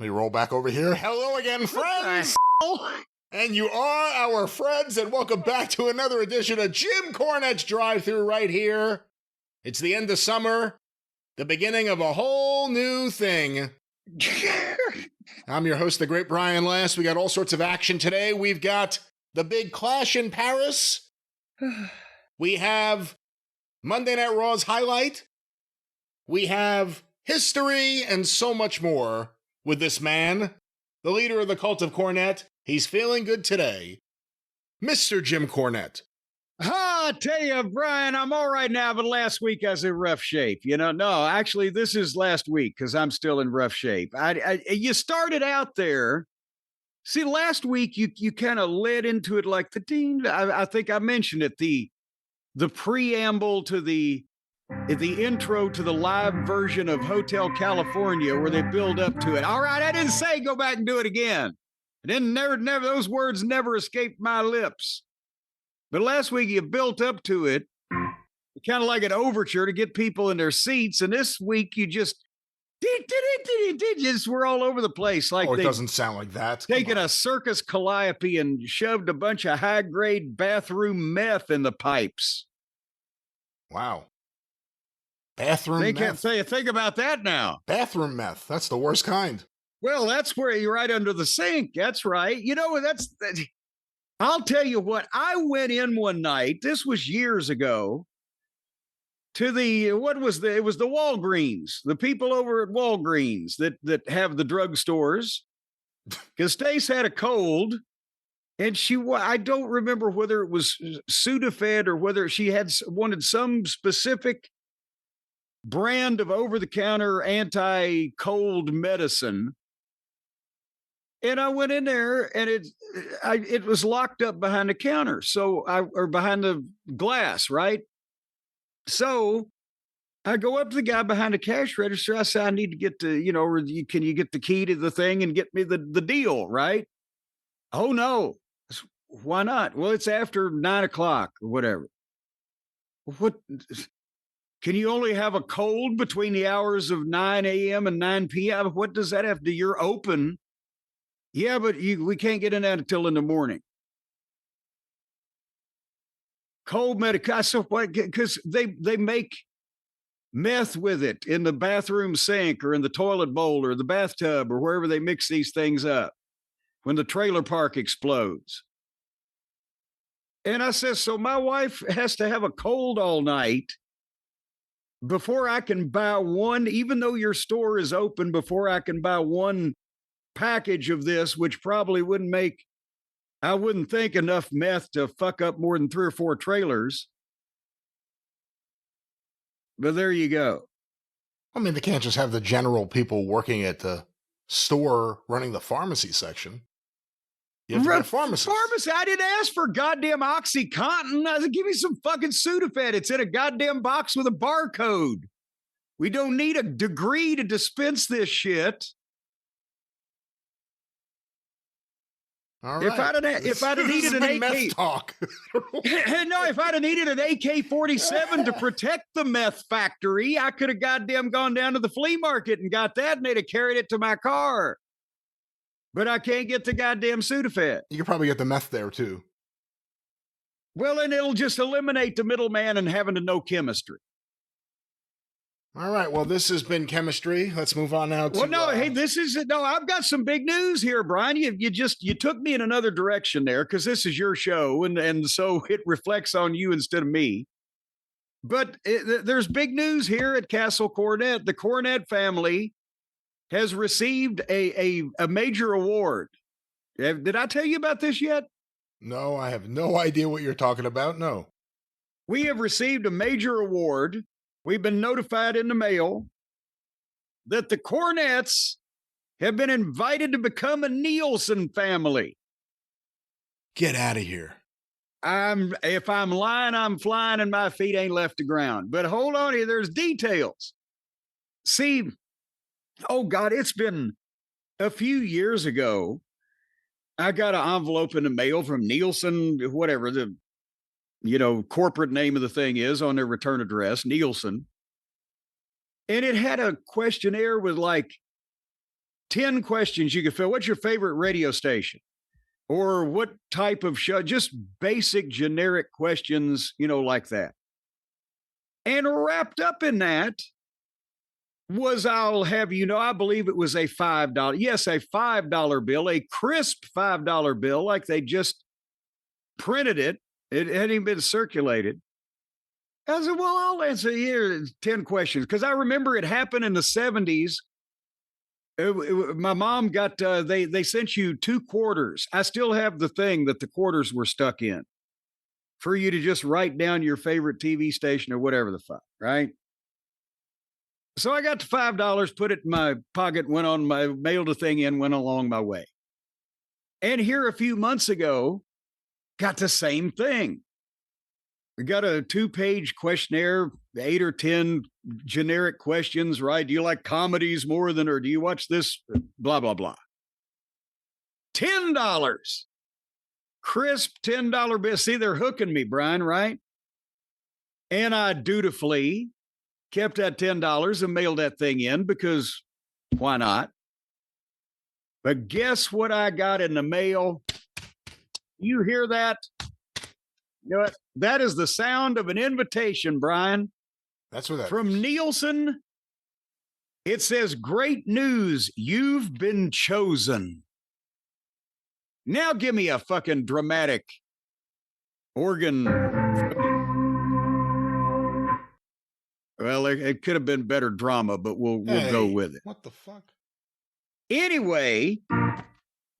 Let me roll back over here. Hello again, friends. And you are our friends, and welcome back to another edition of Jim Cornette's Drive Thru right here. It's the end of summer, the beginning of a whole new thing. I'm your host, the great Brian Last. We got all sorts of action today. We've got the big Clash in Paris. We have Monday Night Raw's highlight. We have history and so much more with this man, the leader of the cult of Cornette. He's feeling good today, Mr. Jim Cornette. I tell you, Brian, I'm all right now, but last week I was in rough shape. No, actually, this is last week because I'm still in rough shape. You started out there. See, last week you kind of led into it like the ding. I think I mentioned it, the preamble to the intro to the live version of Hotel California where they build up to it. All right, I didn't say go back and do it again. Never, those words never escaped my lips. But last week you built up to it, kind of like an overture to get people in their seats. And this week you just we're all over the place. Like it doesn't sound like that. Taking a circus calliope and shoved a bunch of high-grade bathroom meth in the pipes. Wow. Bathroom meth. Think about that now. Bathroom meth. That's the worst kind. Well, that's where you're right under the sink. That's right. I'll tell you what, I went in one night, this was years ago, to it was the Walgreens, the people over at Walgreens that have the drugstores, because Stace had a cold, and I don't remember whether it was Sudafed or whether she wanted some specific brand of over-the-counter anti-cold medicine. And I went in there, and it was locked up behind the counter, or behind the glass, right? So I go up to the guy behind the cash register. I say, I need to get can you get the key to the thing and get me the deal, right? Oh, no. Why not? Well, it's after 9 o'clock or whatever. What? Can you only have a cold between the hours of 9 a.m. and 9 p.m.? What does that have to do? You're open. Yeah, but we can't get in that until in the morning. Cold medication, because they make meth with it in the bathroom sink or in the toilet bowl or the bathtub or wherever they mix these things up when the trailer park explodes. And I said, so my wife has to have a cold all night before I can buy one, even though your store is open, before I can buy one package of this, which probably I wouldn't think enough meth to fuck up more than 3 or 4 trailers. But there you go. I mean, they can't just have the general people working at the store running the pharmacy section. You have to get a pharmacist. Pharmacy? I didn't ask for goddamn OxyContin. I said, give me some fucking Sudafed. It's in a goddamn box with a barcode. We don't need a degree to dispense this shit. All right. If I'd have needed an AK, talk. no, if I'd have needed an AK-47 to protect the meth factory, I could have goddamn gone down to the flea market and got that, and they'd have carried it to my car. But I can't get the goddamn Sudafed. You could probably get the meth there too. Well, then it'll just eliminate the middleman and having to know chemistry. All right. Well, this has been chemistry. Let's move on now to... Well, no, hey, I've got some big news here, Brian. You took me in another direction there because this is your show, and so it reflects on you instead of me. But there's big news here at Castle Cornette. The Cornette family has received a major award. Did I tell you about this yet? No, I have no idea what you're talking about. No. We have received a major award. We've been notified in the mail that the Cornettes have been invited to become a Nielsen family. Get out of here. If I'm lying, I'm flying and my feet ain't left the ground. But hold on here, there's details. See, oh God, it's been a few years ago. I got an envelope in the mail from Nielsen, whatever the corporate name of the thing is on their return address, Nielsen. And it had a questionnaire with like 10 questions you could fill. What's your favorite radio station? Or what type of show? Just basic generic questions, like that. And wrapped up in that was, I'll have you know, I believe it was a $5. Yes, a $5 bill, a crisp $5 bill, like they just printed it. It hadn't even been circulated. I said, well, I'll answer here 10 questions. Because I remember it happened in the 70s. My mom got, they sent you 2 quarters. I still have the thing that the quarters were stuck in for you to just write down your favorite TV station or whatever the fuck, right? So I got the $5, put it in my pocket, went on my, mailed the thing in, went along my way. And here a few months ago, got the same thing. We got a 2-page questionnaire, 8 or 10 generic questions, right? Do you like comedies more than, or do you watch this? Blah, blah, blah. $10. Crisp $10 bill. See, they're hooking me, Brian, right? And I dutifully kept that $10 and mailed that thing in because why not? But guess what I got in the mail? You hear that? You know what? That is the sound of an invitation, Brian. That's what that from is. Nielsen. It says, great news. You've been chosen. Now give me a fucking dramatic organ. Well, it could have been better drama, but we'll go with it. What the fuck? Anyway,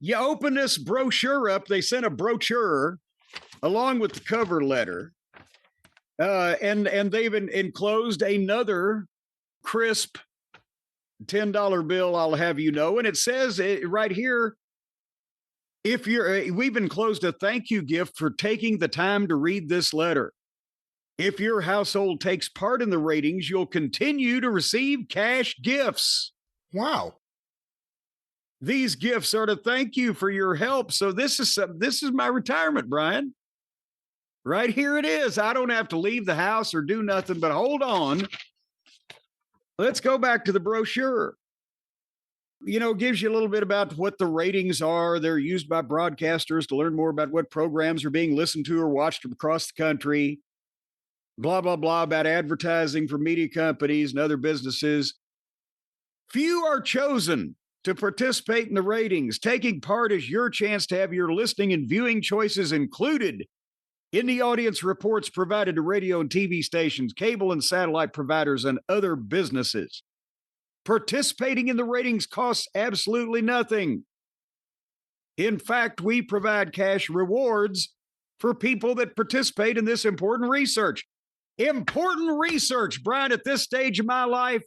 you open this brochure up. They sent a brochure along with the cover letter, and they've enclosed another crisp $10 bill, I'll have you know. And it says right here, we've enclosed a thank you gift for taking the time to read this letter. If your household takes part in the ratings, you'll continue to receive cash gifts. Wow. These gifts are to thank you for your help. So this is my retirement, Brian. Right here it is. I don't have to leave the house or do nothing, but hold on. Let's go back to the brochure. It gives you a little bit about what the ratings are. They're used by broadcasters to learn more about what programs are being listened to or watched across the country. Blah, blah, blah about advertising for media companies and other businesses. Few are chosen to participate in the ratings. Taking part is your chance to have your listening and viewing choices included in the audience reports provided to radio and TV stations, cable and satellite providers, and other businesses. Participating in the ratings costs absolutely nothing. In fact, we provide cash rewards for people that participate in this important research. Important research, Brian, at this stage of my life.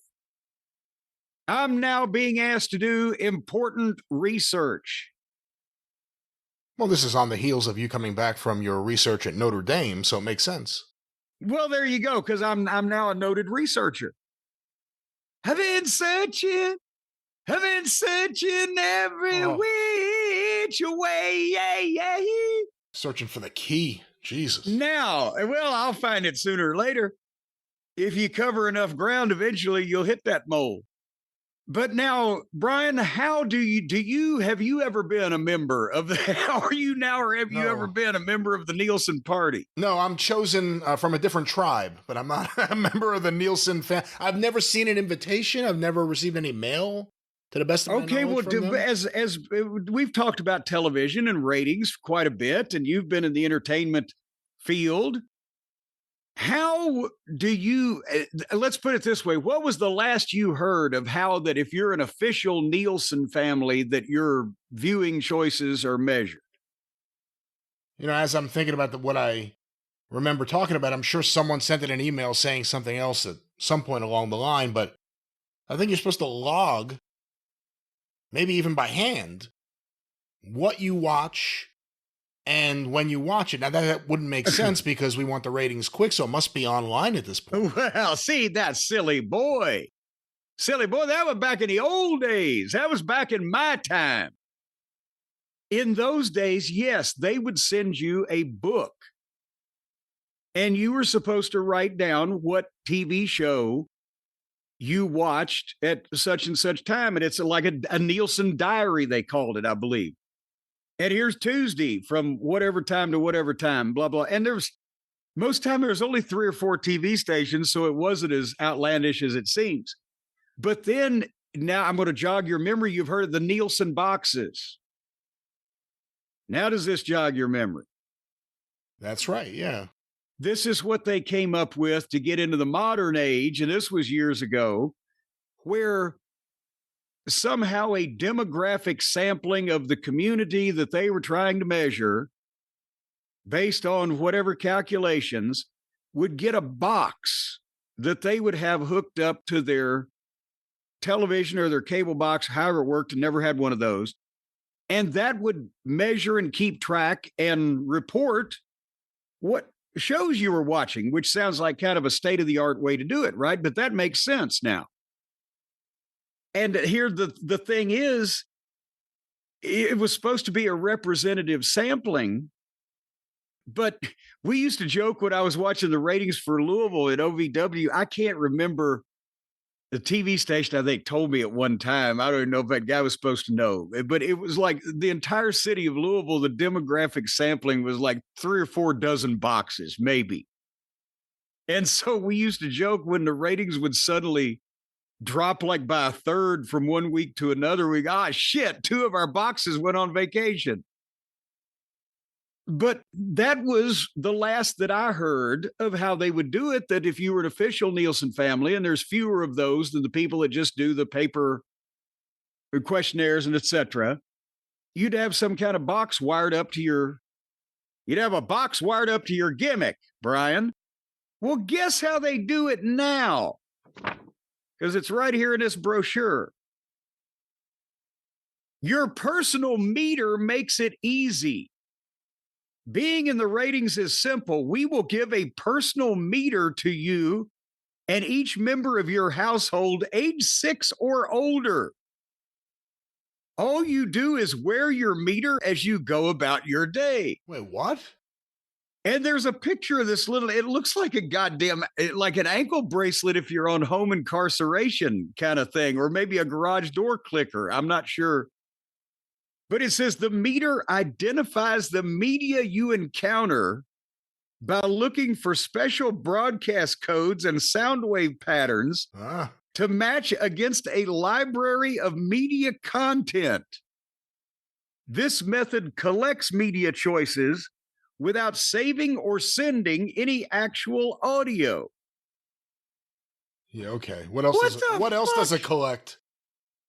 I'm now being asked to do important research. Well, this is on the heels of you coming back from your research at Notre Dame, so it makes sense. Well, there you go, because I'm now a noted researcher. I've been searching every which way, yeah. Searching for the key. Jesus. Now, well, I'll find it sooner or later. If you cover enough ground, eventually you'll hit that mole. But now, Brian, have you ever been a member of are you now, or have you ever been a member of the Nielsen party? No, I'm chosen from a different tribe, but I'm not a member of the Nielsen fan. I've never seen an invitation. I've never received any mail, to the best of my knowledge from them. As we've talked about television and ratings quite a bit, and you've been in the entertainment field. How do you, let's put it this way. What was the last you heard of how that if you're an official Nielsen family, that your viewing choices are measured? As I'm thinking about what I remember talking about, I'm sure someone sent in an email saying something else at some point along the line, but I think you're supposed to log, maybe even by hand, what you watch and when you watch it. Now, that wouldn't make sense because we want the ratings quick, so it must be online at this point. Well, see, that silly boy, that was back in the old days. That was back in my time. In those days, yes, they would send you a book, and you were supposed to write down what TV show you watched at such and such time. And it's like a Nielsen diary, they called it, I believe. And here's Tuesday from whatever time to whatever time, blah, blah. And most time there's only 3 or 4 TV stations, so it wasn't as outlandish as it seems. But then now I'm going to jog your memory. You've heard of the Nielsen boxes. Now does this jog your memory? That's right, yeah. This is what they came up with to get into the modern age, and this was years ago, where somehow a demographic sampling of the community that they were trying to measure, based on whatever calculations, would get a box that they would have hooked up to their television or their cable box, however it worked, and never had one of those. And that would measure and keep track and report what shows you were watching, which sounds like kind of a state-of-the-art way to do it, right? But that makes sense now. And here the thing is, it was supposed to be a representative sampling, but we used to joke when I was watching the ratings for Louisville at OVW. I can't remember. The TV station, I think, told me at one time, I don't even know if that guy was supposed to know, but it was like the entire city of Louisville, the demographic sampling was like 3 or 4 dozen boxes, maybe. And so we used to joke when the ratings would suddenly drop like by a third from one week to another week. Shit, 2 of our boxes went on vacation. But that was the last that I heard of how they would do it, that if you were an official Nielsen family, and there's fewer of those than the people that just do the paper questionnaires and et cetera, you'd have some kind of box wired up to you'd have a box wired up to your gimmick, Brian. Well, guess how they do it now? Because it's right here in this brochure. Your personal meter makes it easy. Being in the ratings is simple. We will give a personal meter to you and each member of your household age 6 or older. All you do is wear your meter as you go about your day. Wait, what? And there's a picture of this it looks like like an ankle bracelet if you're on home incarceration kind of thing, or maybe a garage door clicker. I'm not sure. But it says the meter identifies the media you encounter by looking for special broadcast codes and sound wave patterns to match against a library of media content. This method collects media choices without saving or sending any actual audio. Yeah, okay. What else does it collect?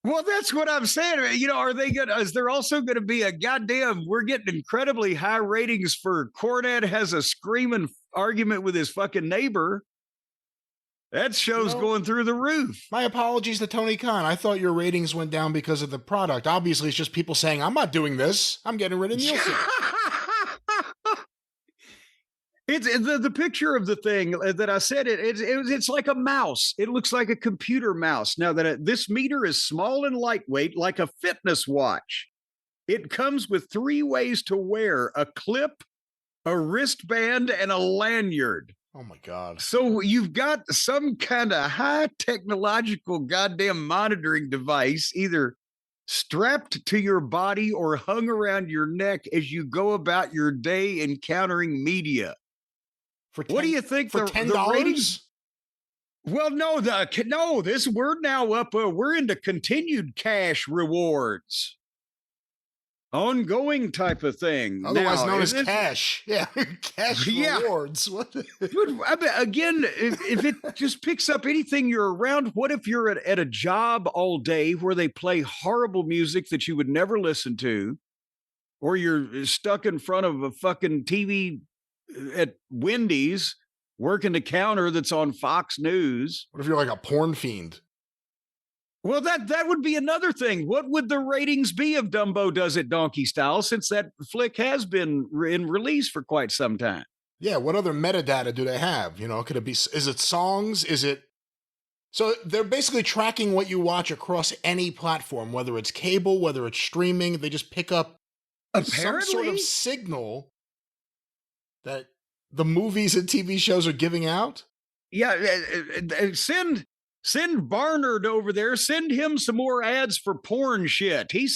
Well, that's what I'm saying. Is there also going to be a we're getting incredibly high ratings for Cornette has a screaming argument with his fucking neighbor. That show's going through the roof. My apologies to Tony Khan. I thought your ratings went down because of the product. Obviously, it's just people saying, I'm not doing this. I'm getting rid of Nielsen. It's the picture of the thing that I said. It's like a mouse. It looks like a computer mouse. Now that this meter is small and lightweight, like a fitness watch. It comes with 3 ways to wear: a clip, a wristband, and a lanyard. Oh my God! So you've got some kind of high technological goddamn monitoring device, either strapped to your body or hung around your neck as you go about your day encountering media. What do you think for $10? The ratings? Well, no, we're now up. We're into continued cash rewards, ongoing type of thing. Otherwise known as cash. Yeah, cash rewards. What? Again, if it just picks up anything you're around, what if you're at a job all day where they play horrible music that you would never listen to, or you're stuck in front of a fucking TV at Wendy's working the counter that's on Fox News? What if you're like a porn fiend? Well, that would be another thing. What would the ratings be if Dumbo Does It Donkey Style, since that flick has been in release for quite some time? Yeah, what other metadata do they have? Could it be, is it songs? So they're basically tracking what you watch across any platform, whether it's cable, whether it's streaming. They just pick up some sort of signal that the movies and TV shows are giving out? Yeah, send Send Barnard over there. Send him some more ads for porn shit. He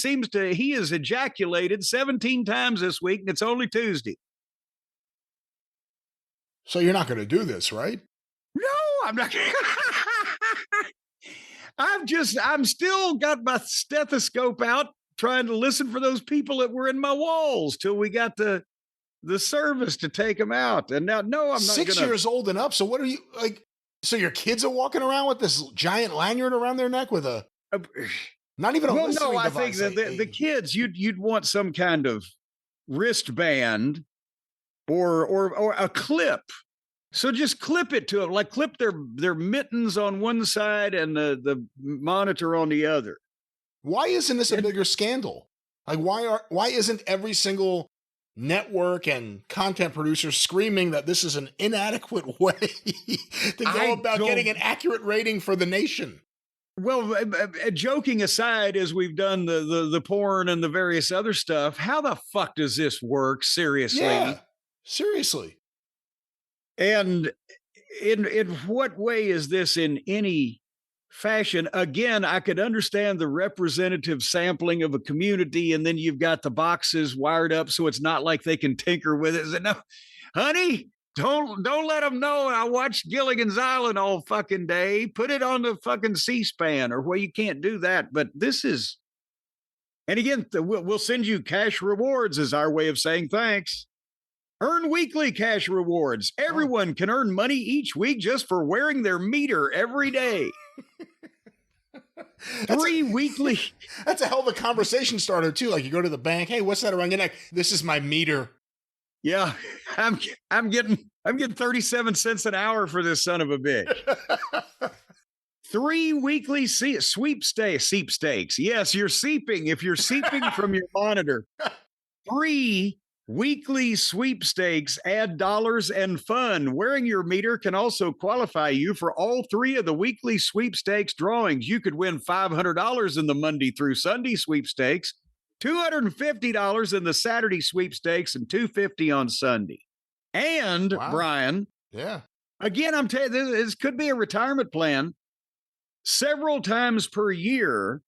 has ejaculated 17 times this week, and it's only Tuesday. So you're not going to do this, right? No, I'm not. I'm still got my stethoscope out trying to listen for those people that were in my walls till we got the service to take them out. And now, no, I'm not 6 years old and up. So what are you like? So your kids are walking around with this giant lanyard around their neck with not even a listening I device. think that the kids, you'd want some kind of wristband or a clip. So just clip it to them, like clip their mittens on one side and the monitor on the other. Why isn't this a bigger scandal? Like why isn't every single network and content producer screaming that this is an inadequate way to go about getting an accurate rating for the nation? Well, joking aside, as we've done the porn and the various other stuff, how the fuck does this work? Seriously? Yeah, seriously. And in what way is this in any fashion? Again, I could understand the representative sampling of a community, and then you've got the boxes wired up so it's not like they can tinker with it. No, honey, don't let them know I watched Gilligan's Island all fucking day. Put it on the fucking C-SPAN or where you can't do that. But this is, and again, we'll send you cash rewards as our way of saying thanks. Earn weekly cash rewards. Everyone can earn money each week just for wearing their meter every day. Weekly. That's a hell of a conversation starter too. Like you go to the bank, hey, what's that around your neck? This is my meter. Yeah, I'm getting 37 cents an hour for this son of a bitch. 3 weekly sweepstakes. Yes, you're seeping. If you're seeping from your monitor, 3 weekly sweepstakes add dollars and fun. Wearing your meter can also qualify you for all 3 of the weekly sweepstakes drawings. You could win $500 in the Monday through Sunday sweepstakes, $250 in the Saturday sweepstakes, and $250 on Sunday. And wow. Brian, yeah, again, I'm telling you, this could be a retirement plan. Several times per year,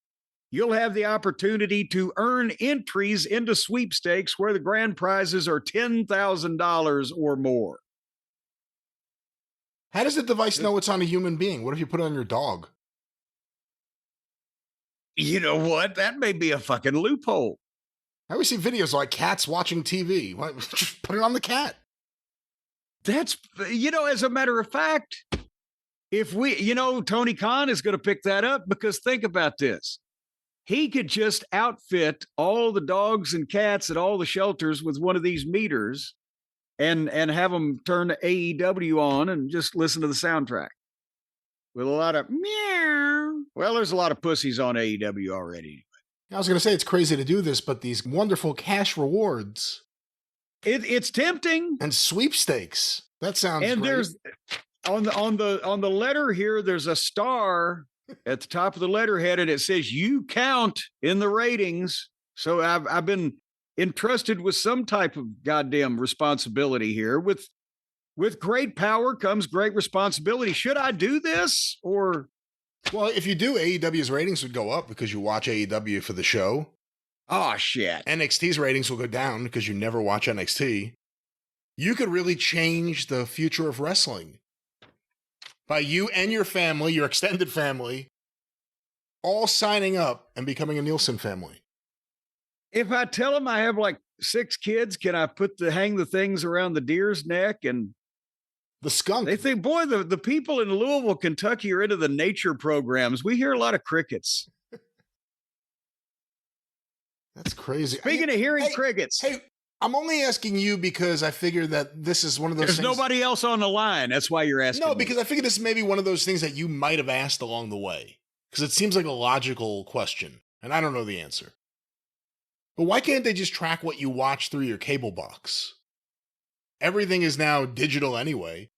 you'll have the opportunity to earn entries into sweepstakes where the grand prizes are $10,000 or more. How does the device know it's on a human being? What if you put it on your dog? You know what? That may be a fucking loophole. I always see videos like cats watching TV. Just put it on the cat. That's, as a matter of fact, if we, Tony Khan is going to pick that up because think about this. He could just outfit all the dogs and cats at all the shelters with one of these meters and have them turn AEW on and just listen to the soundtrack with a lot of meow. Well, there's a lot of pussies on AEW already. I was going to say it's crazy to do this, but these wonderful cash rewards. It's tempting. And sweepstakes. That sounds and great. There's on the letter here, there's a star at the top of the letterhead, and it says you count in the ratings. So I've been entrusted with some type of goddamn responsibility here. With great power comes great responsibility. Should I do this or? Well, if you do, AEW's ratings would go up because you watch AEW for the show. Oh, shit. NXT's ratings will go down because you never watch NXT. You could really change the future of wrestling by you and your family, your extended family, all signing up and becoming a Nielsen family. If I tell them I have like 6 kids, can I hang the things around the deer's neck and the skunk? They think, boy, the people in Louisville, Kentucky are into the nature programs. We hear a lot of crickets. That's crazy. Speaking of hearing crickets. Hey, I'm only asking you because I figure that this is one of those things. There's nobody else on the line. That's why you're asking. No, because I figure this may be one of those things that you might have asked along the way. Because it seems like a logical question, and I don't know the answer. But why can't they just track what you watch through your cable box? Everything is now digital anyway.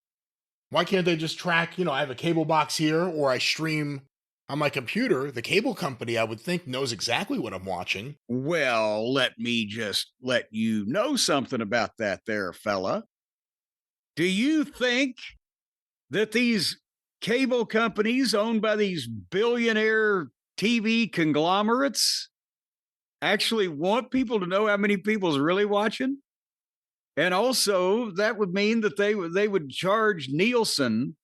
Why can't they just track, I have a cable box here, or I stream on my computer? The cable company, I would think, knows exactly what I'm watching. Well, let me just let you know something about that there, fella. Do you think that these cable companies owned by these billionaire TV conglomerates actually want people to know how many people's really watching. And also, that would mean that they would charge Nielsen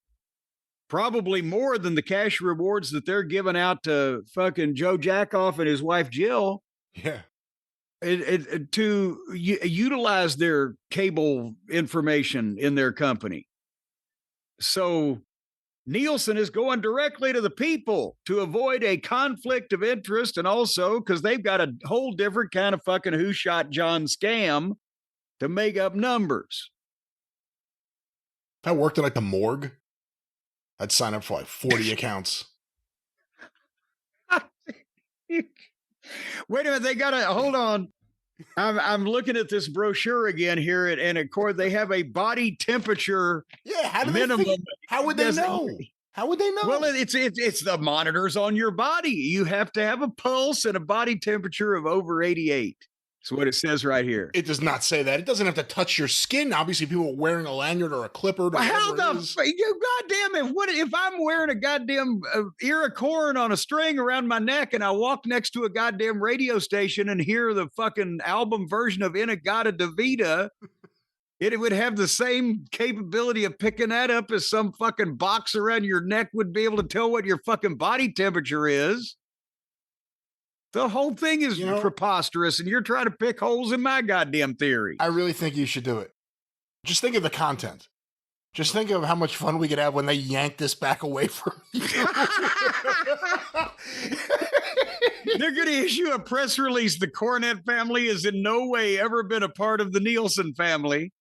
probably more than the cash rewards that they're giving out to fucking Joe Jackoff and his wife Jill. Yeah. To utilize their cable information in their company. So Nielsen is going directly to the people to avoid a conflict of interest, and also because they've got a whole different kind of fucking who shot John scam to make up numbers. If I worked at like the morgue, I'd sign up for like 40 accounts. Wait a minute, they got to hold on. I'm looking at this brochure again here, and of course they have a body temperature. Yeah, how would they know? How would they know? Well, it's the monitors on your body. You have to have a pulse and a body temperature of over 88. That's what it says right here. It does not say that. It doesn't have to touch your skin. Obviously, people are wearing a lanyard or a clipper. How the goddamn it? What if I'm wearing a goddamn ear of corn on a string around my neck and I walk next to a goddamn radio station and hear the fucking album version of Inagata Davida? It would have the same capability of picking that up as some fucking box around your neck would be able to tell what your fucking body temperature is. The whole thing is preposterous, and you're trying to pick holes in my goddamn theory. I really think you should do it. Just think of the content. Just think of how much fun we could have when they yank this back away from you. They're going to issue a press release. The Cornette family has in no way ever been a part of the Nielsen family.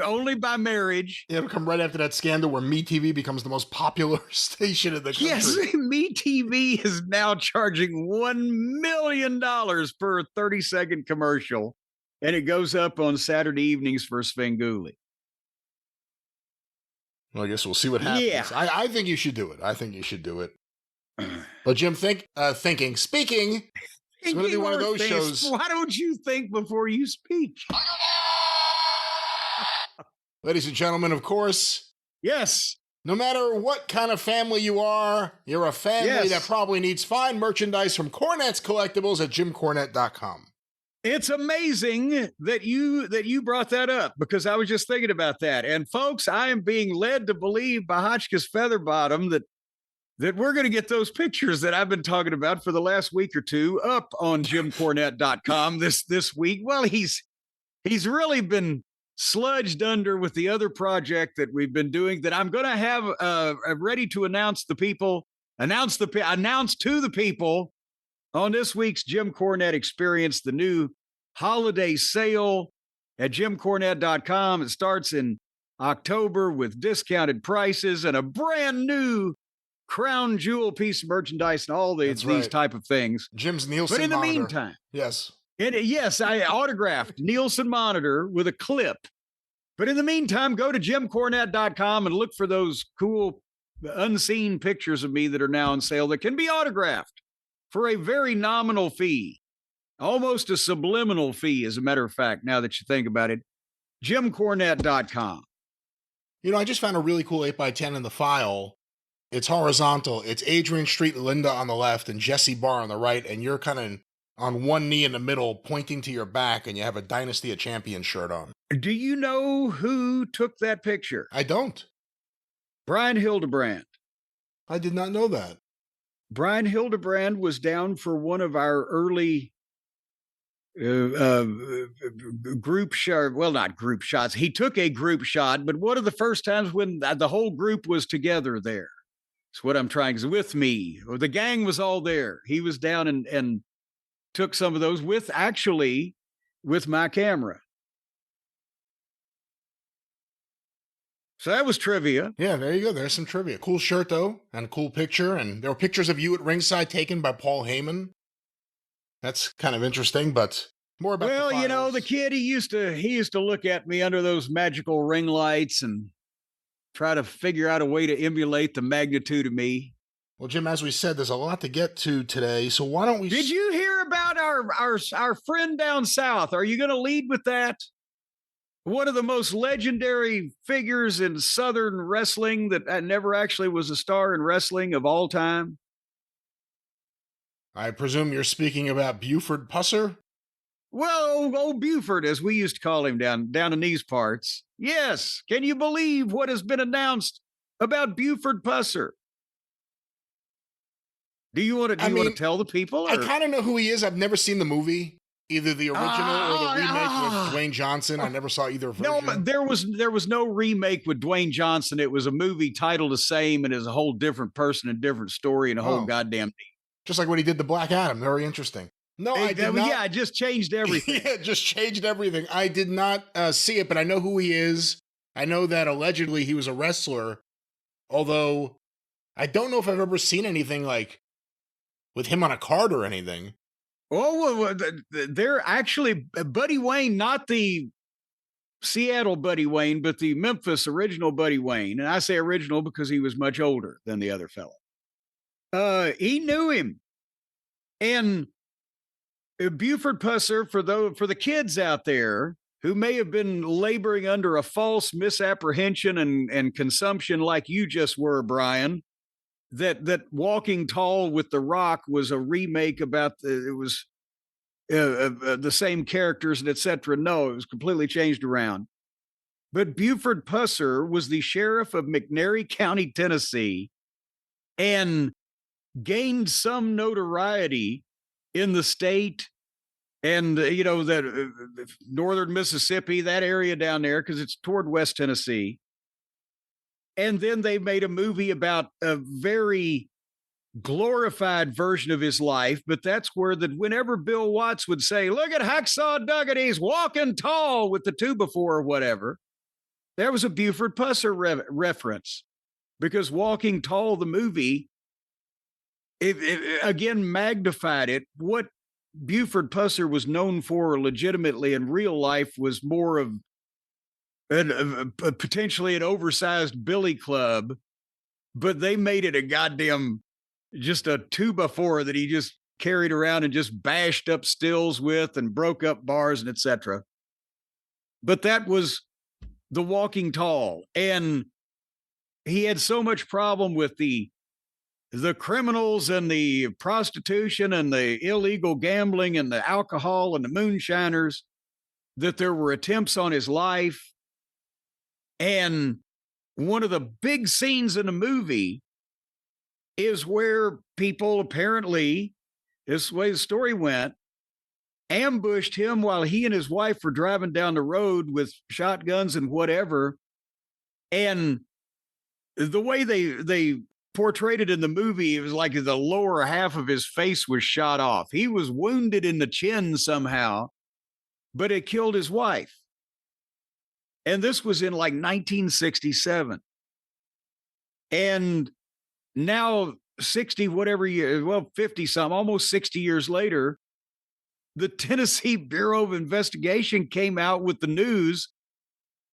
Only by marriage. It'll come right after that scandal where MeTV becomes the most popular station in the country. Yes, MeTV is now charging $1 million per 30-second commercial, and it goes up on Saturday evenings for Svengoolie. Well, I guess we'll see what happens. Yeah. I think you should do it. I think you should do it. But Jim, speaking, it's going to be one of those shows. Why don't you think before you speak? Ladies and gentlemen, of course. Yes. No matter what kind of family you are, you're a family that probably needs fine merchandise from Cornette's Collectibles at JimCornette.com. It's amazing that you brought that up, because I was just thinking about that. And folks, I am being led to believe by Hotchkiss Featherbottom that we're going to get those pictures that I've been talking about for the last week or two up on JimCornette.com this week. Well, he's really been sludged under with the other project that we've been doing that I'm going to have ready to announce to the people on this week's Jim Cornette Experience, the new holiday sale at JimCornette.com. It starts in October with discounted prices and a brand new crown jewel piece of merchandise and all these type of things. Jim's Nielsen But in the monitor. meantime, yes, I autographed Nielsen monitor with a clip. But in the meantime, go to JimCornette.com and look for those cool unseen pictures of me that are now on sale that can be autographed for a very nominal fee, almost a subliminal fee, as a matter of fact, now that you think about it. JimCornette.com. You know, I just found a really cool 8x10 in the file. It's horizontal. It's Adrian Street, Linda on the left, and Jesse Barr on the right, and you're kind of on one knee in the middle, pointing to your back, and you have a Dynasty of Champions shirt on. Do you know who took that picture? I don't. Brian Hildebrand. I did not know that. Brian Hildebrand was down for one of our early group shot. Well, not group shots. He took a group shot, but one of the first times when the whole group was together there. That's what I'm trying to say. With me. The gang was all there. He was down and took some of those with my camera. So that was trivia. Yeah, there you go. There's some trivia. Cool shirt, though, and a cool picture. And there were pictures of you at ringside taken by Paul Heyman. That's kind of interesting, but more about Well, you know, the kid, he used to look at me under those magical ring lights and try to figure out a way to emulate the magnitude of me. Well, Jim, as we said, there's a lot to get to today, so why don't we... Did you hear about our friend down south? Are you going to lead with that? one of the most legendary figures in Southern wrestling that never actually was a star in wrestling of all time. I presume you're speaking about Buford Pusser? Well, old Buford, as we used to call him down in these parts. Yes. Can you believe what has been announced about Buford Pusser? Do you want to tell the people? I kind of know who he is. I've never seen the movie, either the original or the remake with Dwayne Johnson. I never saw either version. No, but there was no remake with Dwayne Johnson. It was a movie titled the same and is a whole different person and different story and a whole goddamn thing. Just like when he did the Black Adam. Very interesting. No, I did not. Yeah, it just changed everything. Yeah, it just changed everything. I did not see it, but I know who he is. I know that allegedly he was a wrestler, although I don't know if I've ever seen anything like with him on a card or anything. Oh, they're actually Buddy Wayne, not the Seattle Buddy Wayne, but the Memphis original Buddy Wayne. And I say original because he was much older than the other fellow. He knew him. And Buford Pusser, for the kids out there who may have been laboring under a false misapprehension and consumption like you just were, Brian, that Walking Tall with The Rock was a remake about the same characters and etc. No, it was completely changed around. But Buford Pusser was the sheriff of McNairy County, Tennessee, and gained some notoriety in the state and, that northern Mississippi, that area down there, because it's toward West Tennessee. And then they made a movie about a very glorified version of his life. But that's where whenever Bill Watts would say, look at Hacksaw Duggan, he's walking tall with the 2x4 or whatever, there was a Buford Pusser reference. Because Walking Tall, the movie, it again magnified it. What Buford Pusser was known for legitimately in real life was more of potentially an oversized billy club, but they made it a goddamn just a 2x4 that he just carried around and just bashed up stills with and broke up bars and etc. But that was the Walking Tall, and he had so much problem with the criminals and the prostitution and the illegal gambling and the alcohol and the moonshiners that there were attempts on his life. And one of the big scenes in the movie is where people apparently, this way the story went, ambushed him while he and his wife were driving down the road with shotguns and whatever. And the way they portrayed it in the movie, it was like the lower half of his face was shot off. He was wounded in the chin somehow, but it killed his wife. And this was in like 1967. And now 60, whatever year, well, 50 some, almost 60 years later, the Tennessee Bureau of Investigation came out with the news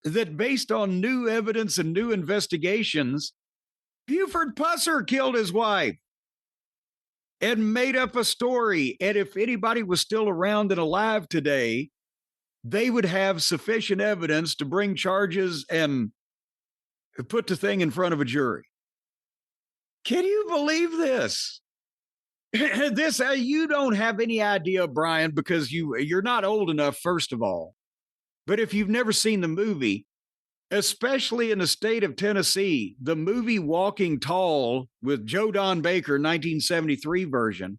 that based on new evidence and new investigations, Buford Pusser killed his wife and made up a story. And if anybody was still around and alive today, they would have sufficient evidence to bring charges and put the thing in front of a jury. Can you believe this? This you don't have any idea, Brian, because you're not old enough, first of all. But if you've never seen the movie, especially in the state of Tennessee, the movie Walking Tall with Joe Don Baker, 1973 version,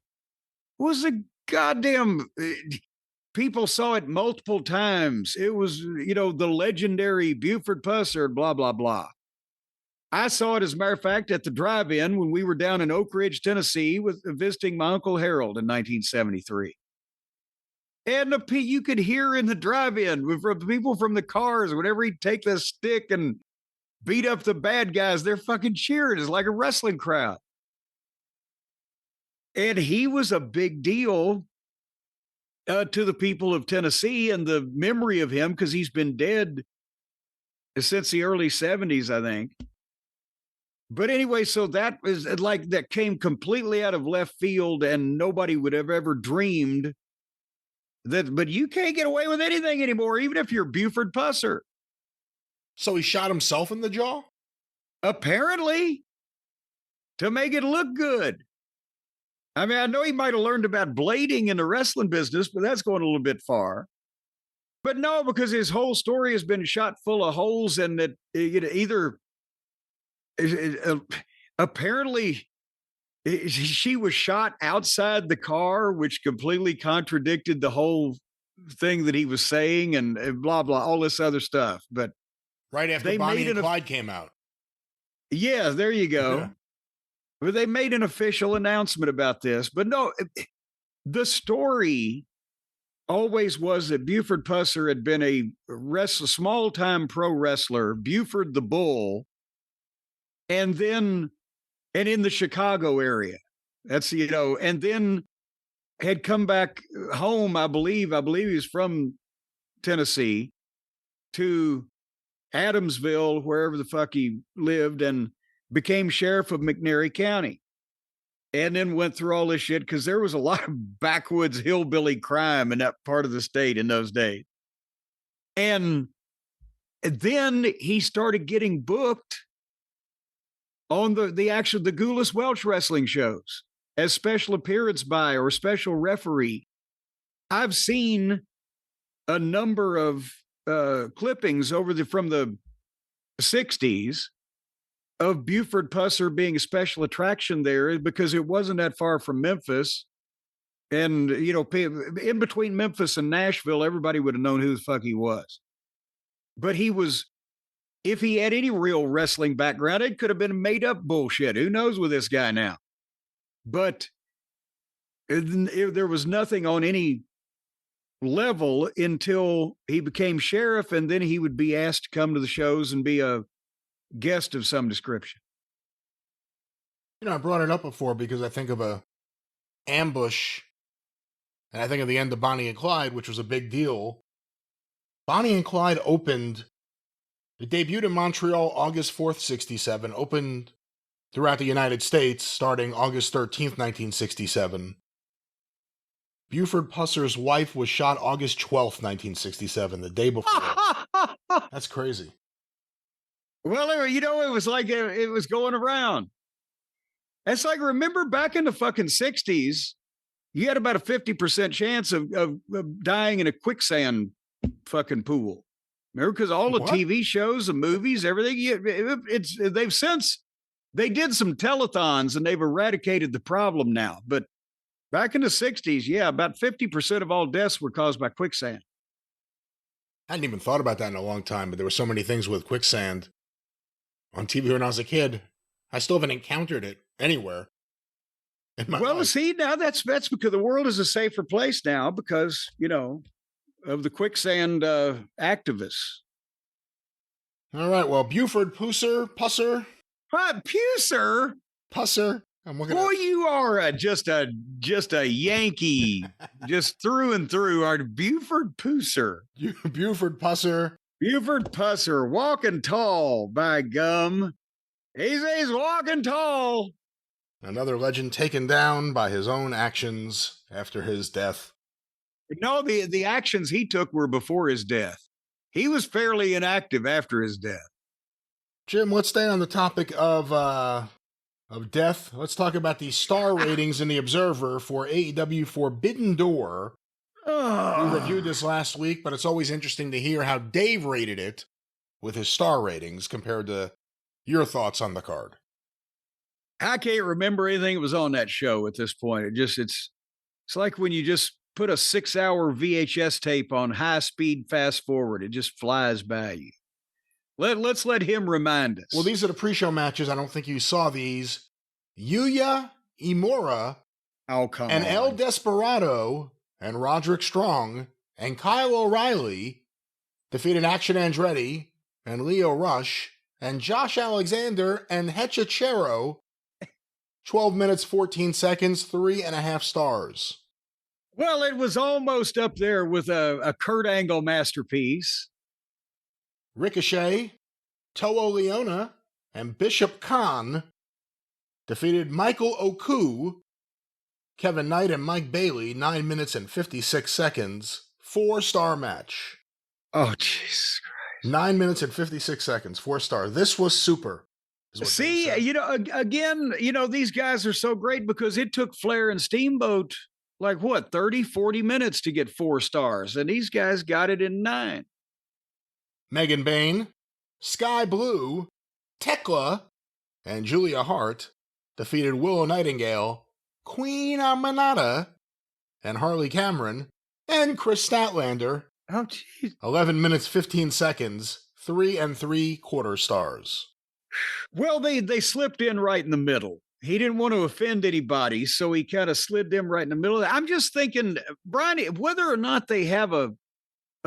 was a goddamn... People saw it multiple times. It was, the legendary Buford Pusser, blah, blah, blah. I saw it, as a matter of fact, at the drive-in when we were down in Oak Ridge, Tennessee, visiting my Uncle Harold in 1973. And you could hear in the drive-in from people from the cars, whenever he'd take the stick and beat up the bad guys, they're fucking cheering. It's like a wrestling crowd. And he was a big deal to the people of Tennessee and the memory of him, because he's been dead since the early 70s, I think. But anyway, so that was like, that came completely out of left field, and nobody would have ever dreamed But you can't get away with anything anymore, even if you're Buford Pusser. So he shot himself in the jaw? Apparently, to make it look good. I mean, I know he might have learned about blading in the wrestling business, but that's going a little bit far. But no, because his whole story has been shot full of holes, and that either apparently she was shot outside the car, which completely contradicted the whole thing that he was saying, and blah blah, all this other stuff. But right after Bonnie and Clyde came out. Yeah, there you go. Yeah. But they made an official announcement about this. But no, the story always was that Buford Pusser had been a small-time pro wrestler, Buford the Bull, and in the Chicago area. That's, and then had come back home, I believe he was from Tennessee, to Adamsville, wherever the fuck he lived, and became sheriff of McNairy County. And then went through all this shit because there was a lot of backwoods hillbilly crime in that part of the state in those days. And then he started getting booked on the Goulas Welch wrestling shows as special appearance by or special referee. I've seen a number of clippings from the 60s of Buford Pusser being a special attraction there because it wasn't that far from Memphis. And, in between Memphis and Nashville, everybody would have known who the fuck he was. But if he had any real wrestling background, it could have been made up bullshit. Who knows with this guy now? But there was nothing on any level until he became sheriff, and then he would be asked to come to the shows and be a guest of some description. I brought it up before because I think of a ambush, and I think of the end of Bonnie and Clyde, which was a big deal. Bonnie and Clyde it debuted in Montreal August 4th, 1967, opened throughout the United States starting August 13th, 1967. Buford Pusser's wife was shot August 12th, 1967, the day before. That's crazy. Well, it was like it was going around. It's like, remember back in the fucking 60s, you had about a 50% chance of dying in a quicksand fucking pool. Remember? Because all the TV shows, the movies, everything, they did some telethons and they've eradicated the problem now. But back in the 60s, yeah, about 50% of all deaths were caused by quicksand. I hadn't even thought about that in a long time, but there were so many things with quicksand on TV when I was a kid. I still haven't encountered it anywhere in my life. See, now that's because the world is a safer place now because, of the quicksand activists. All right, well, Buford Pusser. What, Pusser? Pusser. Boy, you are just a Yankee, just through and through. Our Buford Pusser. Buford Pusser. Buford Pusser, walking tall, by gum. He's walking tall. Another legend taken down by his own actions after his death. No, the actions he took were before his death. He was fairly inactive after his death. Jim, let's stay on the topic of death. Let's talk about the star ratings in the Observer for AEW Forbidden Door. We reviewed this last week, but it's always interesting to hear how Dave rated it with his star ratings compared to your thoughts on the card. I can't remember anything that was on that show at this point. It's like when you just put a 6-hour VHS tape on high speed fast forward. It just flies by you. Let's let him remind us. Well, these are the pre-show matches. I don't think you saw these. Yuya Imura and El Desperado and Roderick Strong and Kyle O'Reilly defeated Action Andretti and Leo Rush and Josh Alexander and Hechicero. 12 minutes, 14 seconds, 3.5 stars. Well, it was almost up there with a Kurt Angle masterpiece. Ricochet, Toa Leona, and Bishop Khan defeated Michael Oku, Kevin Knight and Mike Bailey, 9 minutes and 56 seconds, 4-star match. Oh, jeez. 9 minutes and 56 seconds, 4-star. This was super. See, again, these guys are so great because it took Flair and Steamboat 30, 40 minutes to get 4 stars. And these guys got it in 9. Megan Bain, Sky Blue, Tekla, and Julia Hart defeated Willow Nightingale, Queen Armanata, and Harley Cameron, and Chris Statlander. Oh, jeez. 11 minutes, 15 seconds, 3 3/4 stars. Well, they slipped in right in the middle. He didn't want to offend anybody, so he kind of slid them right in the middle. I'm just thinking, Brian, whether or not they have a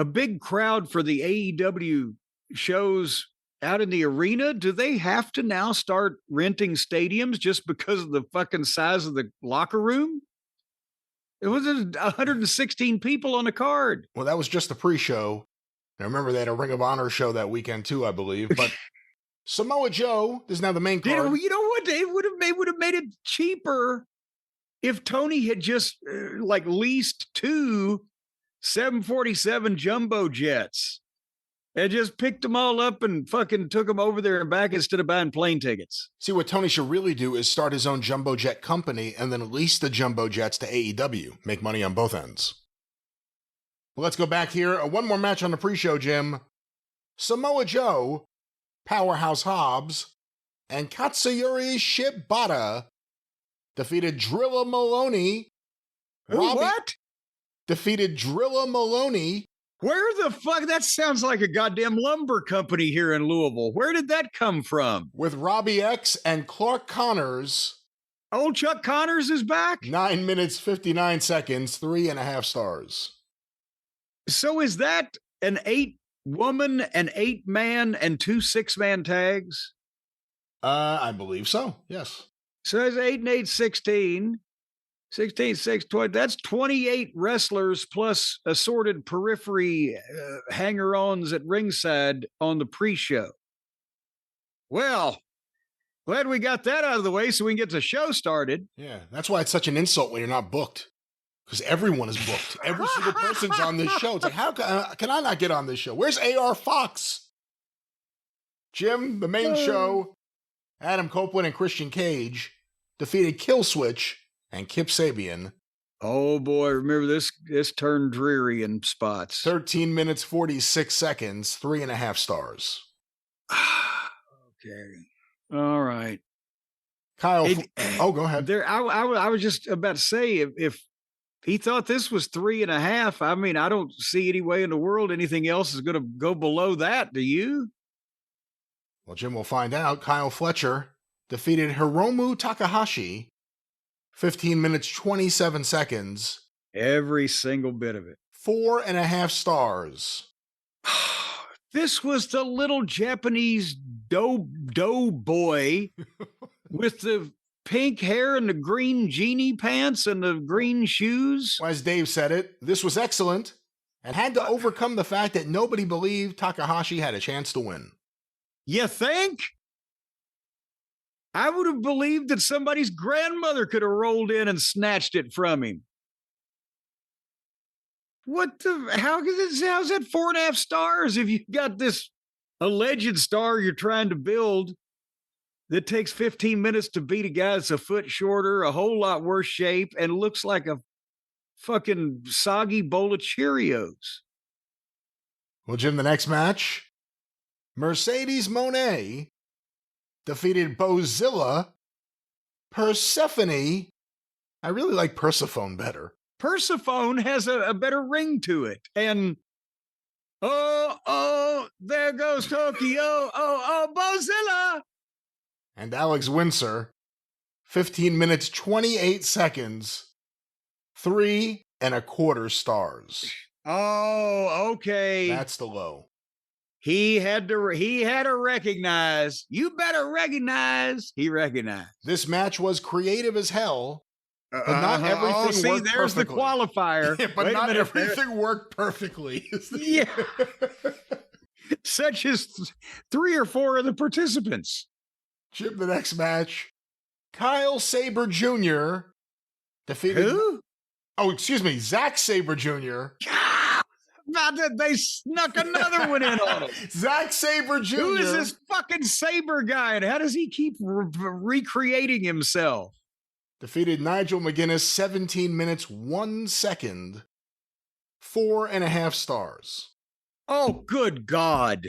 big crowd for the AEW shows out in the arena, do they have to now start renting stadiums just because of the fucking size of the locker room? It was 116 people on the card. Well, that was just the pre-show. Now, remember, they had a Ring of Honor show that weekend, too, I believe. But Samoa Joe is now the main card. You know what? They would have made it cheaper if Tony had just leased 2 747 jumbo jets and just picked them all up and fucking took them over there and back instead of buying plane tickets. See, what Tony should really do is start his own jumbo jet company and then lease the jumbo jets to AEW. Make money on both ends. Well, let's go back here. One more match on the pre-show, Jim. Samoa Joe, Powerhouse Hobbs, and Katsuyori Shibata defeated Drilla Maloney. What? Defeated Drilla Maloney. Where the fuck? That sounds like a goddamn lumber company here in Louisville. Where did that come from? With Robbie X and Clark Connors. Old Chuck Connors is back? 9 minutes, 59 seconds, 3.5 stars. So is that an 8-woman, an 8-man, and 2 6-man tags? I believe so, yes. So it's 8 and 8, 16. 16, 6, 20. That's 28 wrestlers plus assorted periphery hanger-ons at ringside on the pre-show. Well, glad we got that out of the way so we can get the show started. Yeah, that's why it's such an insult when you're not booked. Because everyone is booked. Every single person's on this show. It's like, how can I not get on this show? Where's AR Fox? Jim, the main show, Adam Copeland and Christian Cage defeated Killswitch and Kip Sabian. Oh boy, remember this turned dreary in spots. 13 minutes, 46 seconds, 3.5 stars. Okay. All right. Kyle. Go ahead. I was just about to say, if he thought this was 3.5, I mean, I don't see any way in the world anything else is going to go below that. Do you? Well, Jim will find out. Kyle Fletcher defeated Hiromu Takahashi. 15 minutes, 27 seconds. Every single bit of it. 4.5 stars. This was the little Japanese dough boy with the pink hair and the green genie pants and the green shoes. Well, as Dave said it, this was excellent and had to overcome the fact that nobody believed Takahashi had a chance to win. You think? I would have believed that somebody's grandmother could have rolled in and snatched it from him. How's that 4.5 stars if you got this alleged star you're trying to build that takes 15 minutes to beat a guy that's a foot shorter, a whole lot worse shape, and looks like a fucking soggy bowl of Cheerios? Well, Jim, the next match, Mercedes Moné defeated Bozilla, Persephone. I really like Persephone better. Persephone has a better ring to it. And, there goes Tokyo. Bozilla. And Alex Windsor, 15 minutes, 28 seconds, 3.25 stars. Oh, okay. That's the low. He had to recognize. You better recognize. He recognized. This match was creative as hell, but not everything worked there's perfectly. The qualifier. Yeah, but not everything worked perfectly. Yeah. Such as 3 or 4 of the participants. Jim, the next match, Kyle Sabre Jr. defeated. Who? Oh, excuse me, Zack Sabre Jr. They snuck another one in on him. Zack Sabre Jr. Who is this fucking Sabre guy, and how does he keep recreating himself? Defeated Nigel McGuinness 17 minutes, 1 second, 4.5 stars. Oh, good God.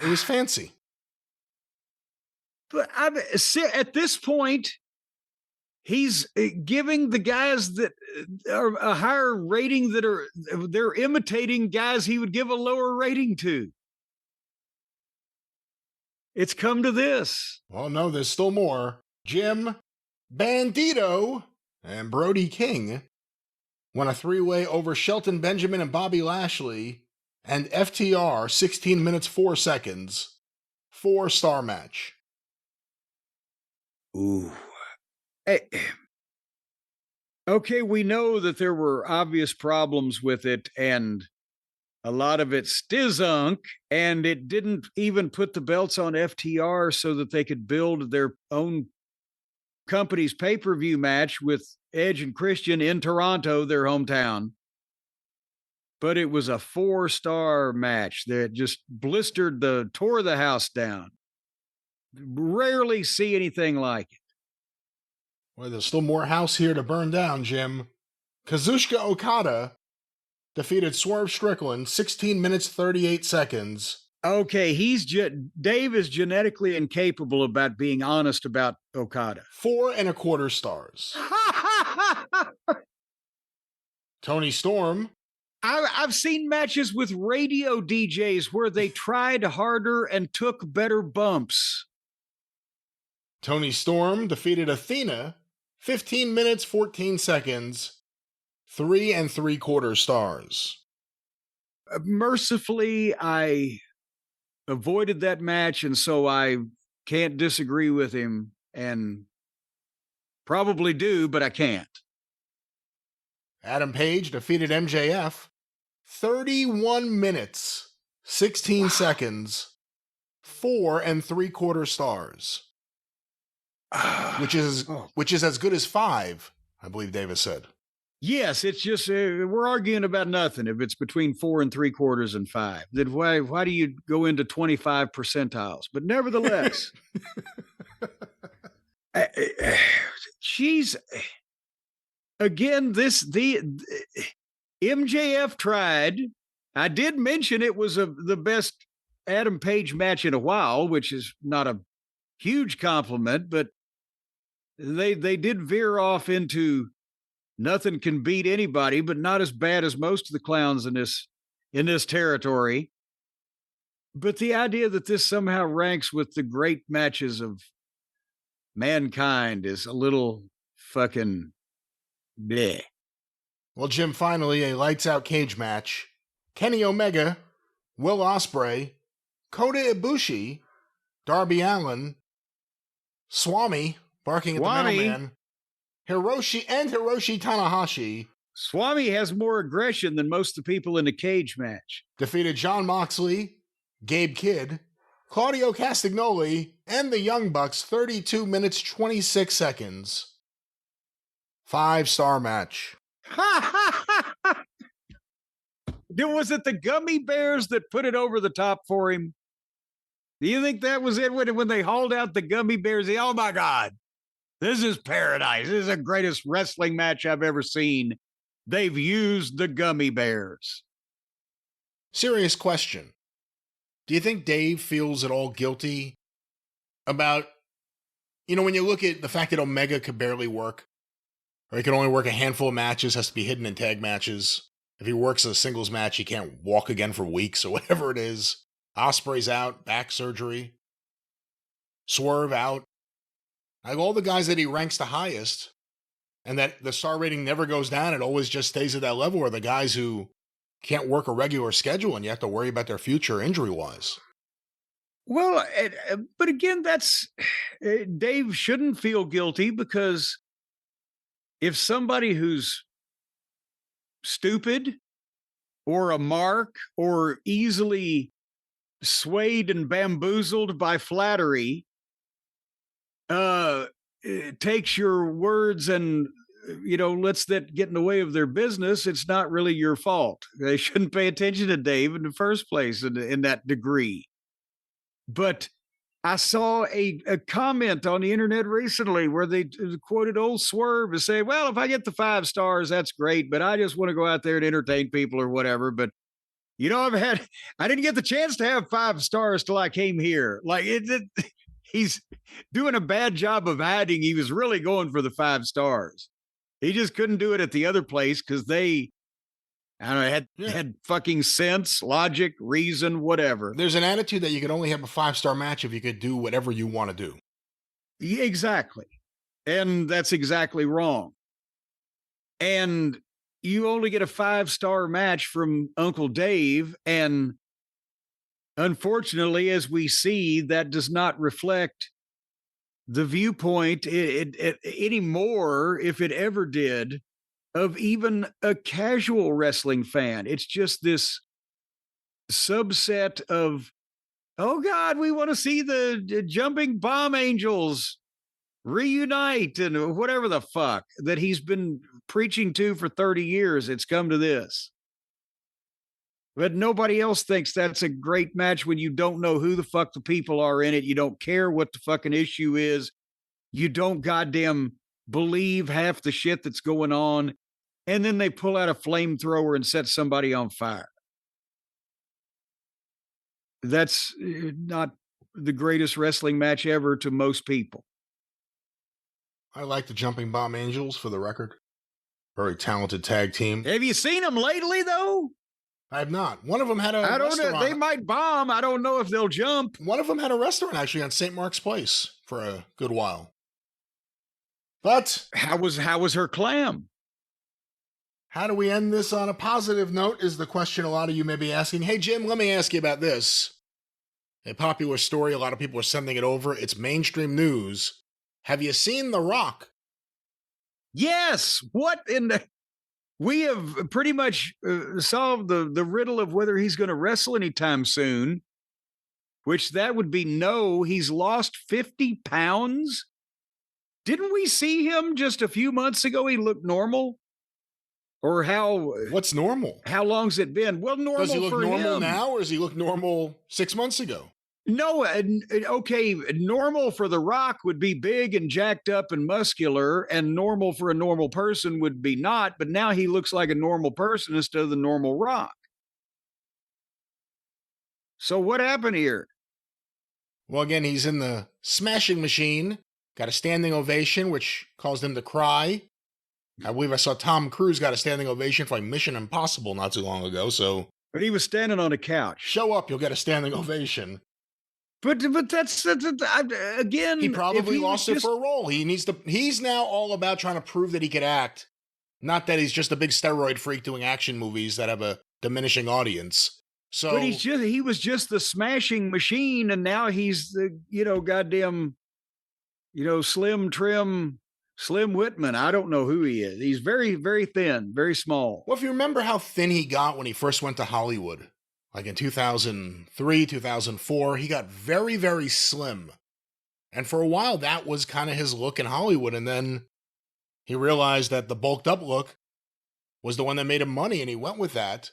It was fancy. But at this point, he's giving the guys that are a higher rating they're imitating guys he would give a lower rating to. It's come to this. Well, no, there's still more. Jim, Bandito, and Brody King won a 3-way over Shelton Benjamin and Bobby Lashley and FTR 16 minutes, 4 seconds, 4-star match. Ooh. Hey. Okay, we know that there were obvious problems with it, and a lot of it stizzunk, and it didn't even put the belts on FTR so that they could build their own company's pay-per-view match with Edge and Christian in Toronto, their hometown. But it was a 4-star match that just tore the house down. Rarely see anything like it. Well, there's still more house here to burn down, Jim. Kazuchika Okada defeated Swerve Strickland 16 minutes, 38 seconds. Okay, Dave is genetically incapable about being honest about Okada. 4.25 stars. Tony Storm. I've seen matches with radio DJs where they tried harder and took better bumps. Tony Storm defeated Athena 15 minutes, 14 seconds, 3.75 stars. Mercifully, I avoided that match, and so I can't disagree with him, and probably do, but I can't. Adam Page defeated MJF 31 minutes, 16 seconds, 4.75 stars. Which is as good as 5, I believe Davis said. Yes, it's just we're arguing about nothing. If it's between 4.75 and 5, then why do you go into 25 percentiles? But nevertheless, she's again the MJF tried. I did mention it was the best Adam Page match in a while, which is not a huge compliment, but they did veer off into nothing can beat anybody, but not as bad as most of the clowns in this territory. But the idea that this somehow ranks with the great matches of mankind is a little fucking bleh. Well, Jim, finally, a lights-out cage match. Kenny Omega, Will Ospreay, Kota Ibushi, Darby Allin, Swami, barking at the middleman, Hiroshi Tanahashi. Swami has more aggression than most of the people in the cage match. Defeated Jon Moxley, Gabe Kidd, Claudio Castagnoli, and the Young Bucks 32 minutes, 26 seconds. 5-star match. Was it the gummy bears that put it over the top for him? Do you think that was it when they hauled out the gummy bears? Oh my God, this is paradise. This is the greatest wrestling match I've ever seen. They've used the gummy bears. Serious question. Do you think Dave feels at all guilty about, when you look at the fact that Omega could barely work, or he can only work a handful of matches, has to be hidden in tag matches. If he works a singles match, he can't walk again for weeks or whatever it is. Ospreay's out, back surgery. Swerve out. Like all the guys that he ranks the highest, and that the star rating never goes down, it always just stays at that level, are the guys who can't work a regular schedule and you have to worry about their future injury-wise. Well, but again, Dave shouldn't feel guilty, because if somebody who's stupid or a mark or easily swayed and bamboozled by flattery takes your words and, lets that get in the way of their business, it's not really your fault. They shouldn't pay attention to Dave in the first place in that degree. But I saw a comment on the internet recently where they quoted old Swerve as saying, well, if I get the 5 stars, that's great, but I just want to go out there and entertain people or whatever. But, I didn't get the chance to have 5 stars till I came here. Like he's doing a bad job of hiding. He was really going for the 5 stars. He just couldn't do it at the other place because they, had fucking sense, logic, reason, whatever. There's an attitude that you could only have a 5-star match if you could do whatever you want to do. Yeah, exactly. And that's exactly wrong. And you only get a 5-star match from Uncle Dave. And unfortunately, as we see, that does not reflect the viewpoint anymore, if it ever did, of even a casual wrestling fan. It's just this subset of, oh God, we want to see the jumping bomb angels reunite and whatever the fuck that he's been preaching to for 30 years. It's come to this. But nobody else thinks that's a great match when you don't know who the fuck the people are in it. You don't care what the fucking issue is. You don't goddamn believe half the shit that's going on. And then they pull out a flamethrower and set somebody on fire. That's not the greatest wrestling match ever to most people. I like the Jumping Bomb Angels, for the record. Very talented tag team. Have you seen them lately, though? I have not. One of them had a I don't restaurant. know. They might bomb. I don't know if they'll jump. One of them had a restaurant, actually, on St. Mark's Place for a good while. But how was her clam? How do we end this on a positive note is the question a lot of you may be asking. Hey, Jim, let me ask you about this. A popular story, a lot of people are sending it over. It's mainstream news. Have you seen The Rock? Yes. What in the... We have pretty much solved the riddle of whether he's going to wrestle anytime soon, which that would be no. He's lost 50 pounds. Didn't we see him just a few months ago? He looked normal. Or how? What's normal? How long's it been? Well, normal. Does he look for normal him now, or does he look normal 6 months ago? No, okay. Normal for The Rock would be big and jacked up and muscular, and normal for a normal person would be not. But now he looks like a normal person instead of the normal Rock. So what happened here? Well, again, he's in the smashing machine. Got a standing ovation, which caused him to cry. I believe I saw Tom Cruise got a standing ovation for Mission Impossible not too long ago. So, but he was standing on a couch. Show up, you'll get a standing ovation. But that's again. He probably lost it for a role. He's now all about trying to prove that he could act. Not that he's just a big steroid freak doing action movies that have a diminishing audience. So, but he was just the smashing machine, and now he's the goddamn Slim Whitman. I don't know who he is. He's very, very thin, very small. Well, if you remember how thin he got when he first went to Hollywood, like in 2003, 2004, he got very, very slim. And for a while, that was kind of his look in Hollywood. And then he realized that the bulked up look was the one that made him money, and he went with that.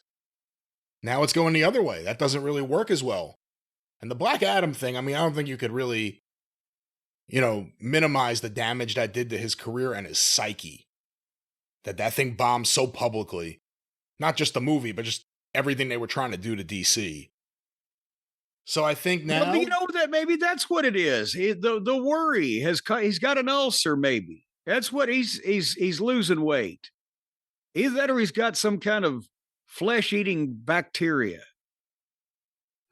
Now it's going the other way. That doesn't really work as well. And the Black Adam thing, I mean, I don't think you could really minimize the damage that did to his career and his psyche. That thing bombed so publicly. Not just the movie, but just everything they were trying to do to DC. So I think now... Well, that maybe that's what it is. The worry he's got an ulcer, maybe. That's what he's losing weight. Either that or he's got some kind of flesh-eating bacteria.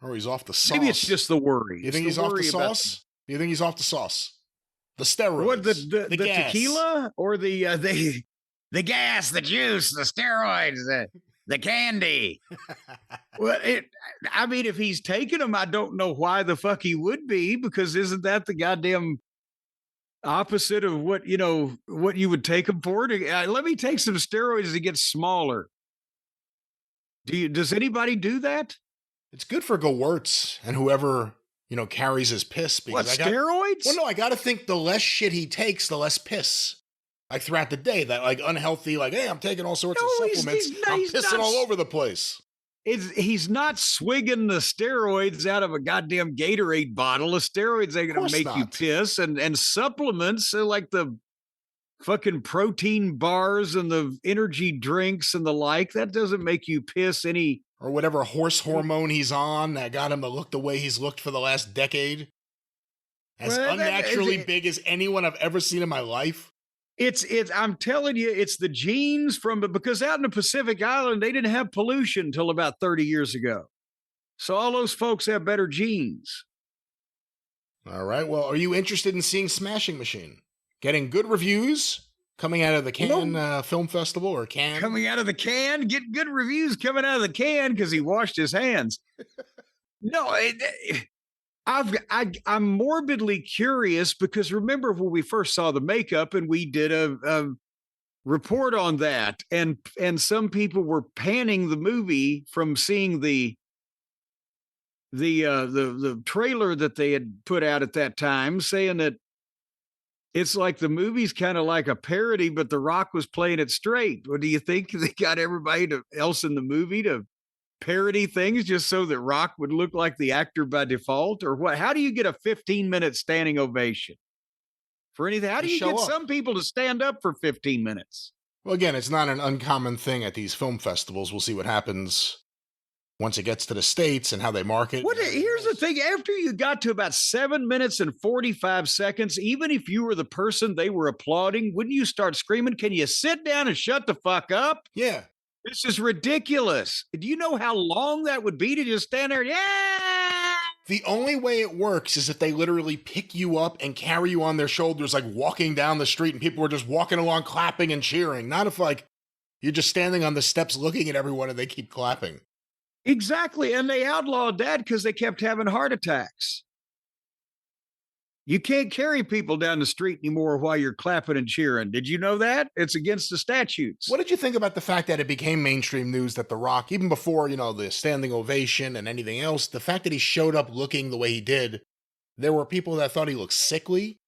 Or he's off the sauce. Maybe it's just the worry. You think he's off the sauce? Do you think he's off the sauce? The steroids, what, the gas. Tequila, or the gas, the juice, the steroids, the candy. Well, if he's taking them, I don't know why the fuck he would be, because isn't that the goddamn opposite of what you would take them for? Let me take some steroids to get smaller. Does anybody do that? It's good for Gewurz and whoever carries his piss. What, Because steroids? Well, no, I got to think the less shit he takes, the less piss. Like throughout the day, that like unhealthy, like, hey, I'm taking all sorts of supplements. I'm pissing all over the place. He's not swigging the steroids out of a goddamn Gatorade bottle. The steroids ain't going to make you piss. And supplements like the fucking protein bars and the energy drinks and the like, that doesn't make you piss any. Or whatever horse hormone he's on that got him to look the way he's looked for the last decade. As unnaturally big as anyone I've ever seen in my life. I'm telling you, it's the genes because out in the Pacific Island, they didn't have pollution until about 30 years ago. So all those folks have better genes. All right. Well, are you interested in seeing Smashing Machine? Getting good reviews coming out of the Cannes Film Festival or Cannes? Coming out of the can? Get good reviews coming out of the can because he washed his hands. No, I'm morbidly curious because remember when we first saw the makeup and we did a report on that and some people were panning the movie from seeing the trailer that they had put out at that time, saying that it's like the movie's kind of like a parody, but The Rock was playing it straight. What do you think? They got everybody else in the movie to parody things just so that Rock would look like the actor by default, or what? How do you get a 15-minute standing ovation for anything? How do you get some people to stand up for 15 minutes? Well, again, it's not an uncommon thing at these film festivals. We'll see what happens once it gets to the States and how they market. Here's the thing. After you got to about 7 minutes and 45 seconds, even if you were the person they were applauding, wouldn't you start screaming, can you sit down and shut the fuck up? Yeah. This is ridiculous. Do you know how long that would be to just stand there? Yeah. The only way it works is if they literally pick you up and carry you on their shoulders, like walking down the street and people are just walking along clapping and cheering. Not if like you're just standing on the steps looking at everyone and they keep clapping. Exactly. And they outlawed that because they kept having heart attacks. You can't carry people down the street anymore while you're clapping and cheering. Did you know that? It's against the statutes. What did you think about the fact that it became mainstream news that The Rock, even before, the standing ovation and anything else, the fact that he showed up looking the way he did, there were people that thought he looked sickly.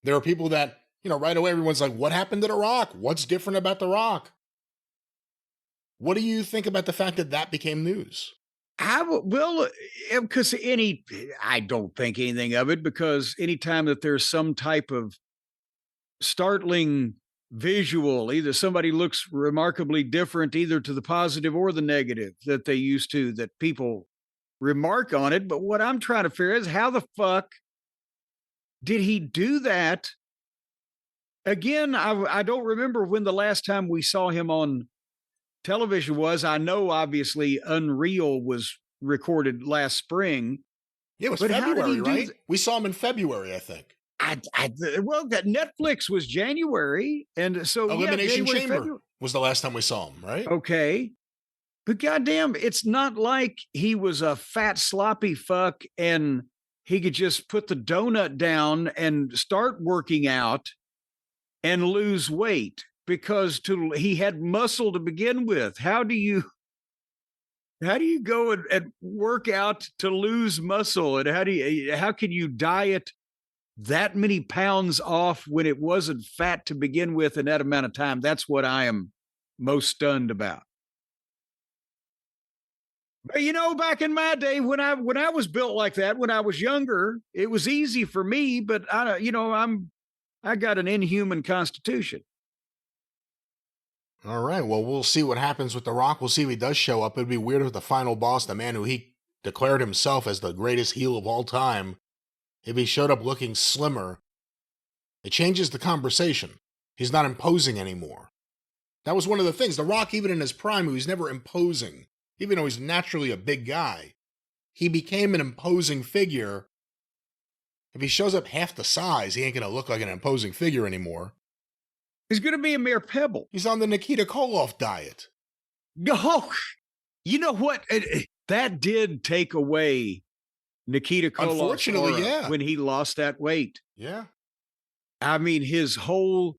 There were people that, right away, everyone's like, what happened to The Rock? What's different about The Rock? What do you think about the fact that that became news? I don't think anything of it because anytime that there's some type of startling visual, either somebody looks remarkably different, either to the positive or the negative that they used to, that people remark on it. But what I'm trying to figure is how the fuck did he do that? Again, I don't remember when the last time we saw him on television was. I know, obviously, Unreal was recorded last spring. Yeah, it was February, right? We saw him in February, I think. Well, that Netflix was January, and so Elimination Chamber was the last time we saw him, right? Okay, but goddamn, it's not like he was a fat sloppy fuck and he could just put the donut down and start working out and lose weight. Because he had muscle to begin with. How do you go and work out to lose muscle? And how can you diet that many pounds off when it wasn't fat to begin with in that amount of time? That's what I am most stunned about. But back in my day when I was built like that, when I was younger, it was easy for me, but I got an inhuman constitution. All right, well, we'll see what happens with The Rock. We'll see if he does show up. It'd be weird if the final boss, the man who he declared himself as the greatest heel of all time, if he showed up looking slimmer. It changes the conversation. He's not imposing anymore. That was one of the things. The Rock, even in his prime, he was never imposing. Even though he's naturally a big guy, he became an imposing figure. If he shows up half the size, he ain't going to look like an imposing figure anymore. He's going to be a mere pebble. He's on the Nikita Koloff diet. Oh, you know what? That did take away Nikita Koloff. Unfortunately, yeah. When he lost that weight. Yeah. I mean, his whole...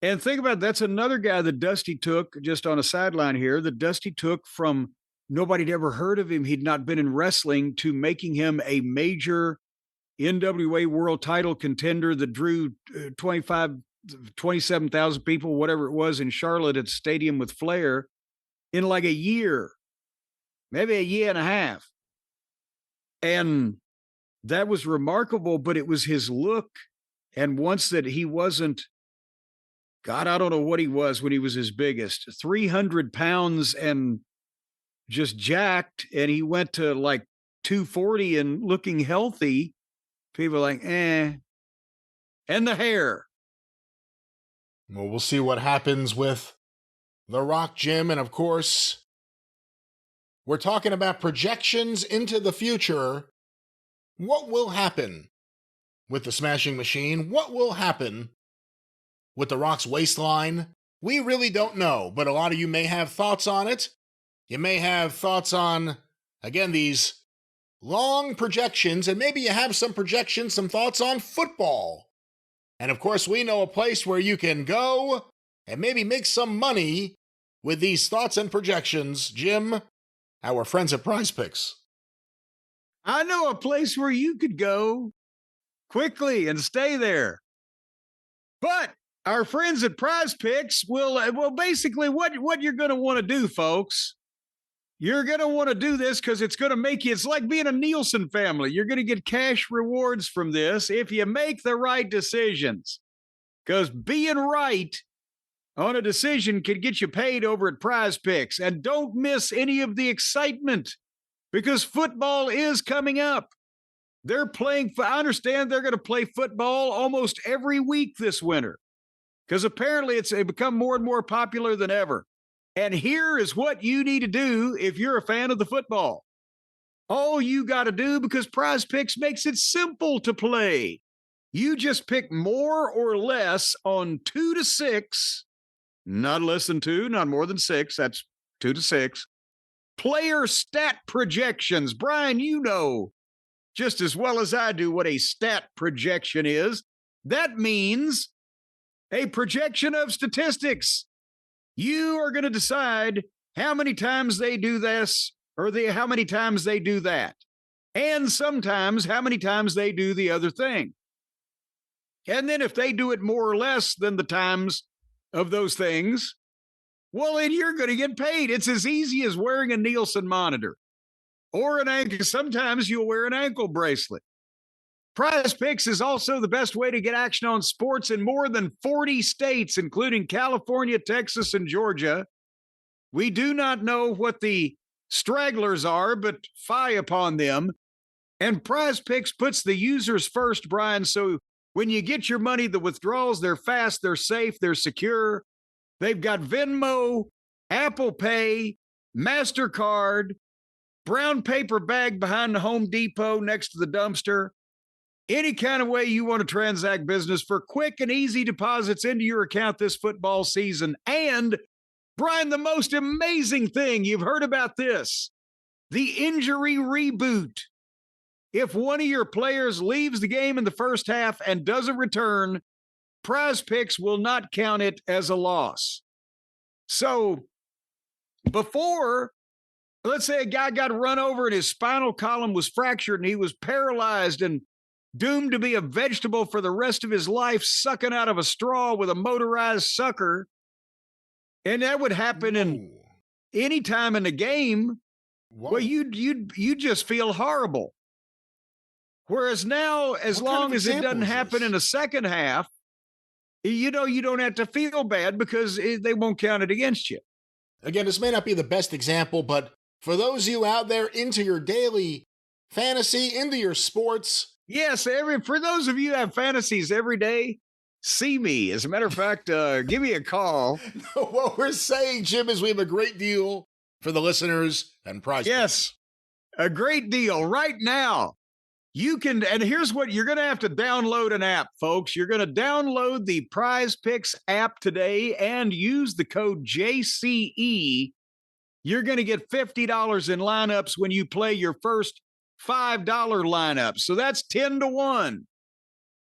And think about it, that's another guy that Dusty took, just on a sideline here, that Dusty took from Nobody had ever heard of him. He'd not been in wrestling, to making him a major NWA world title contender that drew 27,000 people, whatever it was, in Charlotte at the stadium with Flair in like a year, maybe a year and a half. And that was remarkable, but it was his look. And once that he wasn't, God, I don't know what he was when he was his biggest, 300 pounds and just jacked. And he went to like 240 and looking healthy. People are like, eh. And the hair. Well, we'll see what happens with The Rock, Jim. And of course, we're talking about projections into the future. What will happen with the Smashing Machine? What will happen with The Rock's waistline? We really don't know, but a lot of you may have thoughts on it. You may have thoughts on, again, these long projections, and maybe you have some projections, some thoughts on football. And of course, we know a place where you can go and maybe make some money with these thoughts and projections. Jim, our friends at Prize Picks. I know a place where you could go quickly and stay there. But our friends at Prize Picks will basically what you're going to want to do, folks. You're going to want to do this because it's going to make you, it's like being a Nielsen family. You're going to get cash rewards from this if you make the right decisions. Because being right on a decision can get you paid over at Prize Picks. And don't miss any of the excitement, because football is coming up. They're playing, I understand they're going to play football almost every week this winter, because apparently it's become more and more popular than ever. And here is what you need to do if you're a fan of the football. All you got to do, because Prize Picks makes it simple to play. You just pick more or less on 2 to 6, not less than 2, not more than 6. That's 2 to 6. Player stat projections. Brian, you know just as well as I do what a stat projection is. That means a projection of statistics. You are going to decide how many times they do this or how many times they do that. And sometimes how many times they do the other thing. And then if they do it more or less than the times of those things, well, then you're going to get paid. It's as easy as wearing a Nielsen monitor or an ankle. Sometimes you'll wear an ankle bracelet. Prize Picks is also the best way to get action on sports in more than 40 states, including California, Texas, and Georgia. We do not know what the stragglers are, but fie upon them. And Prize Picks puts the users first, Brian. So when you get your money, the withdrawals, they're fast, they're safe, they're secure. They've got Venmo, Apple Pay, MasterCard, brown paper bag behind the Home Depot next to the dumpster. Any kind of way you want to transact business for quick and easy deposits into your account this football season. And, Brian, the most amazing thing, you've heard about this, the injury reboot. If one of your players leaves the game in the first half and doesn't return, Prize Picks will not count it as a loss. So before, let's say a guy got run over and his spinal column was fractured and he was paralyzed and doomed to be a vegetable for the rest of his life, sucking out of a straw with a motorized sucker. And that would happen in any time in the game. Whoa. Well, you just feel horrible. Whereas now, as long as it doesn't happen in the second half, you know, you don't have to feel bad because they won't count it against you. Again, this may not be the best example, but for those of you out there into your daily fantasy, into your sports. Yes, for those of you who have fantasies every day, see me. As a matter of fact, give me a call. What we're saying, Jim, is we have a great deal for the listeners and Prize Picks. Yes, a great deal right now. You can, and here's what you're going to have to download an app, folks. You're going to download the Prize Picks app today and use the code JCE. You're going to get $50 in lineups when you play your first $5 lineup. So that's 10 to 1.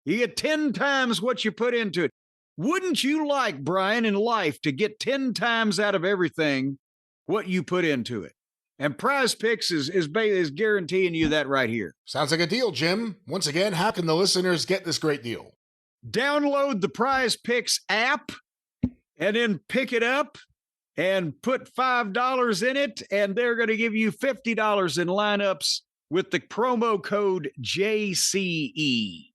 You get 10 times what you put into it. Wouldn't you like, Brian, in life to get 10 times out of everything what you put into it? And Prize Picks is guaranteeing you that right here. Sounds like a deal, Jim. Once again, how can the listeners get this great deal? Download the Prize Picks app and then pick it up and put $5 in it, and they're going to give you $50 in lineups with the promo code JCE.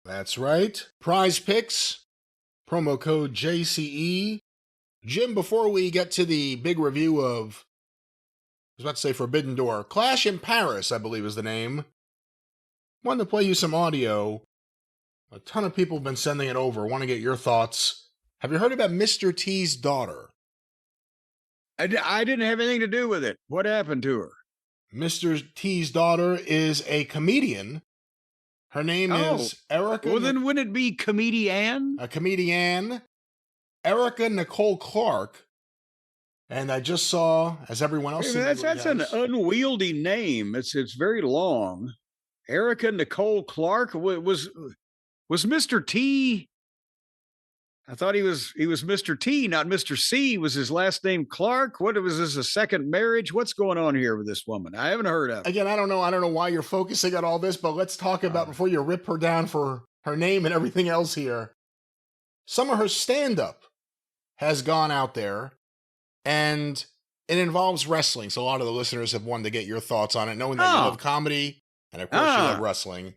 That's right. Prize Picks, promo code JCE. Jim, before we get to the big review of, I was about to say Forbidden Door, Clash in Paris, I believe is the name. Wanted to play you some audio. A ton of people have been sending it over. Want to get your thoughts. Have you heard about Mr. T's daughter? I didn't have anything to do with it. What happened to her? Mr. T's daughter is a comedian. Her name is Erica. Well, then wouldn't it be Comedian? A comedian. Erica Nicole Clark. And I just saw, as everyone else... Hey, that's an unwieldy name. It's very long. Erica Nicole Clark was Mr. T. I thought he was Mr. T, not Mr. C. Was his last name Clark? What was this, a second marriage? What's going on here with this woman? I haven't heard of it. Again, I don't know why you're focusing on all this, but let's talk about before you rip her down for her name and everything else here. Some of her stand-up has gone out there, and it involves wrestling. So a lot of the listeners have wanted to get your thoughts on it, knowing that you love comedy, and of course you love wrestling.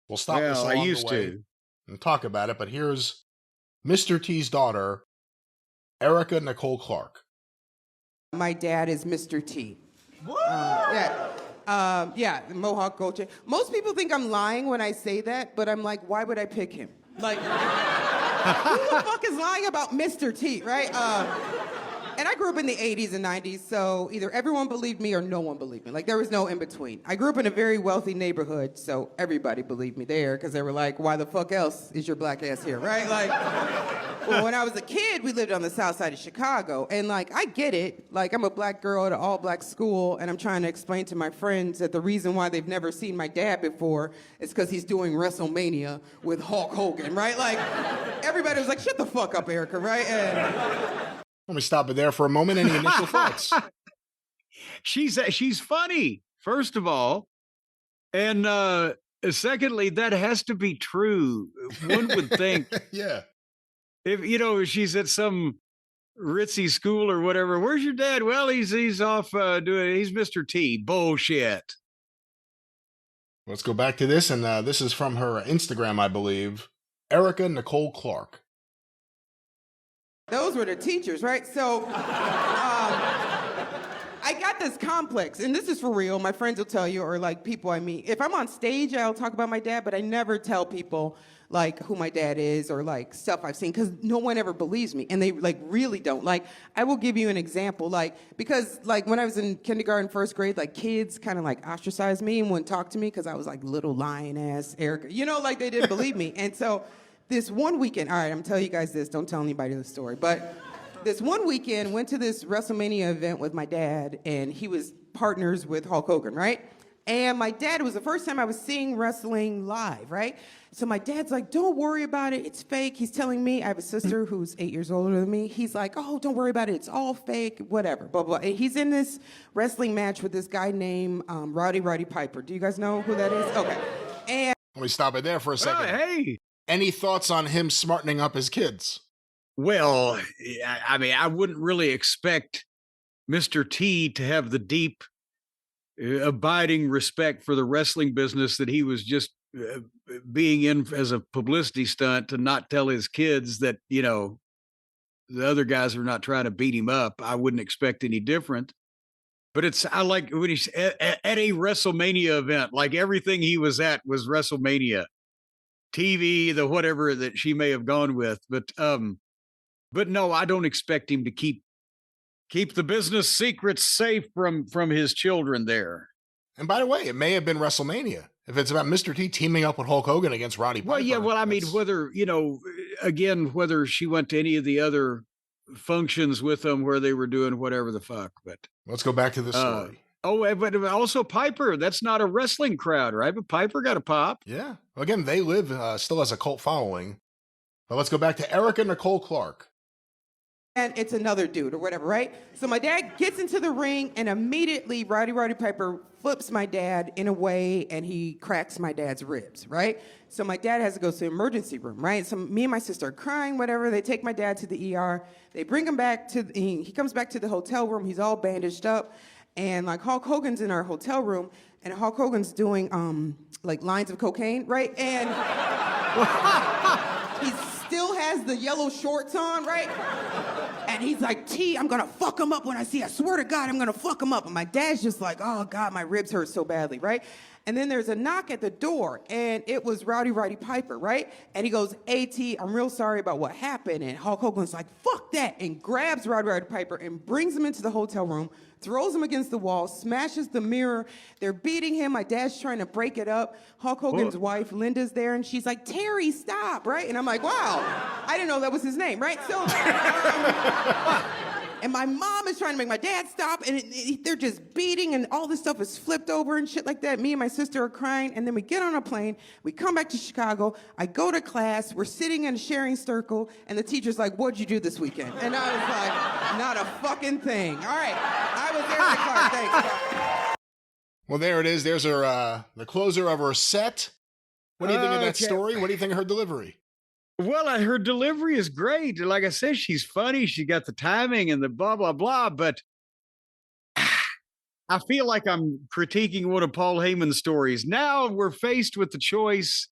We'll stop this along the way and talk about it, but here's Mr. T's daughter, Erica Nicole Clark. My dad is Mr. T. Mohawk culture. Most people think I'm lying when I say that, but I'm like, why would I pick him? Like, who the fuck is lying about Mr. T, right? And I grew up in the 80s and 90s, so either everyone believed me or no one believed me. Like, there was no in between. I grew up in a very wealthy neighborhood, so everybody believed me there, because they were like, why the fuck else is your black ass here, right? Like, well, when I was a kid, we lived on the south side of Chicago, and like, I get it. Like, I'm a black girl at an all-black school, and I'm trying to explain to my friends that the reason why they've never seen my dad before is because he's doing WrestleMania with Hulk Hogan, right? Like, everybody was like, shut the fuck up, Erica, right? And let me stop it there for a moment. Any initial thoughts? She's funny, first of all. And secondly, that has to be true. One would think. Yeah. If, she's at some ritzy school or whatever. Where's your dad? Well, he's off he's Mr. T. Bullshit. Let's go back to this. And this is from her Instagram, I believe. Erica Nicole Clark. Those were the teachers, right? So I got this complex, and this is for real. My friends will tell you, or like people I meet. If I'm on stage, I'll talk about my dad, but I never tell people like who my dad is or like stuff I've seen, because no one ever believes me, and they like really don't. Like, I will give you an example, like, because like when I was in kindergarten, first grade, like kids kind of like ostracized me and wouldn't talk to me because I was like little lion ass Erica, like they didn't believe me. And so this one weekend, all right, I'm telling you guys this, don't tell anybody the story, but this one weekend, went to this WrestleMania event with my dad, and he was partners with Hulk Hogan, right? And my dad, it was the first time I was seeing wrestling live, right? So my dad's like, don't worry about it, it's fake. He's telling me, I have a sister who's 8 years older than me. He's like, oh, don't worry about it, it's all fake, whatever, blah, blah. And he's in this wrestling match with this guy named Roddy Piper. Do you guys know who that is? Okay. And let me stop it there for a second. Hey. Any thoughts on him smartening up his kids? Well, I mean, I wouldn't really expect Mr. T to have the deep, abiding respect for the wrestling business that he was just being in as a publicity stunt to not tell his kids that, the other guys are not trying to beat him up. I wouldn't expect any different. But I like when he's at a WrestleMania event, like everything he was at was WrestleMania. TV, the whatever that she may have gone with, but no, I don't expect him to keep the business secrets safe from his children there. And by the way, it may have been WrestleMania if it's about Mr. T teaming up with Hulk Hogan against Roddy Piper. Well, yeah, I mean, whether whether she went to any of the other functions with them where they were doing whatever the fuck, but let's go back to this story. But also Piper, that's not a wrestling crowd, right? But Piper got a pop. Yeah. Again, they live still as a cult following. But let's go back to Erica Nicole Clark. and it's another dude or whatever, right? So my dad gets into the ring, and immediately Roddy Piper flips my dad in a way, and he cracks my dad's ribs, right? So my dad has to go to the emergency room, right? So me and my sister are crying, whatever. They take my dad to the ER. They bring him back he comes back to the hotel room. He's all bandaged up. And like Hulk Hogan's in our hotel room, and Hulk Hogan's doing like lines of cocaine, right? And he still has the yellow shorts on, right? And he's like, T, I'm gonna fuck him up when I swear to God, I'm gonna fuck him up. And my dad's just like, oh God, my ribs hurt so badly, right? And then there's a knock at the door, and it was Roddy Piper, right? And he goes, hey, T, I'm real sorry about what happened. And Hulk Hogan's like, fuck that, and grabs Roddy Piper and brings him into the hotel room, throws him against the wall, smashes the mirror. They're beating him. My dad's trying to break it up. Hulk Hogan's wife, Linda's there, and she's like, Terry, stop, right? And I'm like, wow, I didn't know that was his name, right? So, and my mom is trying to make my dad stop, and they're just beating, and all this stuff is flipped over and shit like that. Me and my sister are crying, and then we get on a plane. We come back to Chicago. I go to class. We're sitting in a sharing circle, and the teacher's like, what'd you do this weekend? And I was like, not a fucking thing. All right. I was there in Clark. Thanks. Well, there it is. There's her, the closer of her set. What do you think of that story? What do you think of her delivery? Well, her delivery is great. Like I said, she's funny. She got the timing and the blah, blah, blah. But I feel like I'm critiquing one of Paul Heyman's stories. Now we're faced with the choice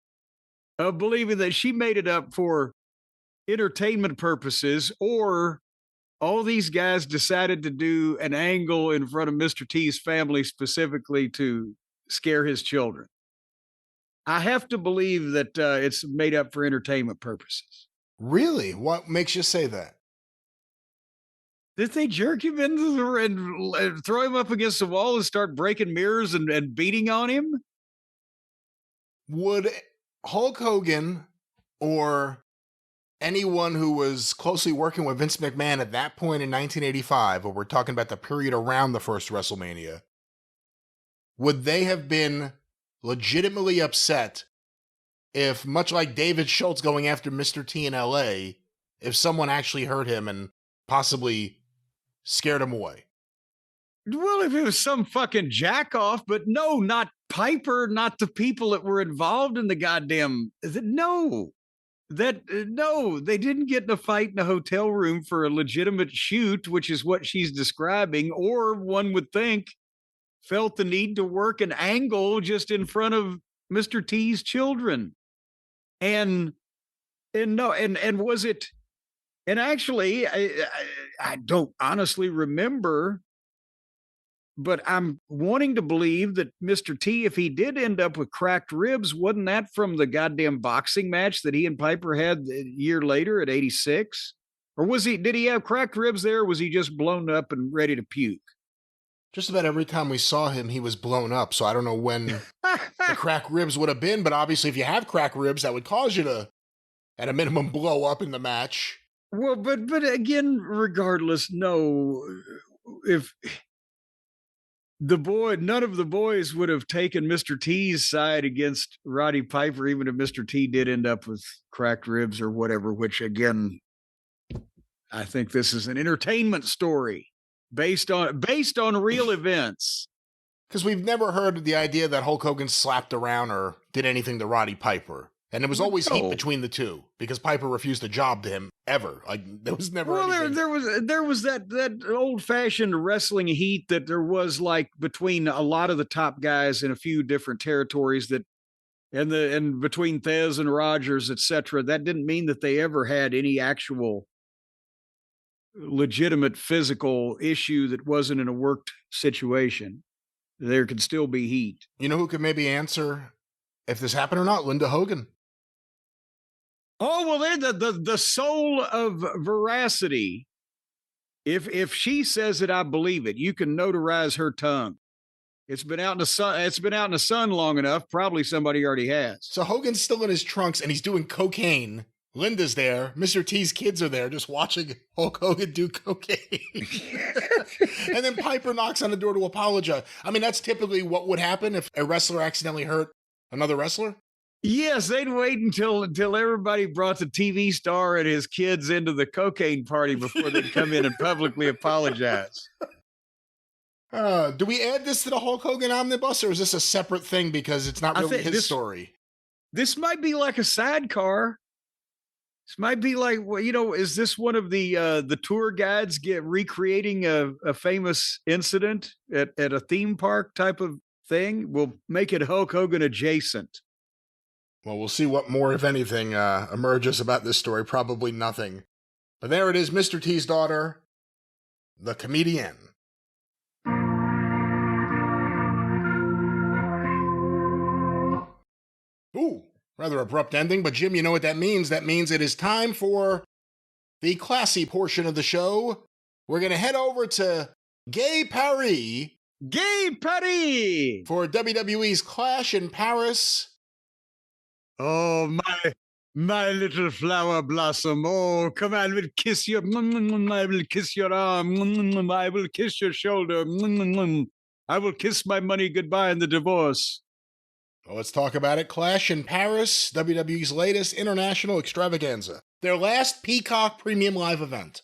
of believing that she made it up for entertainment purposes, or all these guys decided to do an angle in front of Mr. T's family specifically to scare his children. I have to believe that it's made up for entertainment purposes. Really? What makes you say that? Did they jerk him into and throw him up against the wall and start breaking mirrors and beating on him? Would Hulk Hogan or anyone who was closely working with Vince McMahon at that point in 1985, or we're talking about the period around the first WrestleMania, would they have been legitimately upset if, much like David Schultz going after Mr. T in LA, if someone actually hurt him and possibly scared him away? Well, if it was some fucking jack-off, but no, not Piper, not the people that were involved in the goddamn... No, they didn't get in a fight in a hotel room for a legitimate shoot, which is what she's describing, or one would think felt the need to work an angle just in front of Mr. T's children. And was it, and actually, I don't honestly remember, but I'm wanting to believe that Mr. T, if he did end up with cracked ribs, wasn't that from the goddamn boxing match that he and Piper had a year later at 86? Or did he have cracked ribs there, or was he just blown up and ready to puke? Just about every time we saw him, he was blown up. So I don't know when the cracked ribs would have been, but obviously if you have cracked ribs, that would cause you to, at a minimum, blow up in the match. Well, but again, regardless, no, if none of the boys would have taken Mr. T's side against Roddy Piper, even if Mr. T did end up with cracked ribs or whatever, which again, I think this is an entertainment story based on real events. Because we've never heard the idea that Hulk Hogan slapped around or did anything to Roddy Piper. And it was always heat between the two, because Piper refused a job to him ever. Like, there was never anything. there was that old fashioned wrestling heat that there was, like, between a lot of the top guys in a few different territories, that and between Thez and Rogers, etc. That didn't mean that they ever had any actual legitimate physical issue that wasn't in a worked situation. There could still be heat. You know who could maybe answer if this happened or not? Linda Hogan. Oh, well, they're the soul of veracity. If she says it, I believe it. You can notarize her tongue. It's been out in the sun. It's been out in the sun long enough. Probably somebody already has. So Hogan's still in his trunks and he's doing cocaine. Linda's there. Mr. T's kids are there just watching Hulk Hogan do cocaine. And then Piper knocks on the door to apologize. I mean, that's typically what would happen if a wrestler accidentally hurt another wrestler. Yes, they'd wait until everybody brought the TV star and his kids into the cocaine party before they'd come in and publicly apologize. Do we add this to the Hulk Hogan omnibus, or is this a separate thing because it's not really his story? This might be like a sidecar. This might be like, well, is this one of the tour guides recreating a famous incident at a theme park type of thing? We'll make it Hulk Hogan adjacent. Well, we'll see what more, if anything, emerges about this story. Probably nothing. But there it is, Mr. T's daughter, the comedian. Ooh, rather abrupt ending, but Jim, you know what that means? That means it is time for the classy portion of the show. We're going to head over to Gay Paris. Gay Paris! For WWE's Clash in Paris. Oh, my little flower blossom. Oh, come on, I will kiss your, I will kiss your arm, I will kiss your shoulder, I will kiss my money goodbye in the divorce. Well, let's talk about it. Clash in Paris, WWE's latest international extravaganza. Their last Peacock Premium Live event.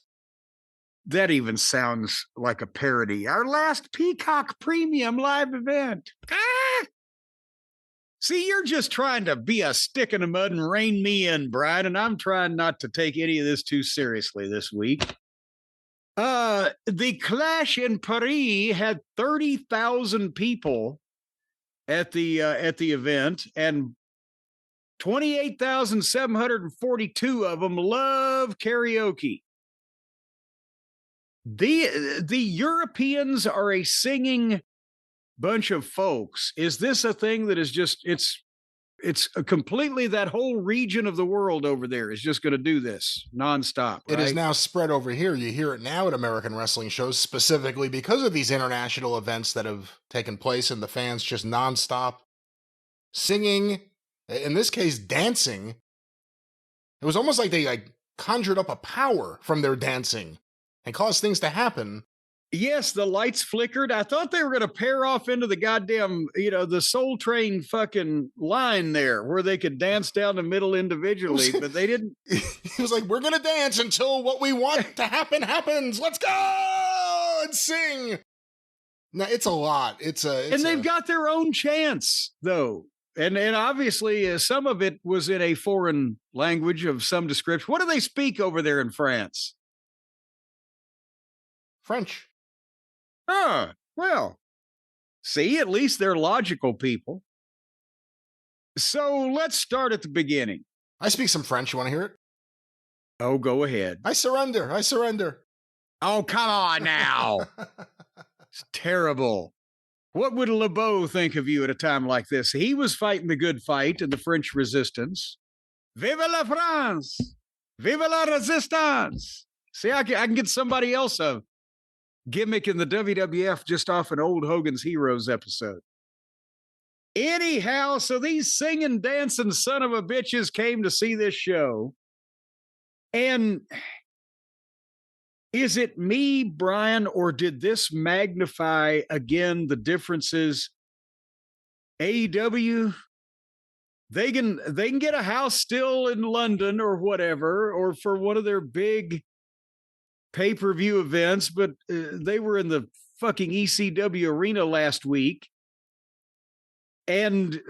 That even sounds like a parody. Our last Peacock Premium Live event. Ah! See, you're just trying to be a stick in the mud and rein me in, Brian, and I'm trying not to take any of this too seriously this week. The Clash in Paris had 30,000 people at the event, and 28,742 of them love karaoke. The Europeans are a singing bunch of folks. Is this a thing that is just it's completely that whole region of the world over there is just going to do this nonstop? Right? It is now spread over here. You hear it now at American wrestling shows, specifically because of these international events that have taken place, and the fans just nonstop singing, in this case dancing. It was almost like they conjured up a power from their dancing and caused things to happen. Yes, the lights flickered. I thought they were going to pair off into the goddamn, the Soul Train fucking line there where they could dance down the middle individually, but they didn't. He was like, we're going to dance until what we want to happen happens. Let's go and sing. No, it's a lot. And they've got their own chants, though. And obviously some of it was in a foreign language of some description. What do they speak over there in France? French. Well, see, at least they're logical people. So let's start at the beginning. I speak some French. You want to hear it? Oh, go ahead. I surrender. Oh, come on now. It's terrible. What would LeBeau think of you at a time like this? He was fighting the good fight in the French resistance. Vive la France! Vive la resistance! See, I can get somebody else a gimmick in the WWF just off an old Hogan's Heroes episode. Anyhow, so these singing, dancing son of a bitches came to see this show. And is it me, Brian, or did this magnify again the differences? AEW, they can get a house still in London or whatever, or for one of their big pay-per-view events, but they were in the fucking ECW arena last week and,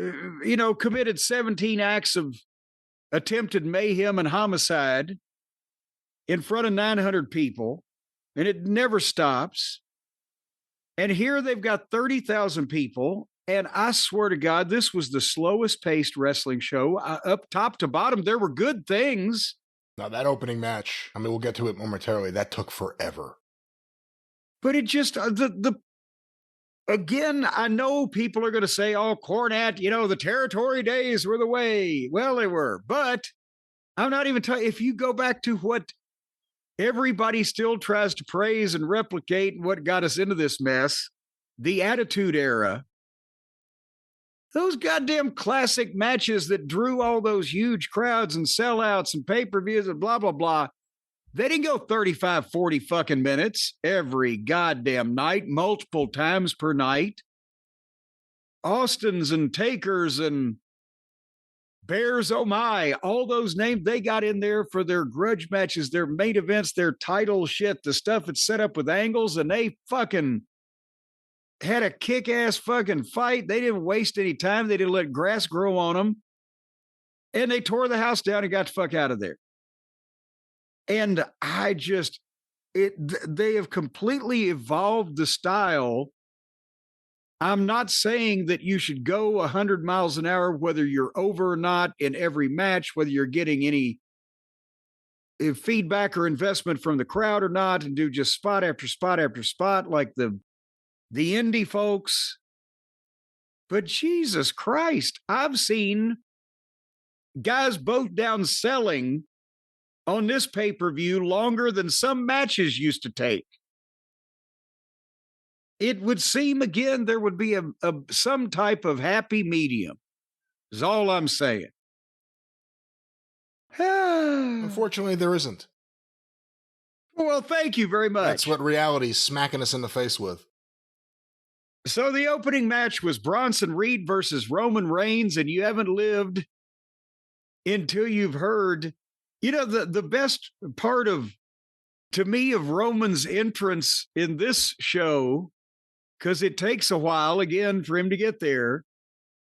committed 17 acts of attempted mayhem and homicide in front of 900 people, and it never stops. And here they've got 30,000 people, and I swear to God, this was the slowest paced wrestling show up top to bottom. There were good things. Now, that opening match, we'll get to it momentarily, that took forever. But it just, again, I know people are going to say, oh, Cornette, the territory days were the way. Well, they were. But I'm not even telling you, if you go back to what everybody still tries to praise and replicate and what got us into this mess, the Attitude Era, those goddamn classic matches that drew all those huge crowds and sellouts and pay-per-views and blah, blah, blah, they didn't go 35, 40 fucking minutes every goddamn night, multiple times per night. Austins and Takers and Bears, oh my, all those names they got in there for their grudge matches, their main events, their title shit, the stuff that's set up with angles, and they fucking had a kick-ass fucking fight. They didn't waste any time. They didn't let grass grow on them. And they tore the house down and got the fuck out of there. And they have completely evolved the style. I'm not saying that you should go 100 miles an hour, whether you're over or not in every match, whether you're getting any feedback or investment from the crowd or not, and do just spot after spot after spot like the indie folks. But Jesus Christ, I've seen guys both down selling on this pay-per-view longer than some matches used to take. It would seem, again, there would be some type of happy medium, is all I'm saying. Unfortunately, there isn't. Well, thank you very much. That's what reality's smacking us in the face with. So the opening match was Bronson Reed versus Roman Reigns, and you haven't lived until you've heard. You know, the best part to me, of Roman's entrance in this show, because it takes a while, again, for him to get there,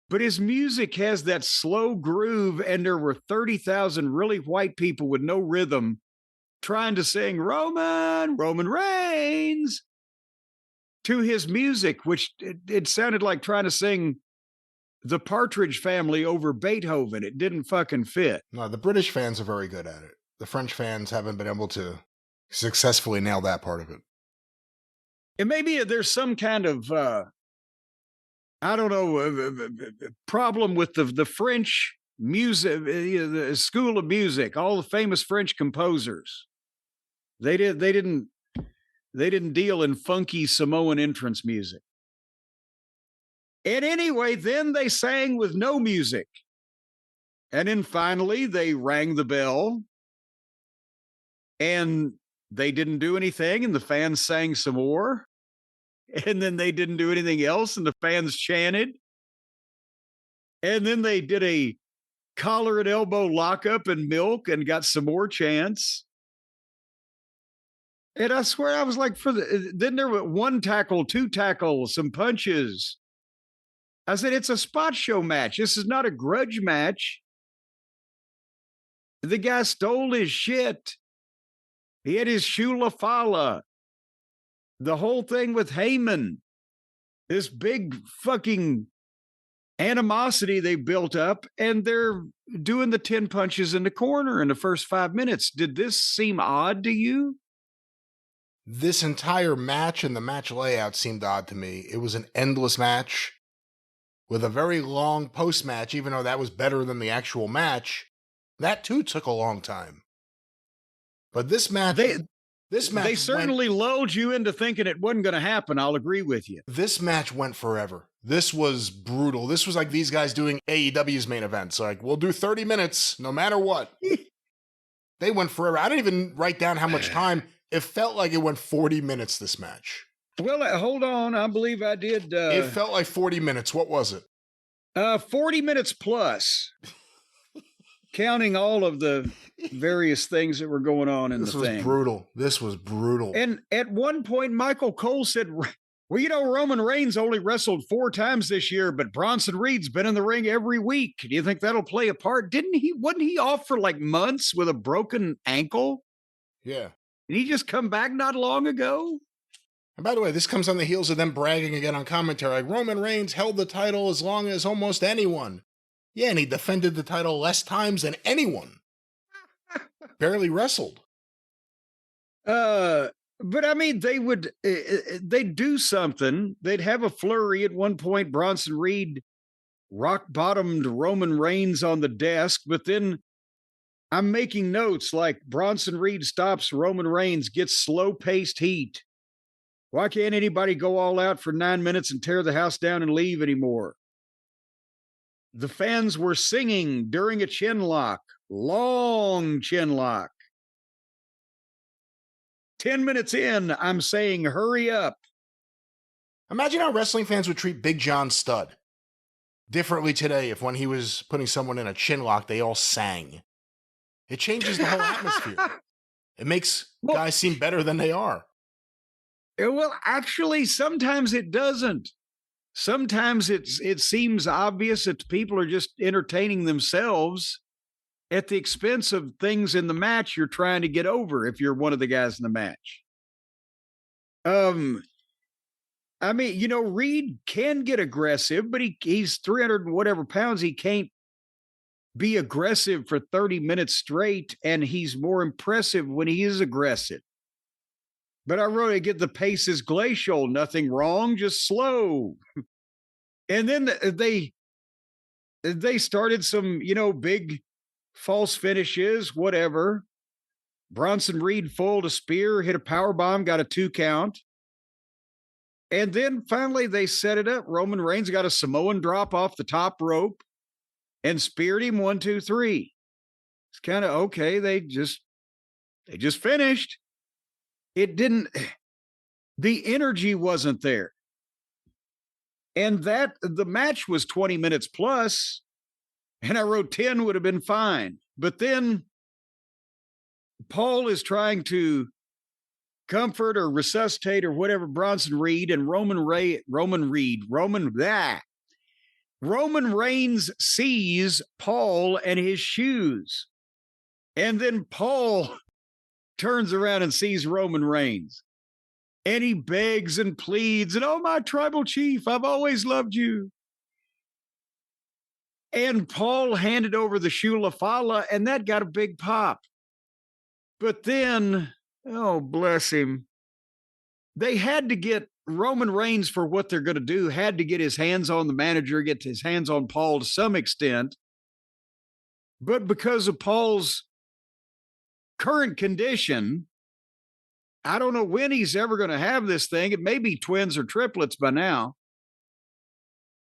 but his music has that slow groove, and there were 30,000 really white people with no rhythm trying to sing Roman Reigns to his music, which it sounded like trying to sing the Partridge Family over Beethoven. It didn't fucking fit. No, the British fans are very good at it. The French fans haven't been able to successfully nail that part of it. And maybe there's some kind of, I don't know, problem with the French music, the School of Music, all the famous French composers. They didn't deal in funky Samoan entrance music. And anyway, then they sang with no music. And then finally they rang the bell. And they didn't do anything, and the fans sang some more. And then they didn't do anything else, and the fans chanted. And then they did a collar and elbow lockup and milk and got some more chants. And I swear I was like, then there were 1 tackle, 2 tackles, some punches. I said, it's a spot show match. This is not a grudge match. The guy stole his shit. He had his Shula Fala. The whole thing with Heyman. This big fucking animosity they built up, and they're doing the 10 punches in the corner in the first 5 minutes. Did this seem odd to you? This entire match and the match layout seemed odd to me. It was an endless match with a very long post-match, even though that was better than the actual match. That too took a long time. But this match... They certainly lulled you into thinking it wasn't going to happen. I'll agree with you. This match went forever. This was brutal. This was like these guys doing AEW's main events. Like, we'll do 30 minutes no matter what. They went forever. I didn't even write down how much time. It felt like it went 40 minutes, this match. Well, hold on. I believe I did. It felt like 40 minutes. What was it? 40 minutes plus. Counting all of the various things that were going on in the thing. This was brutal. And at one point, Michael Cole said, well, you know, Roman Reigns only wrestled 4 times this year, but Bronson Reed's been in the ring every week. Do you think that'll play a part? Wasn't he off for like months with a broken ankle? Yeah. And he just come back not long ago? And by the way, this comes on the heels of them bragging again on commentary. Like, Roman Reigns held the title as long as almost anyone. Yeah, and he defended the title less times than anyone. Barely wrestled. But I mean, they'd do something. They'd have a flurry. At one point, Bronson Reed rock-bottomed Roman Reigns on the desk, but then I'm making notes like Bronson Reed stops Roman Reigns, gets slow-paced heat. Why can't anybody go all out for 9 minutes and tear the house down and leave anymore? The fans were singing during a chin lock, long chin lock. 10 minutes in, I'm saying, hurry up. Imagine how wrestling fans would treat Big John Studd. differently today if when he was putting someone in a chin lock, they all sang. It changes the whole atmosphere. It makes guys seem better than they are. Well, actually, sometimes it doesn't. Sometimes it seems obvious that people are just entertaining themselves at the expense of things in the match you're trying to get over if you're one of the guys in the match. I mean, you know, Reed can get aggressive, but he's 300 and whatever pounds. He can't be aggressive for 30 minutes straight, and he's more impressive when he is aggressive. But I wrote, I get the pace is glacial, nothing wrong, just slow. And then they started some, you know, big false finishes, whatever. Bronson Reed foiled a spear, hit a power bomb, got a 2 count. And then finally they set it up. Roman Reigns got a Samoan drop off the top rope and speared him 1, 2, 3. It's kind of okay. They just finished. It didn't, the energy wasn't there. And that the match was 20 minutes plus, and I wrote 10 would have been fine. But then Paul is trying to comfort or resuscitate or whatever Bronson Reed, and Roman Reigns sees Paul and his shoes. And then Paul turns around and sees Roman Reigns. And he begs and pleads, and, oh, my tribal chief, I've always loved you. And Paul handed over the shoe La Fala, and that got a big pop. But then, oh, bless him, they had to get Roman Reigns, for what they're going to do, had to get his hands on the manager, get his hands on Paul to some extent. But because of Paul's current condition, I don't know when he's ever going to have this thing. It may be twins or triplets by now.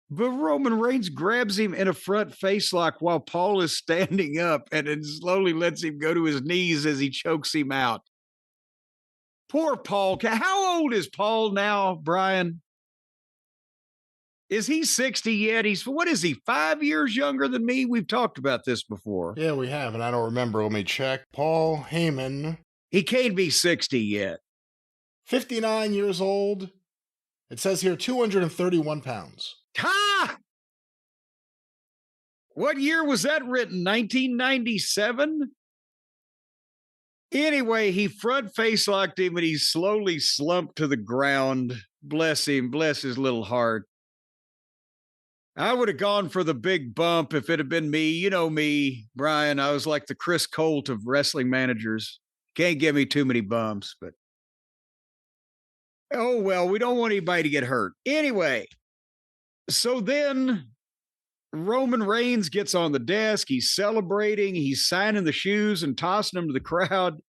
But Roman Reigns grabs him in a front face lock while Paul is standing up, and then slowly lets him go to his knees as he chokes him out. Poor Paul. How old is Paul now, Brian? Is he 60 yet? What is he, 5 years younger than me? We've talked about this before. Yeah, we have, and I don't remember. Let me check. Paul Heyman. He can't be 60 yet. 59 years old. It says here 231 pounds. Ha! What year was that written? 1997? Anyway, he front face locked him and he slowly slumped to the ground. Bless him. Bless his little heart. I would have gone for the big bump if it had been me. You know me, Brian. I was like the Chris Colt of wrestling managers. Can't give me too many bumps, but oh, well, we don't want anybody to get hurt. Anyway, so then Roman Reigns gets on the desk. He's celebrating. He's signing the shoes and tossing them to the crowd.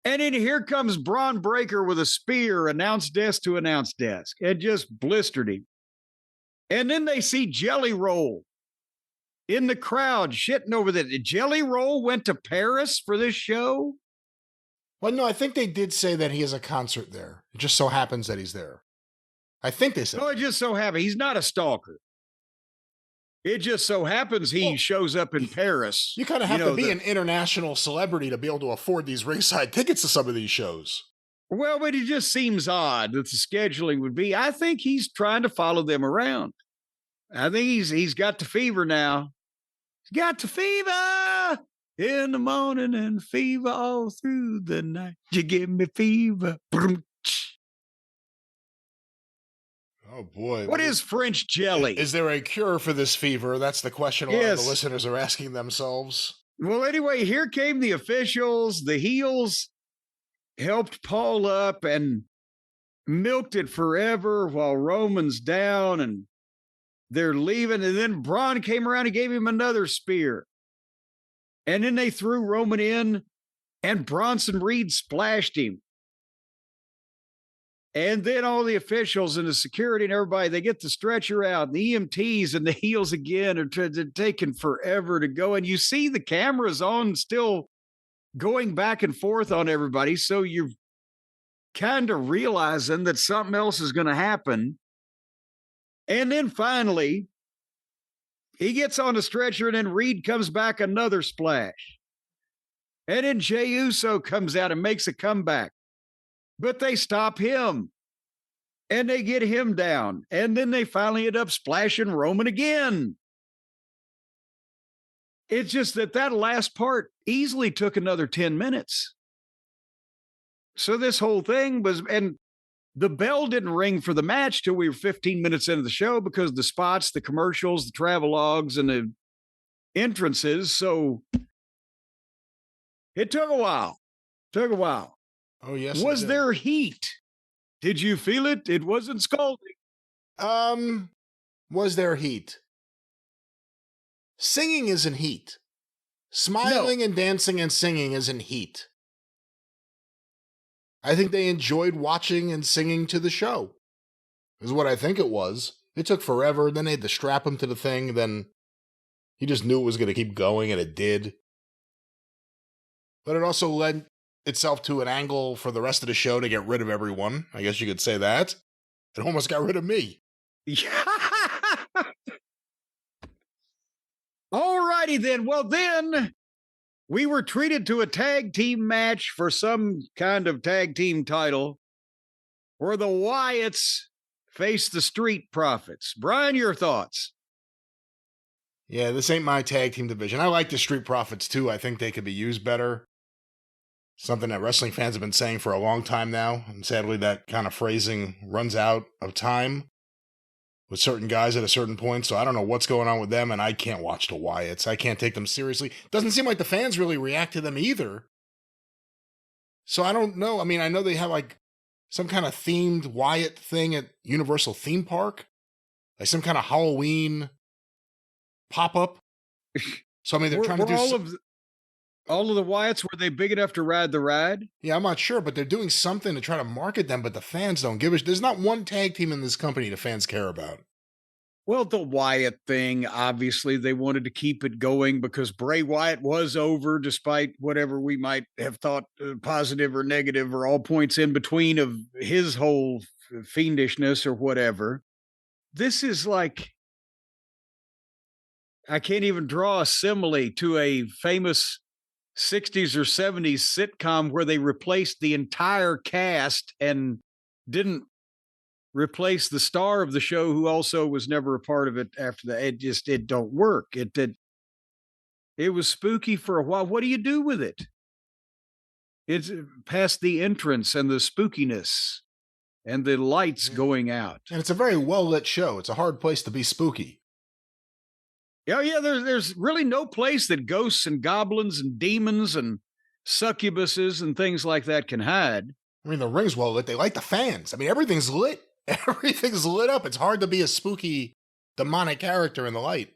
And then here comes Braun Breaker with a spear, announce desk to announce desk. It just blistered him. And then they see Jelly Roll in the crowd shitting over that. Jelly Roll went to Paris for this show? Well, no, I think they did say that he has a concert there. It just so happens that he's there. I think they said. No, it just so happens. He's not a stalker. It just so happens he shows up in Paris. You kind of have to be an international celebrity to be able to afford these ringside tickets to some of these shows. Well, but it just seems odd that the scheduling would be. I think he's trying to follow them around. I think he's got the fever now. He's got the fever in the morning and fever all through the night. You give me fever. Oh, boy. What is French jelly? Is there a cure for this fever? That's the question a lot of the listeners are asking themselves. Well, anyway, here came the officials. The heels helped Paul up and milked it forever while Roman's down and they're leaving. And then Braun came around and gave him another spear. And then they threw Roman in and Bronson Reed splashed him. And then all the officials and the security and everybody, they get the stretcher out, and the EMTs and the heels again are taking forever to go. And you see the cameras on still going back and forth on everybody. So you're kind of realizing that something else is going to happen. And then finally, He gets on a stretcher, and then Reed comes back, another splash. And then Jey Uso comes out and makes a comeback. But they stop him. And they get him down. And then they finally end up splashing Roman again. It's just that last part easily took another 10 minutes. So this whole thing was, and the bell didn't ring for the match till we were 15 minutes into the show because the spots, the commercials, the travelogues, and the entrances. So it took a while. Oh, yes. Was there heat? Did you feel it? It wasn't scalding. Was there heat? Singing isn't heat. Smiling and dancing and singing isn't heat. I think they enjoyed watching and singing to the show, is what I think it was. It took forever. Then they had to strap him to the thing. Then he just knew it was going to keep going, and it did. But it also led itself to an angle for the rest of the show to get rid of everyone. I guess you could say that. It almost got rid of me. All righty then. Well, then we were treated to a tag team match for some kind of tag team title where the Wyatts face the Street Profits. Brian, your thoughts? Yeah, this ain't my tag team division. I like the Street Profits too. I think they could be used better. Something that wrestling fans have been saying for a long time now. And sadly, that kind of phrasing runs out of time with certain guys at a certain point. So I don't know what's going on with them, and I can't watch the Wyatts. I can't take them seriously. Doesn't seem like the fans really react to them either. So I don't know. I mean, I know they have like some kind of themed Wyatt thing at Universal Theme Park. Like some kind of Halloween pop-up. So I mean, they're trying to do... All of the Wyatts, were they big enough to ride the ride? Yeah, I'm not sure, but they're doing something to try to market them, but the fans don't give a shit. There's not one tag team in this company the fans care about. Well, the Wyatt thing, obviously, they wanted to keep it going because Bray Wyatt was over, despite whatever we might have thought positive or negative or all points in between of his whole fiendishness or whatever. This is like, I can't even draw a simile to a famous 60s or 70s sitcom where they replaced the entire cast and didn't replace the star of the show who also was never a part of it after that. It don't work. It was spooky for a while. What do you do with it? It's past the entrance and the spookiness and the lights going out. And it's a very well-lit show. It's a hard place to be spooky. Yeah, there's really no place that ghosts and goblins and demons and succubuses and things like that can hide. I mean, the ring's well lit. They like the fans. I mean, everything's lit. Everything's lit up. It's hard to be a spooky, demonic character in the light.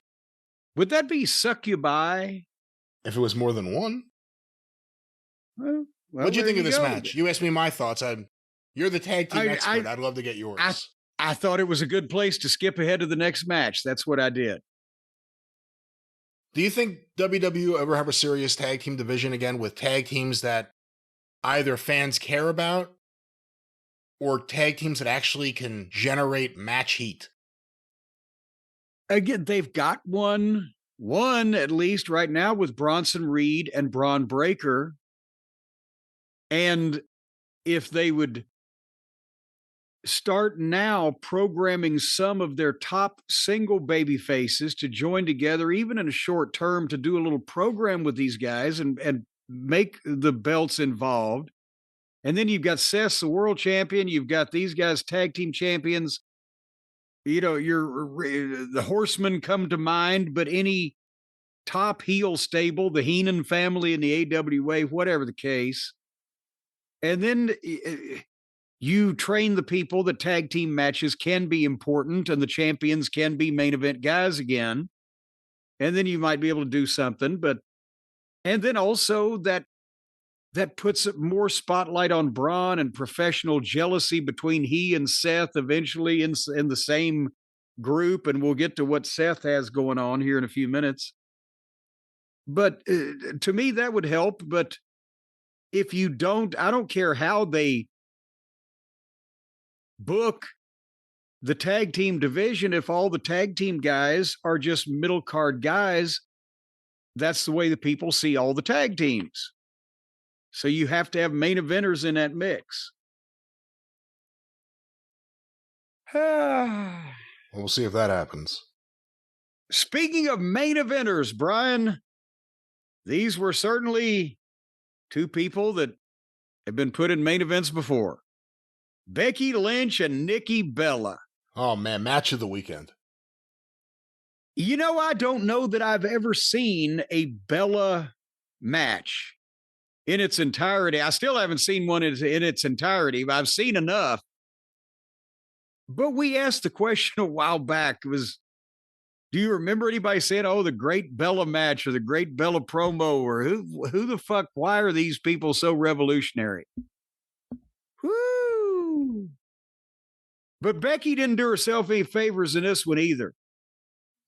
Would that be succubi? If it was more than one. Well, what'd you think of this match? You asked me my thoughts. You're the tag team expert. I'd love to get yours. I thought it was a good place to skip ahead to the next match. That's what I did. Do you think WWE will ever have a serious tag team division again with tag teams that either fans care about or tag teams that actually can generate match heat? Again, they've got one at least right now with Bronson Reed and Braun Breaker. And if they would start now programming some of their top single baby faces to join together, even in a short term, to do a little program with these guys and make the belts involved. And then you've got Seth, the world champion. You've got these guys, tag team champions. You know, the Horsemen come to mind, but any top heel stable, the Heenan family in the AWA, whatever the case. And then you train the people that tag team matches can be important and the champions can be main event guys again. And then you might be able to do something, and then also that puts more spotlight on Braun and professional jealousy between he and Seth eventually in the same group. And we'll get to what Seth has going on here in a few minutes. But to me, that would help. But if you don't, I don't care how they book the tag team division, if all the tag team guys are just middle card guys, that's the way the people see all the tag teams. So you have to have main eventers in that mix. We'll see if that happens. Speaking of main eventers, Brian, these were certainly two people that have been put in main events before. Becky Lynch and Nikki Bella. Oh, man, match of the weekend. You know, I don't know that I've ever seen a Bella match in its entirety. I still haven't seen one in its entirety, but I've seen enough. But we asked the question a while back, do you remember anybody saying, oh, the Great Bella match or the Great Bella promo, or who the fuck, why are these people so revolutionary? Woo! But Becky didn't do herself any favors in this one either.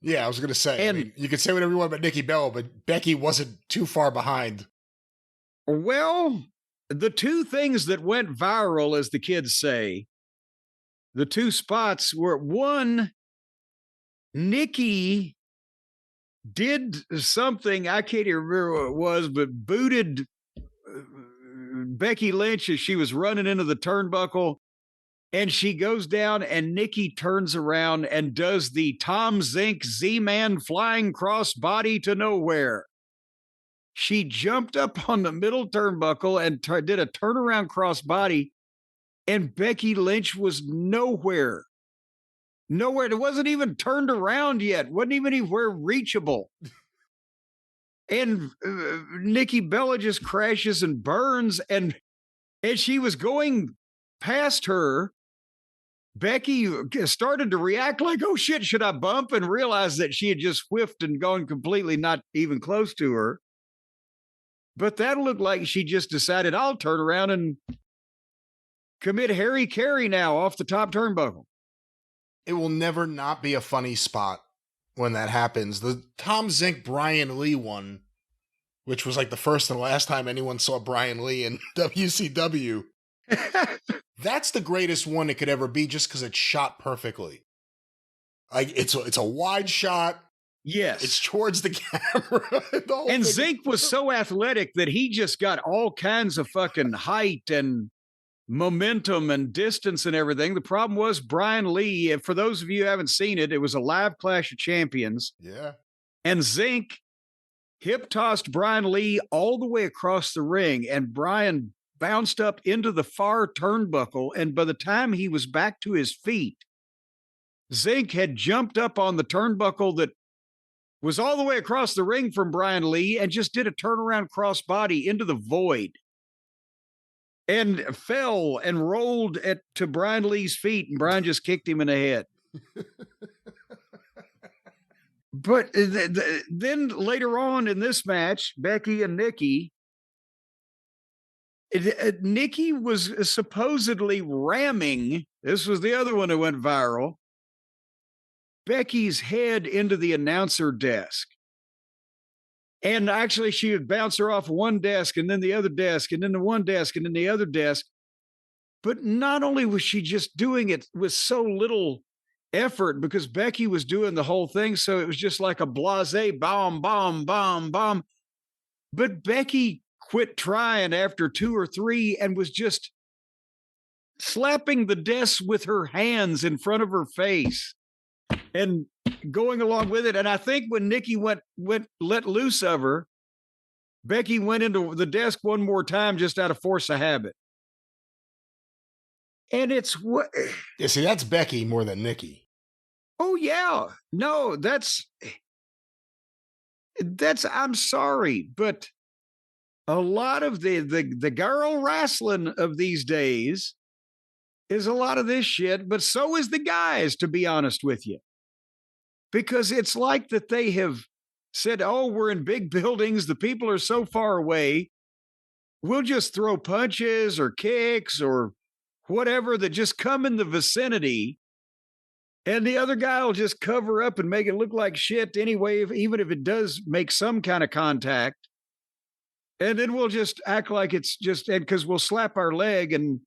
Yeah, I was going to say, I mean, you could say whatever you want about Nikki Bella, but Becky wasn't too far behind. Well, the two things that went viral, as the kids say, the two spots were, one, Nikki did something, I can't even remember what it was, but booted Becky Lynch as she was running into the turnbuckle, and she goes down, and Nikki turns around and does the Tom Zink Z-Man flying cross body to nowhere. She jumped up on the middle turnbuckle and did a turnaround cross body, and Becky Lynch was nowhere. Nowhere. It wasn't even turned around yet. Wasn't even anywhere reachable. And Nikki Bella just crashes and burns. And as she was going past her, Becky started to react like, oh shit, should I bump? And realized that she had just whiffed and gone completely not even close to her. But that looked like she just decided, I'll turn around and commit Harry Carey now off the top turnbuckle. It will never not be a funny spot when that happens. The Tom Zink Brian Lee one, which was like the first and last time anyone saw Brian Lee in WCW. That's the greatest one it could ever be, just because it's shot perfectly. Like it's a wide shot. Yes. It's towards the camera. And Zink was so athletic that he just got all kinds of fucking height and momentum and distance and everything. The problem was Brian Lee, and for those of you who haven't seen it, it was a live Clash of Champions. Yeah. And Zink hip tossed Brian Lee all the way across the ring, and Brian bounced up into the far turnbuckle, and by the time he was back to his feet, Zink had jumped up on the turnbuckle that was all the way across the ring from Brian Lee and just did a turnaround crossbody into the void and fell and rolled to Brian Lee's feet, and Brian just kicked him in the head. But then later on in this match, Becky and Nikki, Nikki was supposedly ramming, this was the other one that went viral, Becky's head into the announcer desk. And actually, she would bounce her off one desk and then the other desk and then the one desk and then the other desk. But not only was she just doing it with so little effort, because Becky was doing the whole thing, so it was just like a blasé bomb, bomb, bomb, bomb. But Becky quit trying after 2 or 3 and was just slapping the desk with her hands in front of her face and going along with it. And I think when Nikki went let loose of her, Becky went into the desk one more time just out of force of habit. And it's what... Yeah, see, that's Becky more than Nikki. Oh, yeah. No, that's... I'm sorry, but a lot of the girl wrestling of these days is a lot of this shit, but so is the guys, to be honest with you. Because it's like that they have said, oh, we're in big buildings, the people are so far away, we'll just throw punches or kicks or whatever that just come in the vicinity, and the other guy will just cover up and make it look like shit anyway, even if it does make some kind of contact. And then we'll just act like it's just, because we'll slap our leg and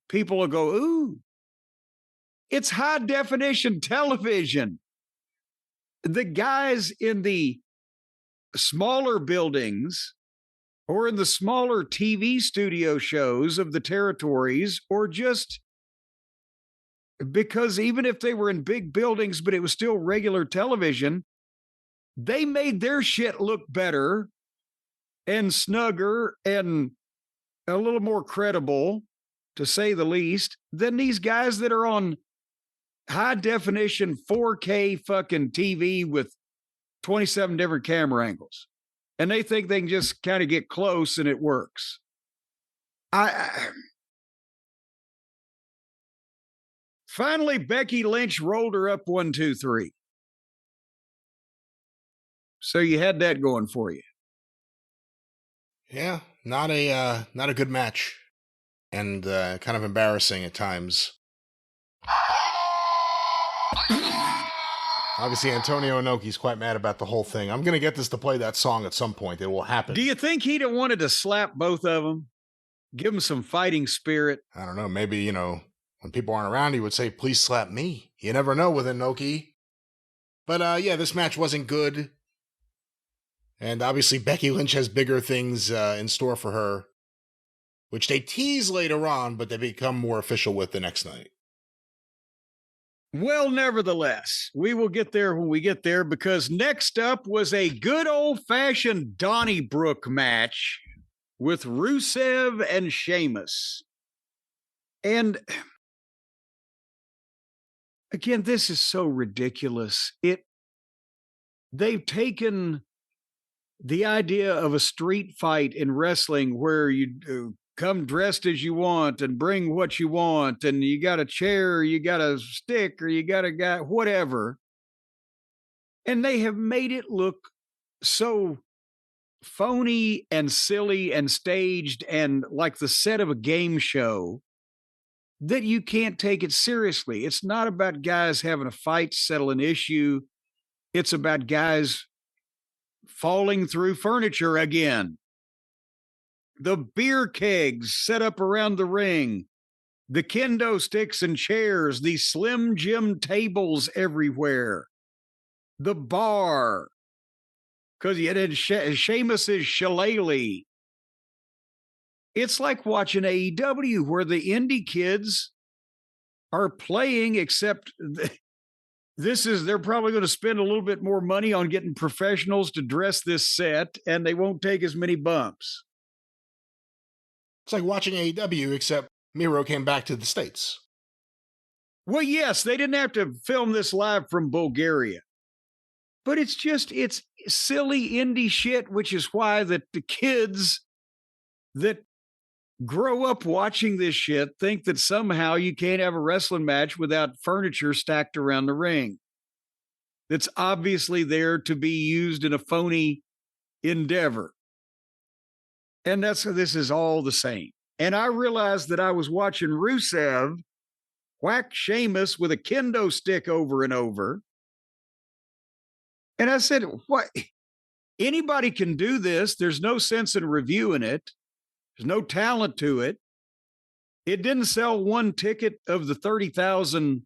people will go, ooh. It's high definition television. The guys in the smaller buildings or in the smaller TV studio shows of the territories, or just because even if they were in big buildings, but it was still regular television, they made their shit look better and snugger and a little more credible, to say the least, than these guys that are on high definition 4K fucking TV with 27 different camera angles. And they think they can just kind of get close and it works. Finally, Becky Lynch rolled her up 1, 2, 3. So you had that going for you. Yeah, not a good match, and kind of embarrassing at times. Obviously, Antonio Inoki's quite mad about the whole thing. I'm going to get this to play that song at some point. It will happen. Do you think he'd have wanted to slap both of them? Give them some fighting spirit? I don't know. Maybe, when people aren't around, he would say, please slap me. You never know with Inoki. But, yeah, this match wasn't good. And obviously, Becky Lynch has bigger things in store for her, which they tease later on, but they become more official with the next night. Well, nevertheless, we will get there when we get there, because next up was a good old-fashioned Donnybrook match with Rusev and Sheamus. And again, this is so ridiculous. They've taken the idea of a street fight in wrestling where you come dressed as you want and bring what you want, and you got a chair, you got a stick, or you got a guy, whatever. And they have made it look so phony and silly and staged and like the set of a game show that you can't take it seriously. It's not about guys having a fight to settle an issue. It's about guys falling through furniture again. The beer kegs set up around the ring, the kendo sticks and chairs, the Slim Jim tables everywhere, the bar, because you had Sheamus's shillelagh. It's like watching AEW where the indie kids are playing, except they're probably going to spend a little bit more money on getting professionals to dress this set, and they won't take as many bumps. It's like watching AEW, except Miro came back to the States. Well, yes, they didn't have to film this live from Bulgaria. But it's silly indie shit, which is why the kids that grow up watching this shit think that somehow you can't have a wrestling match without furniture stacked around the ring. That's obviously there to be used in a phony endeavor. And this is all the same. And I realized that I was watching Rusev whack Sheamus with a kendo stick over and over. And I said, what? Anybody can do this. There's no sense in reviewing it. There's no talent to it. It didn't sell one ticket of the 30,000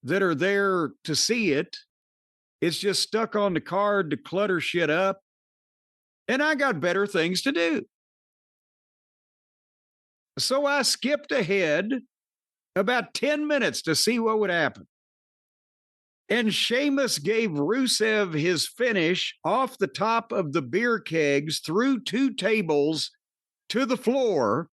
that are there to see it. It's just stuck on the card to clutter shit up. And I got better things to do. So I skipped ahead about 10 minutes to see what would happen. And Sheamus gave Rusev his finish off the top of the beer kegs through 2 tables to the floor.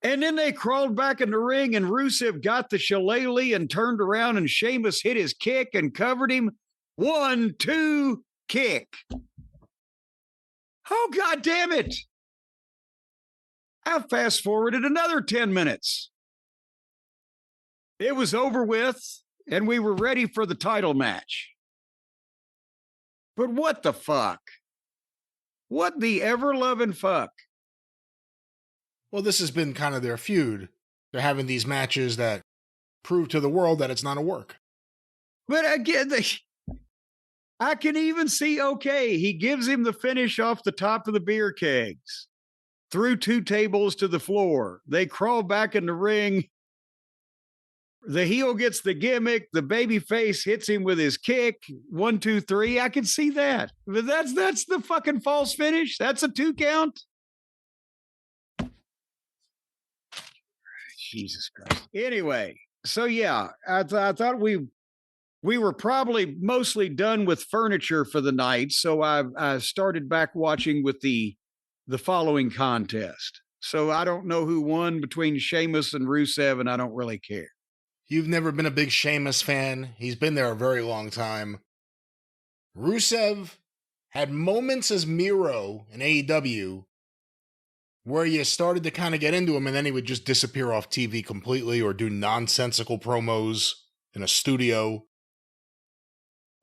And then they crawled back in the ring, and Rusev got the shillelagh and turned around, and Sheamus hit his kick and covered him. 1, 2, kick. Oh, God damn it. I fast forwarded another 10 minutes. It was over with, and we were ready for the title match. But what the fuck? What the ever-loving fuck? Well, this has been kind of their feud. They're having these matches that prove to the world that it's not a work. But again, I can even see, okay, he gives him the finish off the top of the beer kegs. Through 2 tables to the floor. They crawl back in the ring. The heel gets the gimmick. The baby face hits him with his kick. 1, 2, 3. I can see that. But that's the fucking false finish. That's a 2 count. Jesus Christ. Anyway, so yeah, I thought we were probably mostly done with furniture for the night. So I started back watching with the following contest. So I don't know who won between Sheamus and Rusev, and I don't really care. You've never been a big Sheamus fan. He's been there a very long time. Rusev had moments as Miro in AEW where you started to kind of get into him, and then he would just disappear off TV completely or do nonsensical promos in a studio.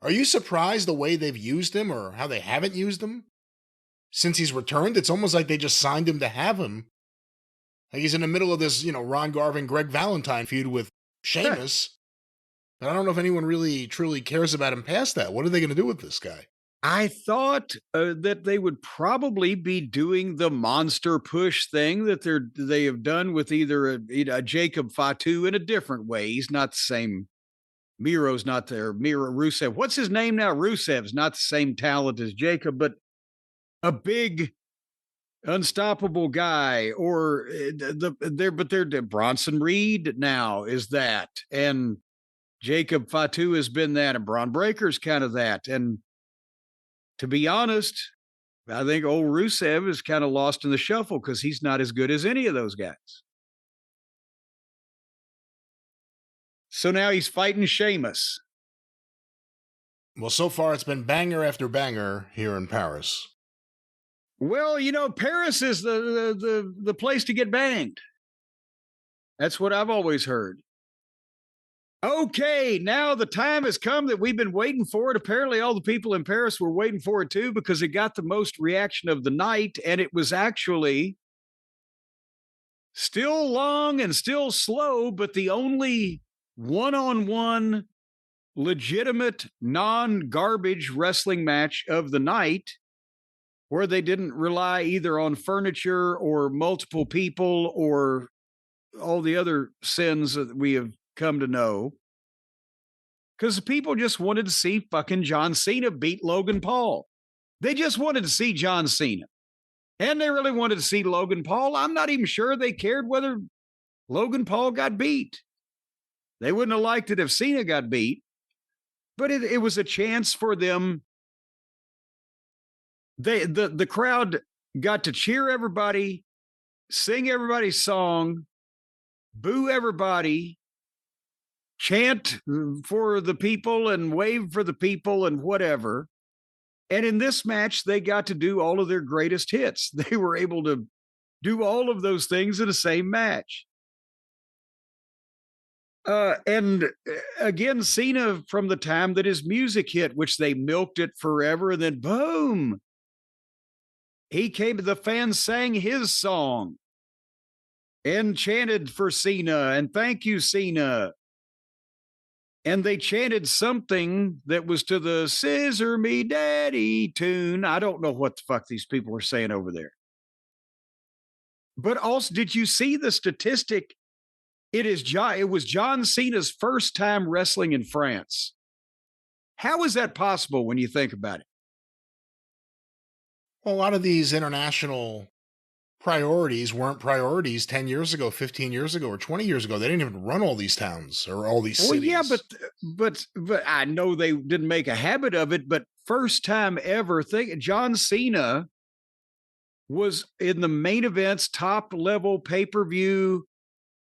Are you surprised the way they've used him or how they haven't used him? Since he's returned, it's almost like they just signed him to have him. Like he's in the middle of this, Ron Garvin, Greg Valentine feud with Sheamus. But I don't know if anyone really truly cares about him past that. What are they going to do with this guy? I thought that they would probably be doing the monster push thing that they have done with either a Jacob Fatu in a different way. He's not the same. Miro's not there. Rusev. What's his name now? Rusev's not the same talent as Jacob, but a big, unstoppable guy. Or they're Bronson Reed now is that, and Jacob Fatu has been that, and Braun Breaker's kind of that, and to be honest, I think old Rusev is kind of lost in the shuffle because he's not as good as any of those guys. So now he's fighting Sheamus. Well, so far it's been banger after banger here in Paris. Well, Paris is the place to get banged. That's what I've always heard. Okay, now the time has come that we've been waiting for it. Apparently, all the people in Paris were waiting for it too because it got the most reaction of the night, and it was actually still long and still slow, but the only one-on-one legitimate non-garbage wrestling match of the night where they didn't rely either on furniture or multiple people or all the other sins that we have come to know, because the people just wanted to see fucking John Cena beat Logan Paul. They just wanted to see John Cena. And they really wanted to see Logan Paul. I'm not even sure they cared whether Logan Paul got beat. They wouldn't have liked it if Cena got beat, but it was a chance for them. The crowd got to cheer everybody, sing everybody's song, boo everybody, chant for the people and wave for the people and whatever. And in this match, they got to do all of their greatest hits. They were able to do all of those things in the same match. And again, Cena, from the time that his music hit, which they milked it forever, and then boom, he came, the fans sang his song and chanted for Cena and thank you, Cena. And they chanted something that was to the Scissor Me Daddy tune. I don't know what the fuck these people were saying over there. But also, did you see the statistic? It was John Cena's first time wrestling in France. How is that possible when you think about it? Well, a lot of these international priorities weren't priorities 10 years ago, 15 years ago, or 20 years ago. They didn't even run all these towns or all these cities. Well, yeah, but I know they didn't make a habit of it, but first time ever, John Cena was in the main events, top level pay-per-view.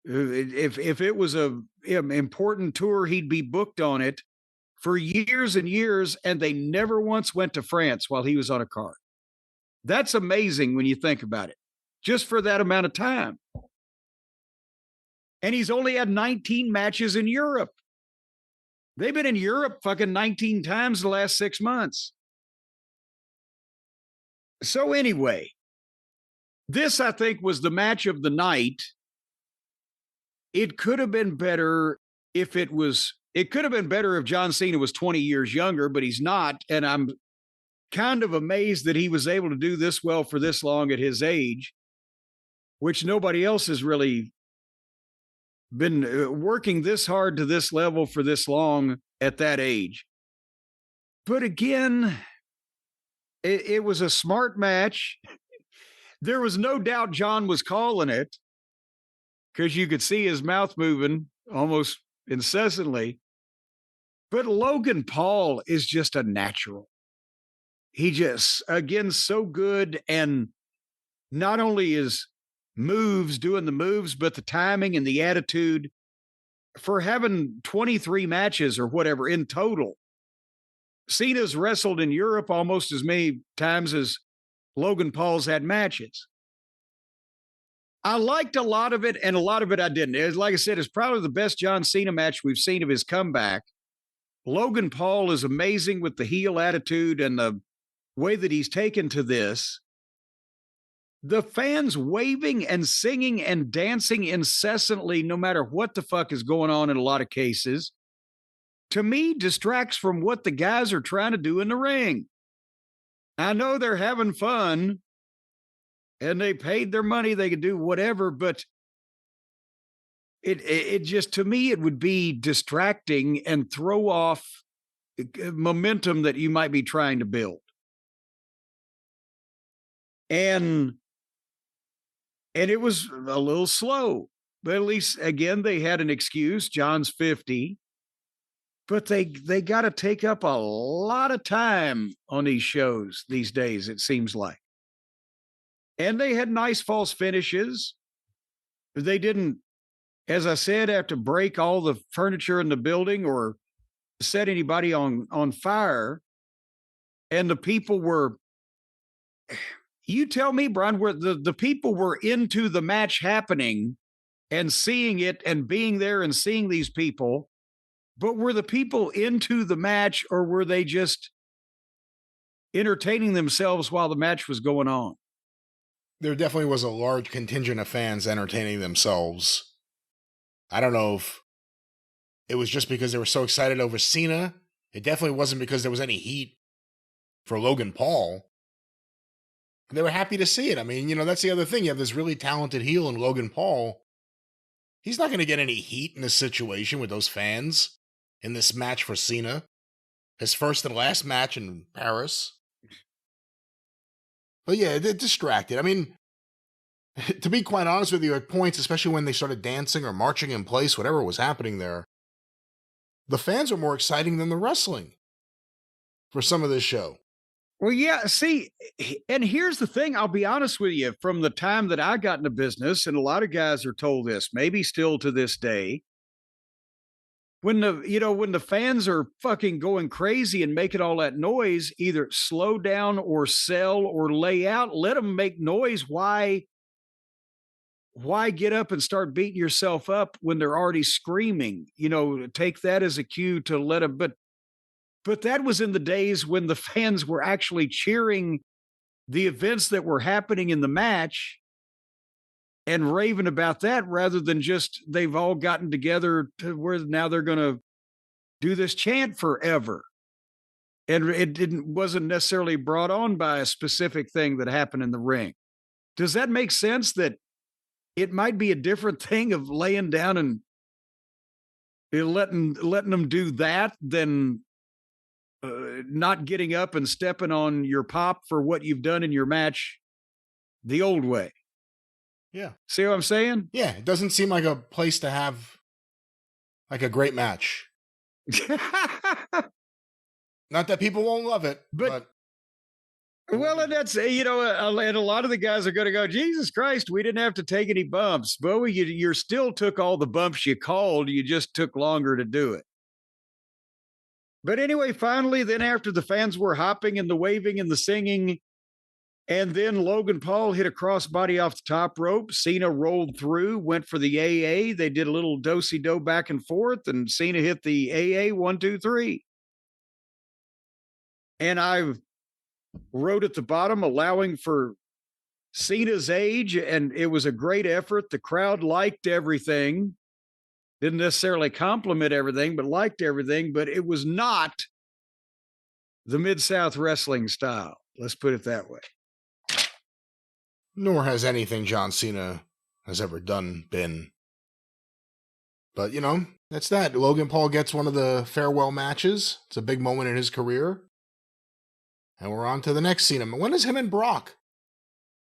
If it was a important tour, he'd be booked on it for years and years, and they never once went to France while he was on a card. That's amazing when you think about it, just for that amount of time. And he's only had 19 matches in Europe. They've been in Europe fucking 19 times the last 6 months. So anyway, this, I think, was the match of the night. It could have been better if it could have been better if John Cena was 20 years younger, but he's not. And I'm kind of amazed that he was able to do this well for this long at his age, which nobody else has really been working this hard to this level for this long at that age. But again, it was a smart match. There was no doubt John was calling it because you could see his mouth moving almost incessantly. But Logan Paul is just a natural. He just, again, so good. And not only is doing the moves, but the timing and the attitude for having 23 matches or whatever in total. Cena's wrestled in Europe almost as many times as Logan Paul's had matches. I liked a lot of it, and a lot of it I didn't. Like I said, it's probably the best John Cena match we've seen of his comeback. Logan Paul is amazing with the heel attitude and the way that he's taken to this. The fans waving and singing and dancing incessantly, no matter what the fuck is going on in a lot of cases, to me, distracts from what the guys are trying to do in the ring. I know they're having fun and they paid their money, they could do whatever, but it just, to me, it would be distracting and throw off momentum that you might be trying to build. And it was a little slow, but at least, again, they had an excuse. John's 50. But they got to take up a lot of time on these shows these days, it seems like. And they had nice false finishes. They didn't, as I said, have to break all the furniture in the building or set anybody on fire. And the people were, you tell me, Brian, where the people were into the match happening and seeing it and being there and seeing these people. But were the people into the match, or were they just entertaining themselves while the match was going on? There definitely was a large contingent of fans entertaining themselves. I don't know if it was just because they were so excited over Cena. It definitely wasn't because there was any heat for Logan Paul. They were happy to see it. I mean, that's the other thing. You have this really talented heel in Logan Paul. He's not going to get any heat in this situation with those fans. In this match for Cena, his first and last match in Paris. But yeah, it distracted. I mean, to be quite honest with you, at points, especially when they started dancing or marching in place, whatever was happening there, the fans were more exciting than the wrestling for some of this show. Well, yeah, see, and here's the thing. I'll be honest with you. From the time that I got into business, and a lot of guys are told this, maybe still to this day, when the fans are fucking going crazy and making all that noise, either slow down or sell or lay out, let them make noise. Why get up and start beating yourself up when they're already screaming? Take that as a cue to let them, but that was in the days when the fans were actually cheering the events that were happening in the match and raving about that, rather than just they've all gotten together to where now they're going to do this chant forever. And it wasn't necessarily brought on by a specific thing that happened in the ring. Does that make sense, that it might be a different thing of laying down and letting them do that than not getting up and stepping on your pop for what you've done in your match the old way? Yeah. See what I'm saying? Yeah, it doesn't seem like a place to have like a great match. Not that people won't love it, but well, and that's, and a lot of the guys are going to go, Jesus Christ, we didn't have to take any bumps. Well, you still took all the bumps you called. You just took longer to do it. But anyway, finally, then after the fans were hopping and the waving and the singing, and then Logan Paul hit a crossbody off the top rope. Cena rolled through, went for the AA. They did a little do-si-do back and forth, and Cena hit the AA 1, 2, 3. And I wrote at the bottom, allowing for Cena's age, and it was a great effort. The crowd liked everything. Didn't necessarily compliment everything, but liked everything. But it was not the Mid-South wrestling style. Let's put it that way. Nor has anything John Cena has ever done been But, that's that. Logan Paul gets one of the farewell matches. It's a big moment in his career. And we're on to the next Cena. When is him and Brock?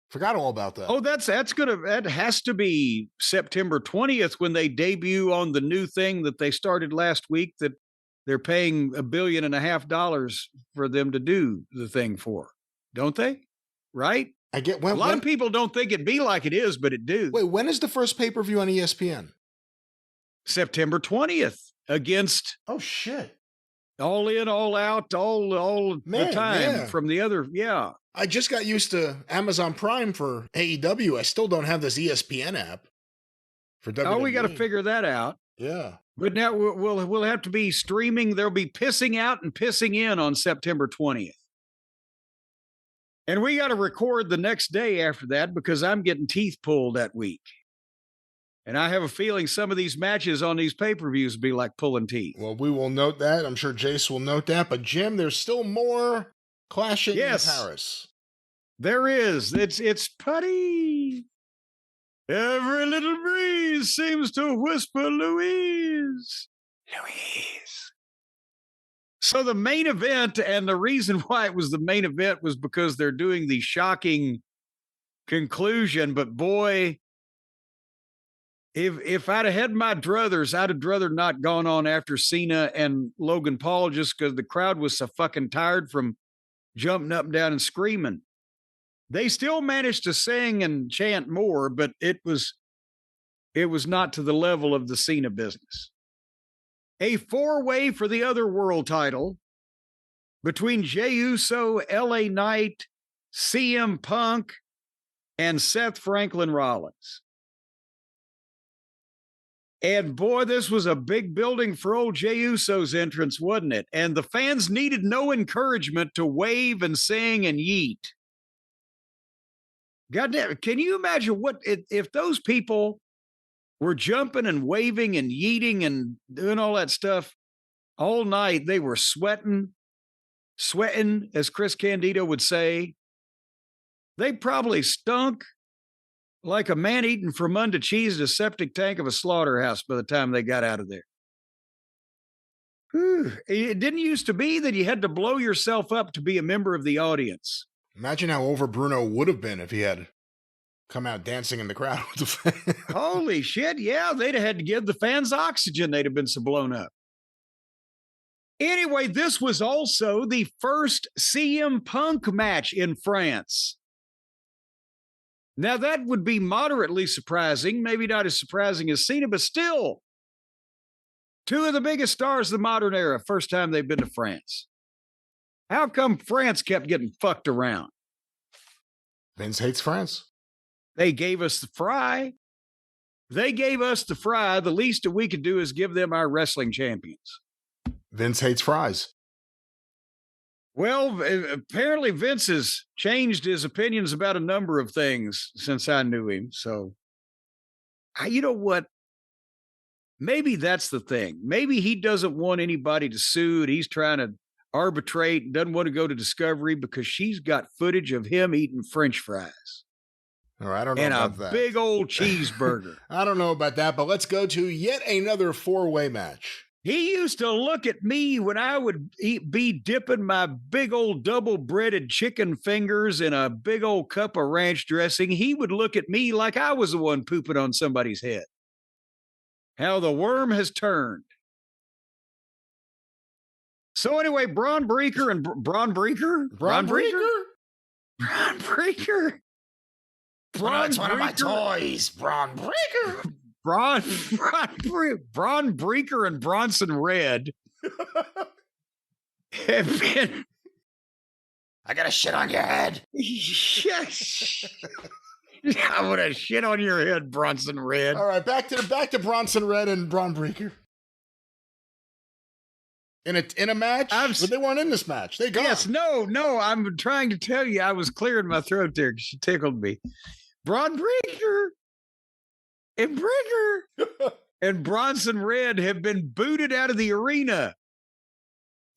Forgot all about that. Oh, that has to be September 20th when they debut on the new thing that they started last week that they're paying $1.5 billion for them to do the thing for. Don't they? Right? I get a lot of people don't think it'd be like it is, but it do. Wait, when is the first pay-per-view on ESPN? September 20th against oh shit. All In, All Out, all the time from the other, yeah. I just got used to Amazon Prime for AEW. I still don't have this ESPN app for WWE. Oh, we got to figure that out. Yeah. But now we'll have to be streaming. There'll be pissing out and pissing in on September 20th. And we got to record the next day after that because I'm getting teeth pulled that week. And I have a feeling some of these matches on these pay-per-views will be like pulling teeth. Well, we will note that. I'm sure Jace will note that. But, Jim, there's still more Clash in Paris. There is. It's putty. Every little breeze seems to whisper Louise. Louise. So the main event, and the reason why it was the main event was because they're doing the shocking conclusion. But boy, if I'd have had my druthers, I'd have druther not gone on after Cena and Logan Paul just because the crowd was so fucking tired from jumping up and down and screaming. They still managed to sing and chant more, but it was not to the level of the Cena business. A 4-way for the other world title between Jey Uso, LA Knight, CM Punk, and Seth Franklin Rollins. And boy, this was a big building for old Jey Uso's entrance, wasn't it? And the fans needed no encouragement to wave and sing and yeet. Goddamn, can you imagine what if those people were jumping and waving and yeeting and doing all that stuff all night? They were sweating, as Chris Candido would say. They probably stunk like a man eating Fremunda cheese in a septic tank of a slaughterhouse by the time they got out of there. Whew. It didn't used to be that you had to blow yourself up to be a member of the audience. Imagine how over Bruno would have been if he had come out dancing in the crowd with the fans. Holy shit, yeah, they'd have had to give the fans oxygen. They'd have been so blown up. Anyway, this was also the first CM Punk match in France. Now, that would be moderately surprising, maybe not as surprising as Cena, but still, two of the biggest stars of the modern era, first time they've been to France. How come France kept getting fucked around? Vince hates France. They gave us the fry. They gave us the fry. The least that we could do is give them our wrestling champions. Vince hates fries. Well, apparently Vince has changed his opinions about a number of things since I knew him. So, you know what? Maybe that's the thing. Maybe he doesn't want anybody to sue. And he's trying to arbitrate and doesn't want to go to Discovery because she's got footage of him eating French fries. All right, I don't know about that. And a big old cheeseburger. I don't know about that, but let's go to yet another 4-way match. He used to look at me when I would be dipping my big old double-breaded chicken fingers in a big old cup of ranch dressing. He would look at me like I was the one pooping on somebody's head. How the worm has turned. So anyway, Braun Breaker and Braun Breaker? Braun Breaker? Braun Breaker. Braun, it's one of my toys. Braun Breaker. Braun Breaker and Bronson Red have been. I got to shit on your head. Yes. I want to shit on your head, Bronson Red. All right, back to Bronson Red and Braun Breaker. In a match? But they weren't in this match. They got. Yes, no. I'm trying to tell you, I was clearing my throat there because she tickled me. Braun Breaker and Breaker and Bronson Red have been booted out of the arena.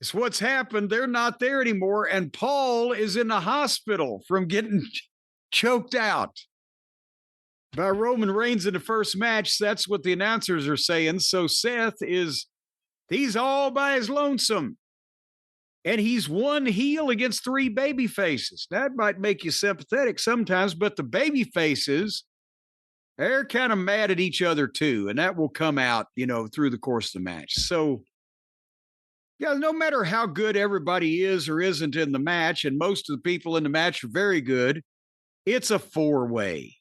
It's what's happened. They're not there anymore. And Paul is in the hospital from getting choked out. by Roman Reigns in the first match. That's what the announcers are saying. So Seth he's all by his lonesome. And he's one heel against three baby faces. That might make you sympathetic sometimes, but the baby faces, they're kind of mad at each other too. And that will come out, through the course of the match. So, yeah, no matter how good everybody is or isn't in the match, and most of the people in the match are very good, it's a four-way.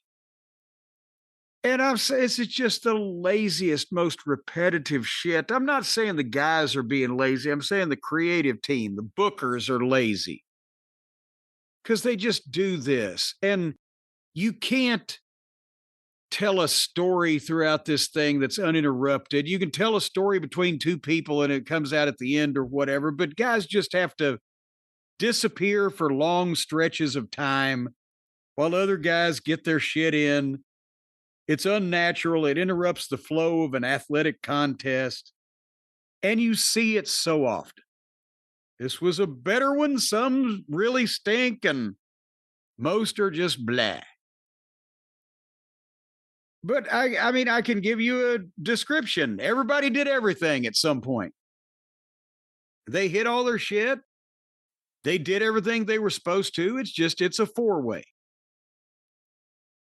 And I'm saying it's just the laziest, most repetitive shit. I'm not saying the guys are being lazy. I'm saying the creative team, the bookers are lazy. Because they just do this. And you can't tell a story throughout this thing that's uninterrupted. You can tell a story between two people and it comes out at the end or whatever, but guys just have to disappear for long stretches of time while other guys get their shit in. It's unnatural. It interrupts the flow of an athletic contest. And you see it so often. This was a better one. Some really stink and most are just blah. But I mean, I can give you a description. Everybody did everything at some point. They hit all their shit. They did everything they were supposed to. It's a four-way.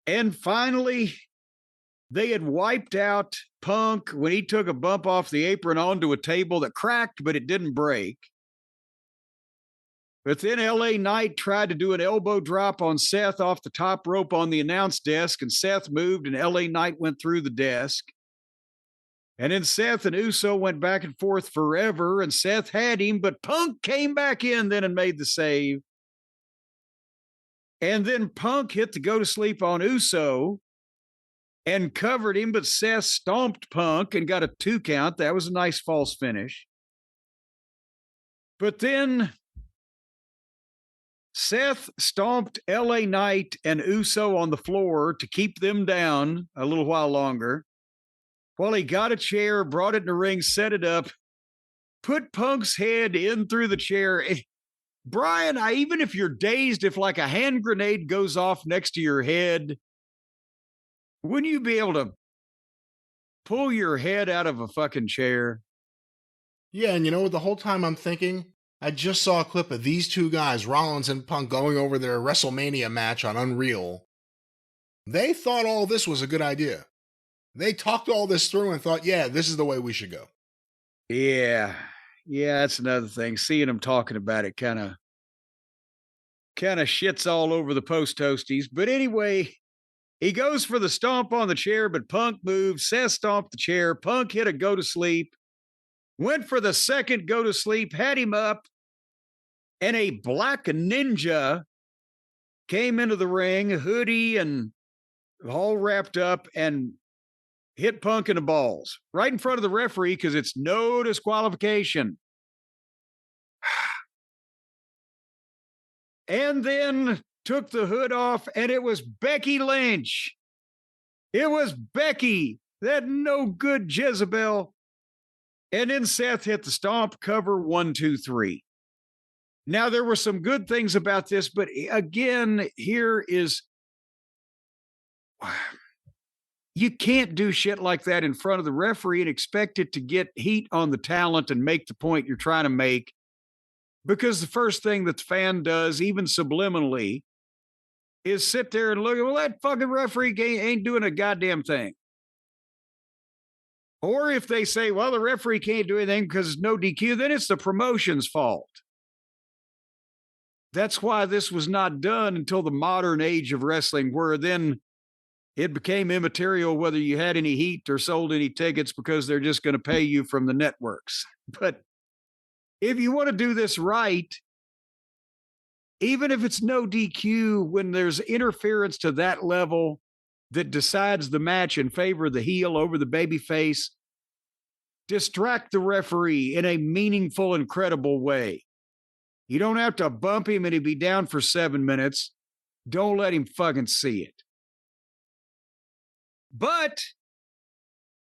And finally, they had wiped out Punk when he took a bump off the apron onto a table that cracked, but it didn't break. But then LA Knight tried to do an elbow drop on Seth off the top rope on the announce desk, and Seth moved, and LA Knight went through the desk. And then Seth and Uso went back and forth forever, and Seth had him, but Punk came back in then and made the save. And then Punk hit the go-to-sleep on Uso and covered him, but Seth stomped Punk and got a 2 count. That was a nice false finish. But then Seth stomped LA Knight and Uso on the floor to keep them down a little while longer. While he got a chair, brought it in the ring, set it up, put Punk's head in through the chair. Brian, even if you're dazed, if like a hand grenade goes off next to your head, wouldn't you be able to pull your head out of a fucking chair? Yeah, and the whole time I'm thinking, I just saw a clip of these two guys, Rollins and Punk, going over their WrestleMania match on Unreal. They thought all this was a good idea. They talked all this through and thought, yeah, this is the way we should go. Yeah, that's another thing. Seeing them talking about it kind of shits all over the post toasties. But anyway, he goes for the stomp on the chair, but Punk moved. Seth stomped the chair. Punk hit a go-to-sleep. Went for the second go-to-sleep, had him up, and a black ninja came into the ring, hoodie and all wrapped up, and hit Punk in the balls right in front of the referee because it's no disqualification. And then took the hood off, and it was Becky Lynch. It was Becky, that no good Jezebel. And then Seth hit the stomp, cover, 1, 2, 3. Now, there were some good things about this, but again, here is, you can't do shit like that in front of the referee and expect it to get heat on the talent and make the point you're trying to make. Because the first thing that the fan does, even subliminally, is sit there and look at, well, that fucking referee ain't doing a goddamn thing. Or if they say, well, the referee can't do anything because it's no DQ, then it's the promotion's fault. That's why this was not done until the modern age of wrestling, where then it became immaterial whether you had any heat or sold any tickets because they're just going to pay you from the networks. But if you want to do this right, even if it's no DQ, when there's interference to that level that decides the match in favor of the heel over the babyface, distract the referee in a meaningful and credible way. You don't have to bump him and he'd be down for 7 minutes. Don't let him fucking see it. But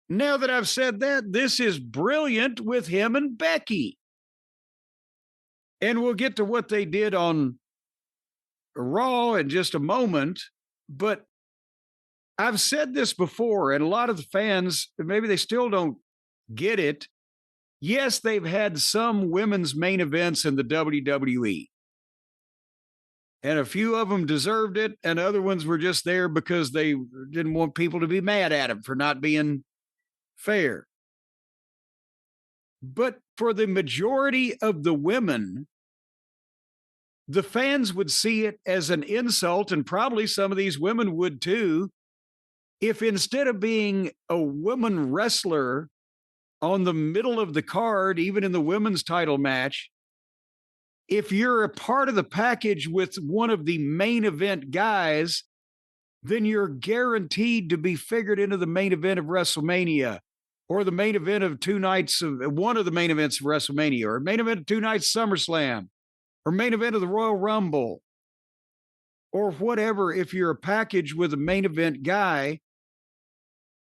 now that I've said that, this is brilliant with him and Becky. And we'll get to what they did on Raw in just a moment. But I've said this before, and a lot of the fans, maybe they still don't get it. Yes, they've had some women's main events in the WWE. And a few of them deserved it, and other ones were just there because they didn't want people to be mad at them for not being fair. But for the majority of the women, the fans would see it as an insult, and probably some of these women would too, if instead of being a woman wrestler on the middle of the card, even in the women's title match, if you're a part of the package with one of the main event guys, then you're guaranteed to be figured into the main event of WrestleMania, or the main event of one of the main events of WrestleMania, or main event of 2 nights SummerSlam, or main event of the Royal Rumble, or whatever, if you're a package with a main event guy.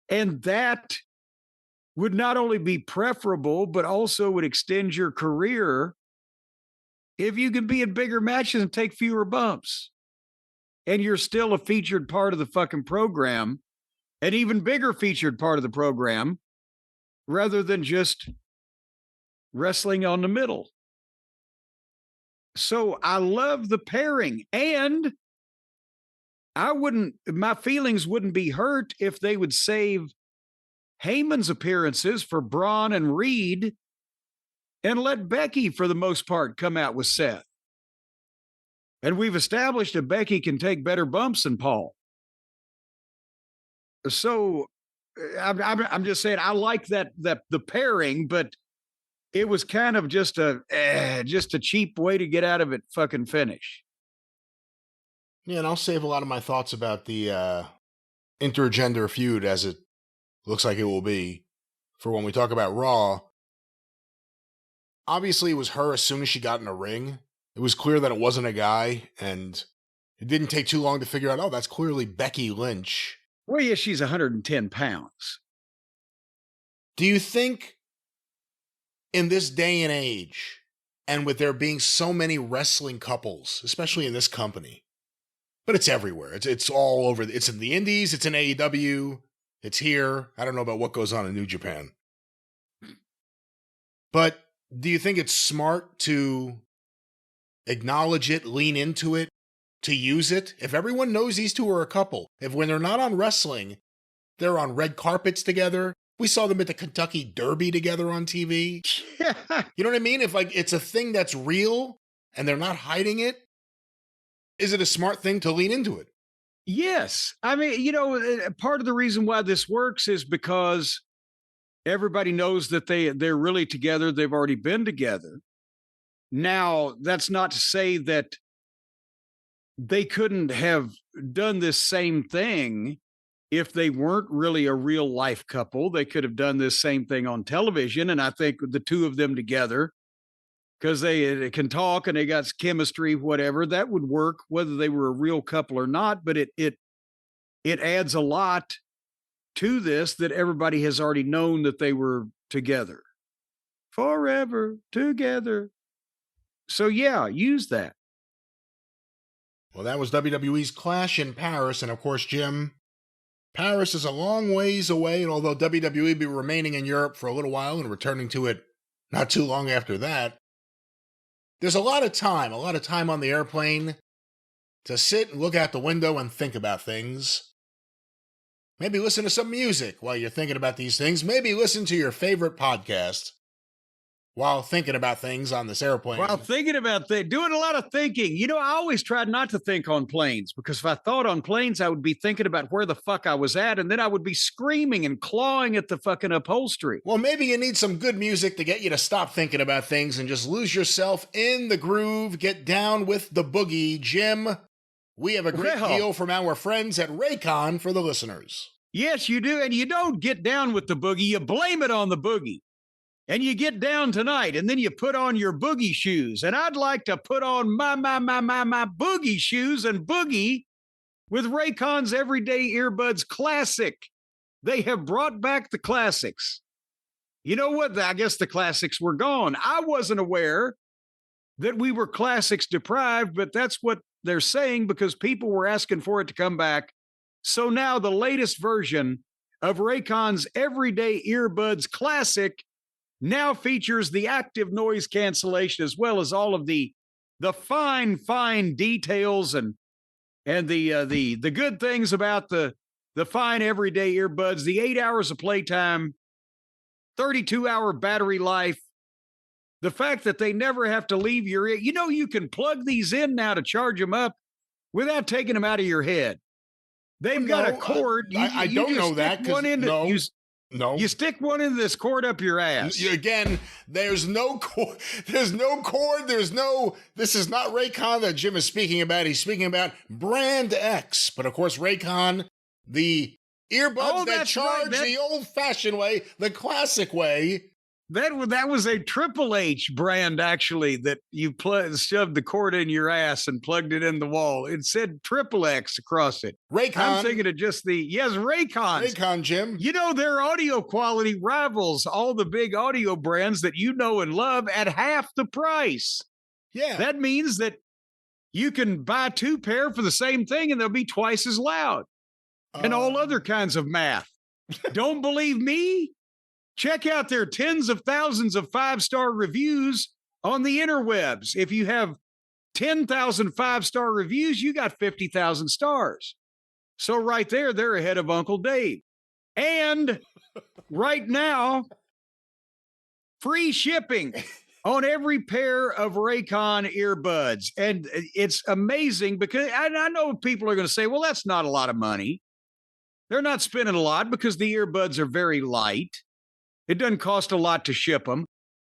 And that would not only be preferable, but also would extend your career if you can be in bigger matches and take fewer bumps. And you're still a featured part of the fucking program, an even bigger featured part of the program, rather than just wrestling on the middle. So I love the pairing, and my feelings wouldn't be hurt if they would save Heyman's appearances for Braun and Reed and let Becky, for the most part, come out with Seth. And we've established that Becky can take better bumps than Paul. So I'm just saying, I like that the pairing, but it was kind of just a cheap way to get out of it fucking finish. Yeah, and I'll save a lot of my thoughts about the intergender feud, as it looks like it will be, for when we talk about Raw. Obviously, it was her as soon as she got in a ring. It was clear that it wasn't a guy, and it didn't take too long to figure out, oh, that's clearly Becky Lynch. Well, yeah, she's 110 pounds. Do you think in this day and age, and with there being so many wrestling couples, especially in this company, but it's everywhere. It's all over. It's in the indies. It's in AEW. It's here. I don't know about what goes on in New Japan. But do you think it's smart to acknowledge it, lean into it, to use it? If everyone knows these two are a couple, if when they're not on wrestling, they're on red carpets together. We saw them at the Kentucky Derby together on TV. You know what I mean? If it's a thing that's real and they're not hiding it, is it a smart thing to lean into it? Yes. I mean, part of the reason why this works is because everybody knows that they're really together. They've already been together. Now, that's not to say that they couldn't have done this same thing if they weren't really a real life couple. They could have done this same thing on television. And I think the two of them together, because they can talk and they got chemistry, whatever, that would work whether they were a real couple or not. But it adds a lot to this that everybody has already known that they were together. Forever together. So yeah, use that. Well, that was WWE's Clash in Paris. And of course, Jim, Paris is a long ways away. And although WWE will be remaining in Europe for a little while and returning to it not too long after that, there's a lot of time on the airplane to sit and look out the window and think about things. Maybe listen to some music while you're thinking about these things. Maybe listen to your favorite podcast while thinking about things on this airplane. While thinking about doing a lot of thinking. I always tried not to think on planes, because if I thought on planes, I would be thinking about where the fuck I was at, and then I would be screaming and clawing at the fucking upholstery. Well, maybe you need some good music to get you to stop thinking about things and just lose yourself in the groove, get down with the boogie. Jim, we have a great deal from our friends at Raycon for the listeners. Yes, you do, and you don't get down with the boogie. You blame it on the boogie. And you get down tonight, and then you put on your boogie shoes. And I'd like to put on my boogie shoes and boogie with Raycon's Everyday Earbuds Classic. They have brought back the classics. You know what? I guess the classics were gone. I wasn't aware that we were classics deprived, but that's what they're saying, because people were asking for it to come back. So now the latest version of Raycon's Everyday Earbuds Classic now features the active noise cancellation as well as all of the fine details and the good things about the fine everyday earbuds, the 8 hours of playtime, 32-hour battery life, the fact that they never have to leave your ear. You know, you can plug these in now to charge them up without taking them out of your head. They've got a cord. I don't know that. You stick one into this cord up your ass. Again, there's no cord. There's no cord. This is not Raycon that Jim is speaking about. He's speaking about Brand X. But of course, Raycon, the earbuds that charge the old-fashioned way, the classic way. That was a Triple H brand, actually, that you shoved the cord in your ass and plugged it in the wall. It said Triple X across it. Raycon. I'm thinking of just Raycon. Raycon, Jim. You know, their audio quality rivals all the big audio brands that you know and love at half the price. Yeah. That means that you can buy 2 pair for the same thing and they'll be twice as loud. And all other kinds of math. Don't believe me? Check out their tens of thousands of 5-star reviews on the interwebs. If you have 10,000 5-star reviews, you got 50,000 stars. So right there, they're ahead of Uncle Dave. And right now, free shipping on every pair of Raycon earbuds. And it's amazing because I know people are going to say, well, that's not a lot of money. They're not spending a lot because the earbuds are very light. It doesn't cost a lot to ship them.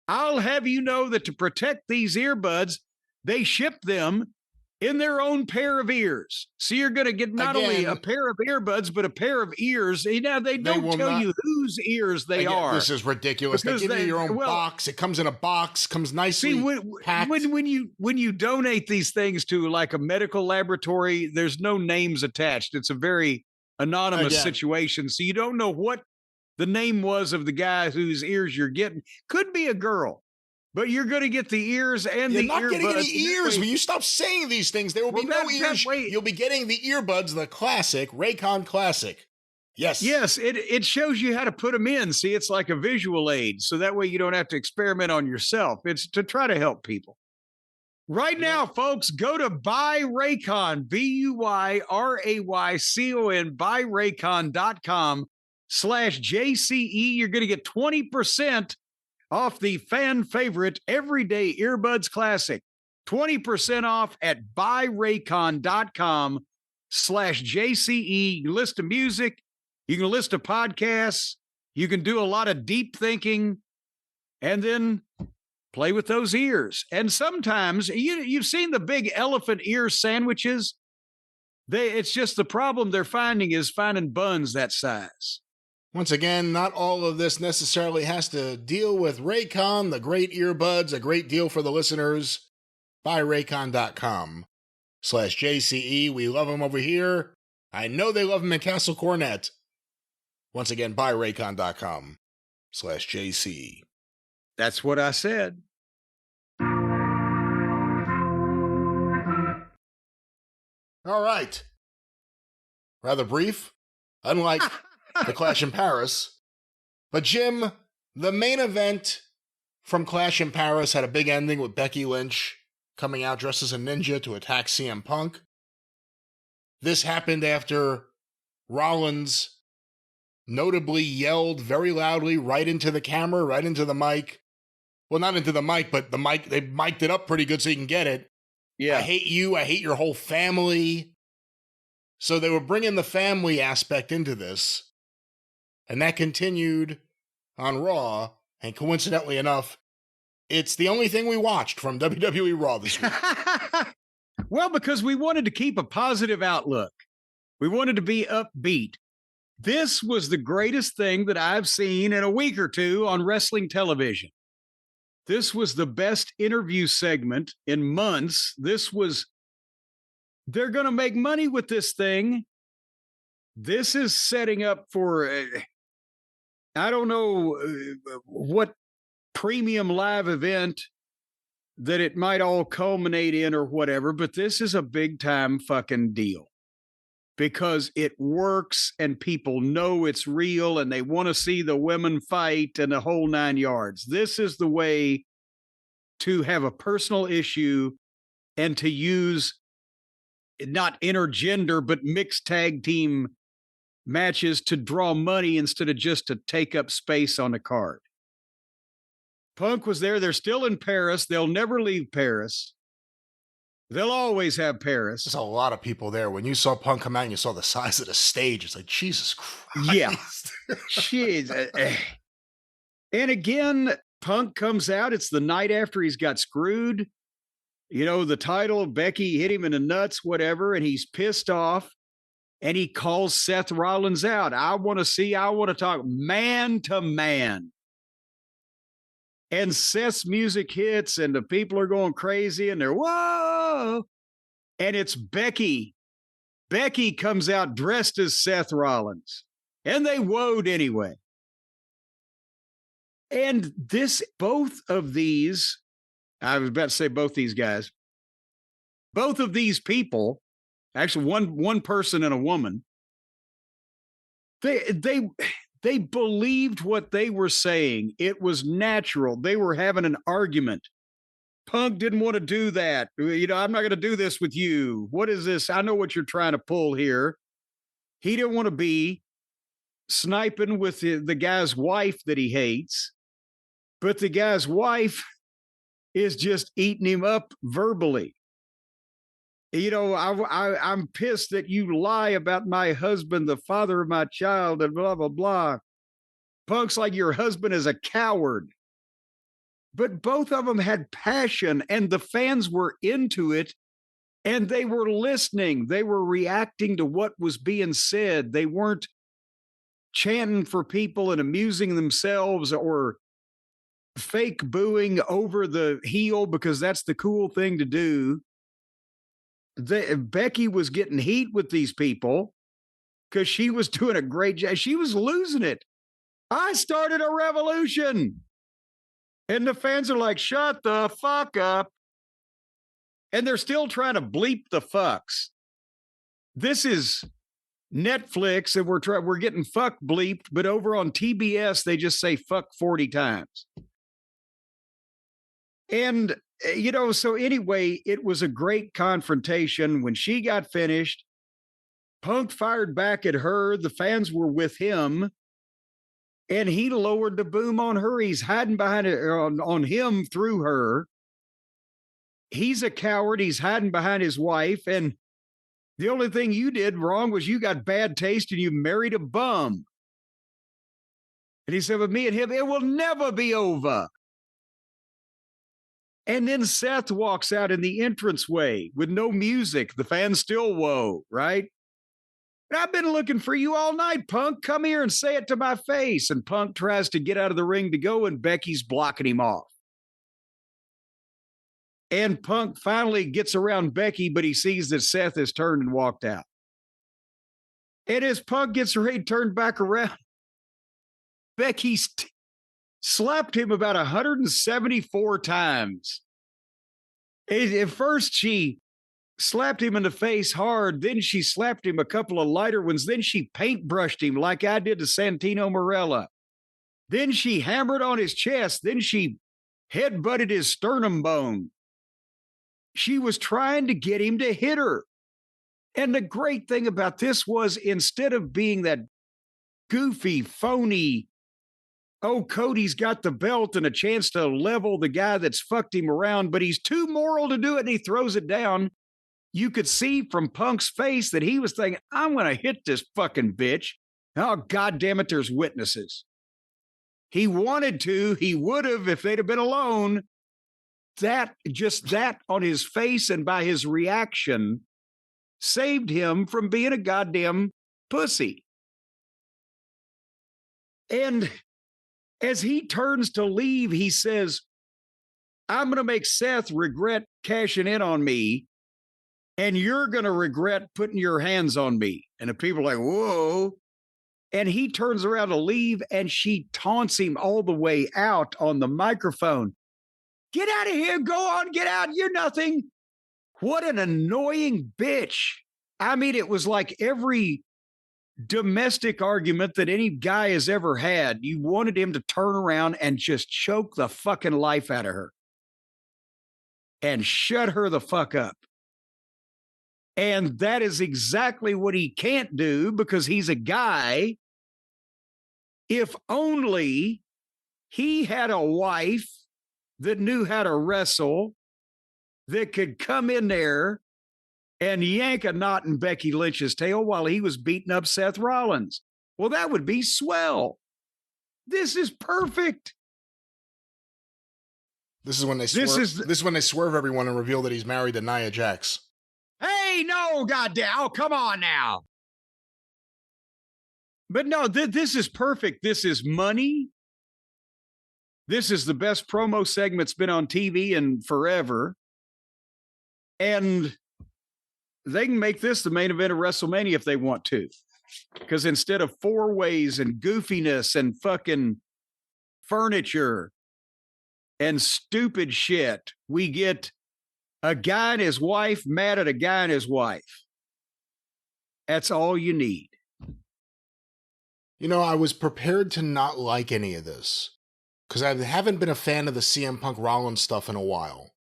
I'll have you know that to protect these earbuds, they ship them in their own pair of ears. So you're going to get not only a pair of earbuds, but a pair of ears. You know, they don't tell you whose ears they are. This is ridiculous. They give you your own box. It comes in a box, comes nicely packed. When you donate these things to like a medical laboratory, there's no names attached. It's a very anonymous situation. So you don't know what the name was of the guy whose ears you're getting. Could be a girl, but you're going to get the ears and the earbuds. You're not getting any ears. When you stop saying these things, there will be no ears. You'll be getting the earbuds, the classic, Raycon Classic. Yes. Yes, it shows you how to put them in. See, it's like a visual aid, so that way you don't have to experiment on yourself. It's to try to help people. Right now, folks, go to Buy Raycon, BUYRAYCON, buyraycon.com/JCE. You're going to get 20% off the fan favorite Everyday Earbuds Classic. 20% off at buyraycon.com/JCE. You can listen to music. You can listen to podcasts. You can do a lot of deep thinking and then play with those ears. And sometimes you've seen the big elephant ear sandwiches. It's just the problem they're finding is finding buns that size. Once again, not all of this necessarily has to deal with Raycon, the great earbuds, a great deal for the listeners. Buyraycon.com/JCE. We love them over here. I know they love them in Castle Cornette. Once again, buyraycon.com/JCE. That's what I said. All right. Rather brief, unlike the Clash in Paris. But Jim, the main event from Clash in Paris had a big ending with Becky Lynch coming out dressed as a ninja to attack CM Punk. This happened after Rollins notably yelled very loudly right into the camera, right into the mic. Well, not into the mic, but the mic, they mic'd it up pretty good so you can get it. Yeah. I hate you. I hate your whole family. So they were bringing the family aspect into this. And that continued on Raw. And coincidentally enough, it's the only thing we watched from WWE Raw this week. Well, because we wanted to keep a positive outlook. We wanted to be upbeat. This was the greatest thing that I've seen in a week or two on wrestling television. This was the best interview segment in months. They're going to make money with this thing. This is setting up for, I don't know what premium live event that it might all culminate in or whatever, but this is a big time fucking deal. because it works and people know it's real and they want to see the women fight and the whole 9 yards. This is the way to have a personal issue and to use not intergender, but mixed tag team matches to draw money instead of just to take up space on a card. Punk was there. They're still in Paris. They'll never leave Paris. They'll always have Paris. There's a lot of people there. When you saw Punk come out and you saw the size of the stage, it's like, Jesus Christ. Yeah. Jeez. And again, Punk comes out. It's the night after he's got screwed. You know, the title, Becky hit him in the nuts, whatever, and he's pissed off. And he calls Seth Rollins out. I want to talk man to man. And Seth's music hits and the people are going crazy and they're, whoa. And it's Becky. Becky comes out dressed as Seth Rollins. And they whoed anyway. And both of these, I was about to say both these guys, both of these people, actually one person and a woman, they believed what they were saying. It was natural. They were having an argument. Punk didn't want to do that. You know, I'm not going to do this with you. What is this? I know what you're trying to pull here. He didn't want to be sniping with the guy's wife that he hates, but the guy's wife is just eating him up verbally. You know, I'm pissed that you lie about my husband, the father of my child, and blah, blah, blah. Punk's like, your husband is a coward. But both of them had passion, and the fans were into it, and they were listening. They were reacting to what was being said. They weren't chanting for people and amusing themselves or fake booing over the heel because that's the cool thing to do. Becky was getting heat with these people because she was doing a great job. She was losing it. I started a revolution. And the fans are like, shut the fuck up. And they're still trying to bleep the fucks. This is Netflix, and we're getting fuck bleeped, but over on TBS, they just say fuck 40 times. And, you know, so anyway, it was a great confrontation. When she got finished, Punk fired back at her. The fans were with him. And he lowered the boom on her. He's hiding behind it on him through her. He's a coward. He's hiding behind his wife. And the only thing you did wrong was you got bad taste and you married a bum. And he said, with me and him, it will never be over. And then Seth walks out in the entranceway with no music. The fans still whoa, right? And I've been looking for you all night, Punk. Come here and say it to my face. And Punk tries to get out of the ring to go, and Becky's blocking him off. And Punk finally gets around Becky, but he sees that Seth has turned and walked out. And as Punk gets ready to turn back around, Becky slapped him about 174 times. At first, she slapped him in the face hard. Then she slapped him a couple of lighter ones. Then she paintbrushed him like I did to Santino Marella. Then she hammered on his chest. Then she headbutted his sternum bone. She was trying to get him to hit her. And the great thing about this was, instead of being that goofy, phony, oh, Cody's got the belt and a chance to level the guy that's fucked him around, but he's too moral to do it, and he throws it down. You could see from Punk's face that he was thinking, I'm going to hit this fucking bitch. Oh, God damn it, there's witnesses. He wanted to. He would have if they'd have been alone. That on his face and by his reaction saved him from being a goddamn pussy. And as he turns to leave, he says, I'm going to make Seth regret cashing in on me, and you're going to regret putting your hands on me. And the people are like, whoa. And he turns around to leave, and she taunts him all the way out on the microphone. Get out of here. Go on. Get out. You're nothing. What an annoying bitch. I mean, it was like every domestic argument that any guy has ever had, you wanted him to turn around and just choke the fucking life out of her and shut her the fuck up. And that is exactly what he can't do because he's a guy. If only he had a wife that knew how to wrestle, that could come in there and yank a knot in Becky Lynch's tail while he was beating up Seth Rollins. Well, that would be swell. This is perfect. This is when they swerve. This is when they swerve everyone and reveal that he's married to Nia Jax. Hey, no, goddamn! Oh, come on now. But no, this is perfect. This is money. This is the best promo segment's been on TV in forever. And they can make this the main event of WrestleMania if they want to. Because instead of 4 ways and goofiness and fucking furniture and stupid shit, we get a guy and his wife mad at a guy and his wife. That's all you need. You know, I was prepared to not like any of this because I haven't been a fan of the CM Punk Rollins stuff in a while.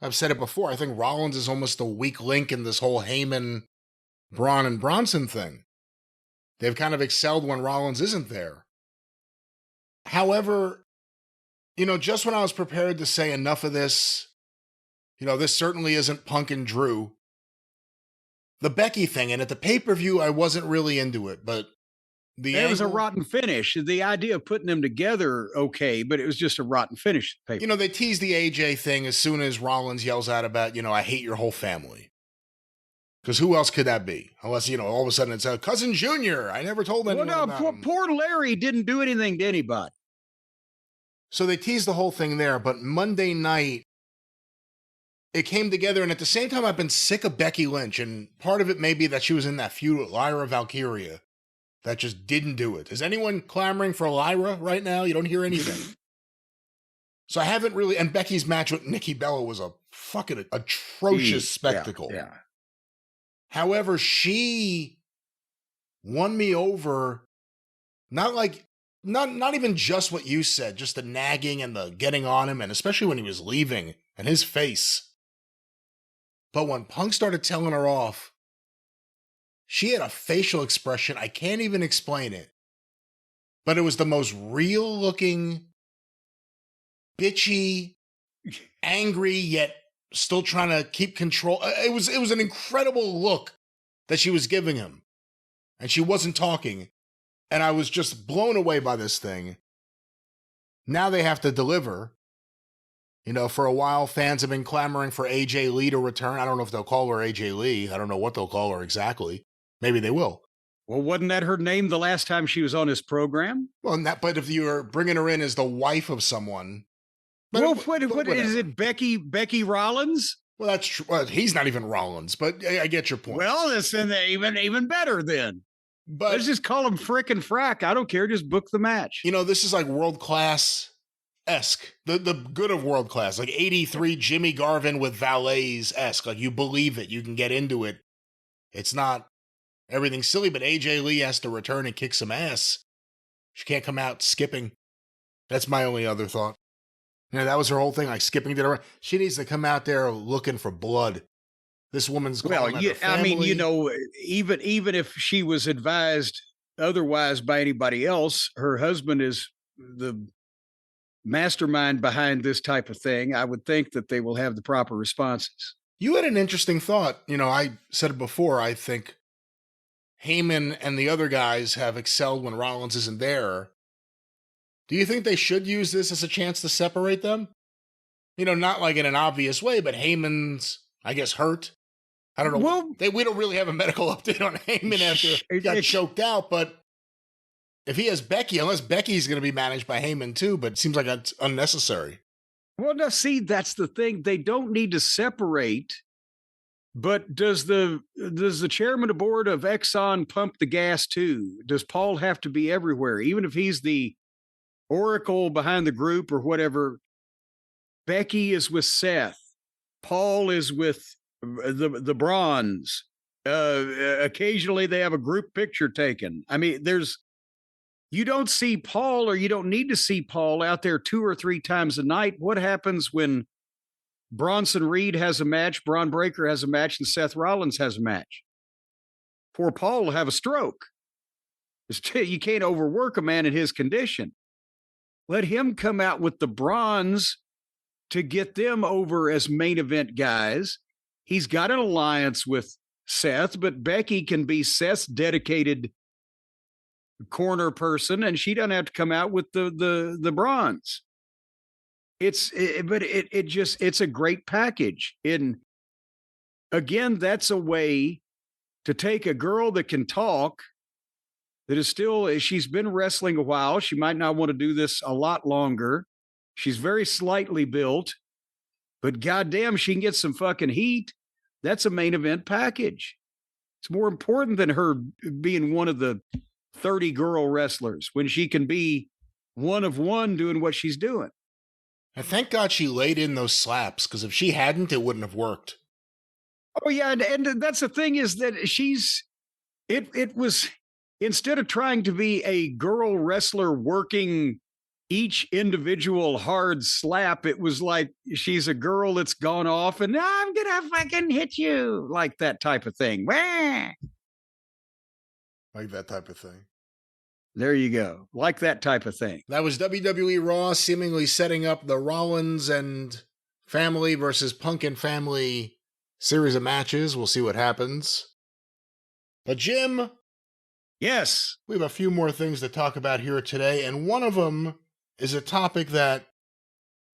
I've said it before. I think Rollins is almost a weak link in this whole Heyman, Braun, and Bronson thing. They've kind of excelled when Rollins isn't there. However, you know, just when I was prepared to say enough of this, you know, this certainly isn't Punk and Drew. The Becky thing, and at the pay-per-view, I wasn't really into it, but it was a rotten finish. The idea of putting them together, okay, but it was just a rotten finish. You know, they teased the AJ thing as soon as Rollins yells out about, you know, I hate your whole family. Because who else could that be? Unless, you know, all of a sudden it's a Cousin Junior. I never told anyone about him. Poor Larry didn't do anything to anybody. So they teased the whole thing there, but Monday night, it came together, and at the same time, I've been sick of Becky Lynch, and part of it may be that she was in that feud with Lyra Valkyria. That just didn't do it. Is anyone clamoring for Lyra right now? You don't hear anything. So I haven't really, and Becky's match with Nikki Bella was a fucking atrocious spectacle. Yeah. However, she won me over, not even just what you said, just the nagging and the getting on him, and especially when he was leaving, and his face. But when Punk started telling her off, she had a facial expression, I can't even explain it. But it was the most real-looking, bitchy, angry, yet still trying to keep control. It was an incredible look that she was giving him. And she wasn't talking. And I was just blown away by this thing. Now they have to deliver. You know, for a while, fans have been clamoring for AJ Lee to return. I don't know if they'll call her AJ Lee. I don't know what they'll call her exactly. Maybe they will. Well, wasn't that her name the last time she was on his program? Well, but if you're bringing her in as the wife of someone. Well, what is it, Becky Rollins? Well, that's true. Well, he's not even Rollins, but I get your point. Well, that's even better then. But let's just call him Frick and Frack. I don't care. Just book the match. You know, this is like world class-esque. The good of world class. Like 83 Jimmy Garvin with valets-esque. Like you believe it. You can get into it. It's not everything silly, but AJ Lee has to return and kick some ass. She can't come out skipping. That's my only other thought. You know, that was her whole thing, like skipping to the. She needs to come out there looking for blood. This woman's I mean, you know, even if she was advised otherwise by anybody else, her husband is the mastermind behind this type of thing. I would think that they will have the proper responses. You had an interesting thought. You know, I said it before. I think Heyman and the other guys have excelled when Rollins isn't there. Do you think they should use this as a chance to separate them? You know, not like in an obvious way, but Heyman's, I guess, hurt. I don't know. Well, we don't really have a medical update on Heyman after he got choked out, but if he has Becky, unless Becky's going to be managed by Heyman too, but it seems like that's unnecessary. Well, now, see, that's the thing. They don't need to separate, but does the chairman of the board of Exxon pump the gas too? Does Paul have to be everywhere? Even if he's the oracle behind the group or whatever, Becky is with Seth. Paul is with the Bronze. Occasionally they have a group picture taken. I mean, you don't see Paul, or you don't need to see Paul out there 2 or 3 times a night. What happens when Bronson Reed has a match, Braun Breaker has a match, and Seth Rollins has a match? Poor Paul will have a stroke. You can't overwork a man in his condition. Let him come out with the bronze to get them over as main event guys. He's got an alliance with Seth, but Becky can be Seth's dedicated corner person, and she doesn't have to come out with the bronze. It's a great package. And again, that's a way to take a girl that can talk, that is still, she's been wrestling a while. She might not want to do this a lot longer. She's very slightly built, but goddamn, she can get some fucking heat. That's a main event package. It's more important than her being one of the 30 girl wrestlers when she can be one of one doing what she's doing. And thank God she laid in those slaps, because if she hadn't, it wouldn't have worked. Oh yeah, and that's the thing, is that it was, instead of trying to be a girl wrestler working each individual hard slap, it was like she's a girl that's gone off and I'm gonna fucking hit you, like that type of thing. Wah! Like that type of thing. There you go. Like that type of thing. That was WWE Raw seemingly setting up the Rollins and family versus Punk and family series of matches. We'll see what happens. But Jim, yes, we have a few more things to talk about here today, and one of them is a topic that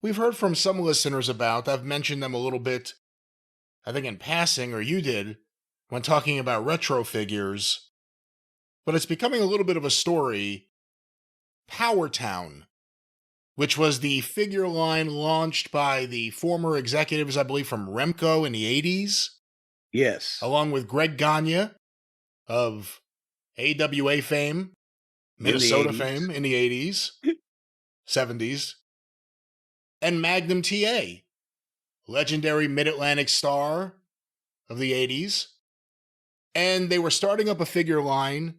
we've heard from some listeners about. I've mentioned them a little bit, I think in passing, or you did, when talking about retro figures. But it's becoming a little bit of a story. PowerTown, which was the figure line launched by the former executives, I believe, from Remco in the 80s. Yes. Along with Greg Gagne of AWA fame, Minnesota fame in the 80s, 70s, and Magnum TA, legendary Mid-Atlantic star of the 80s. And they were starting up a figure line.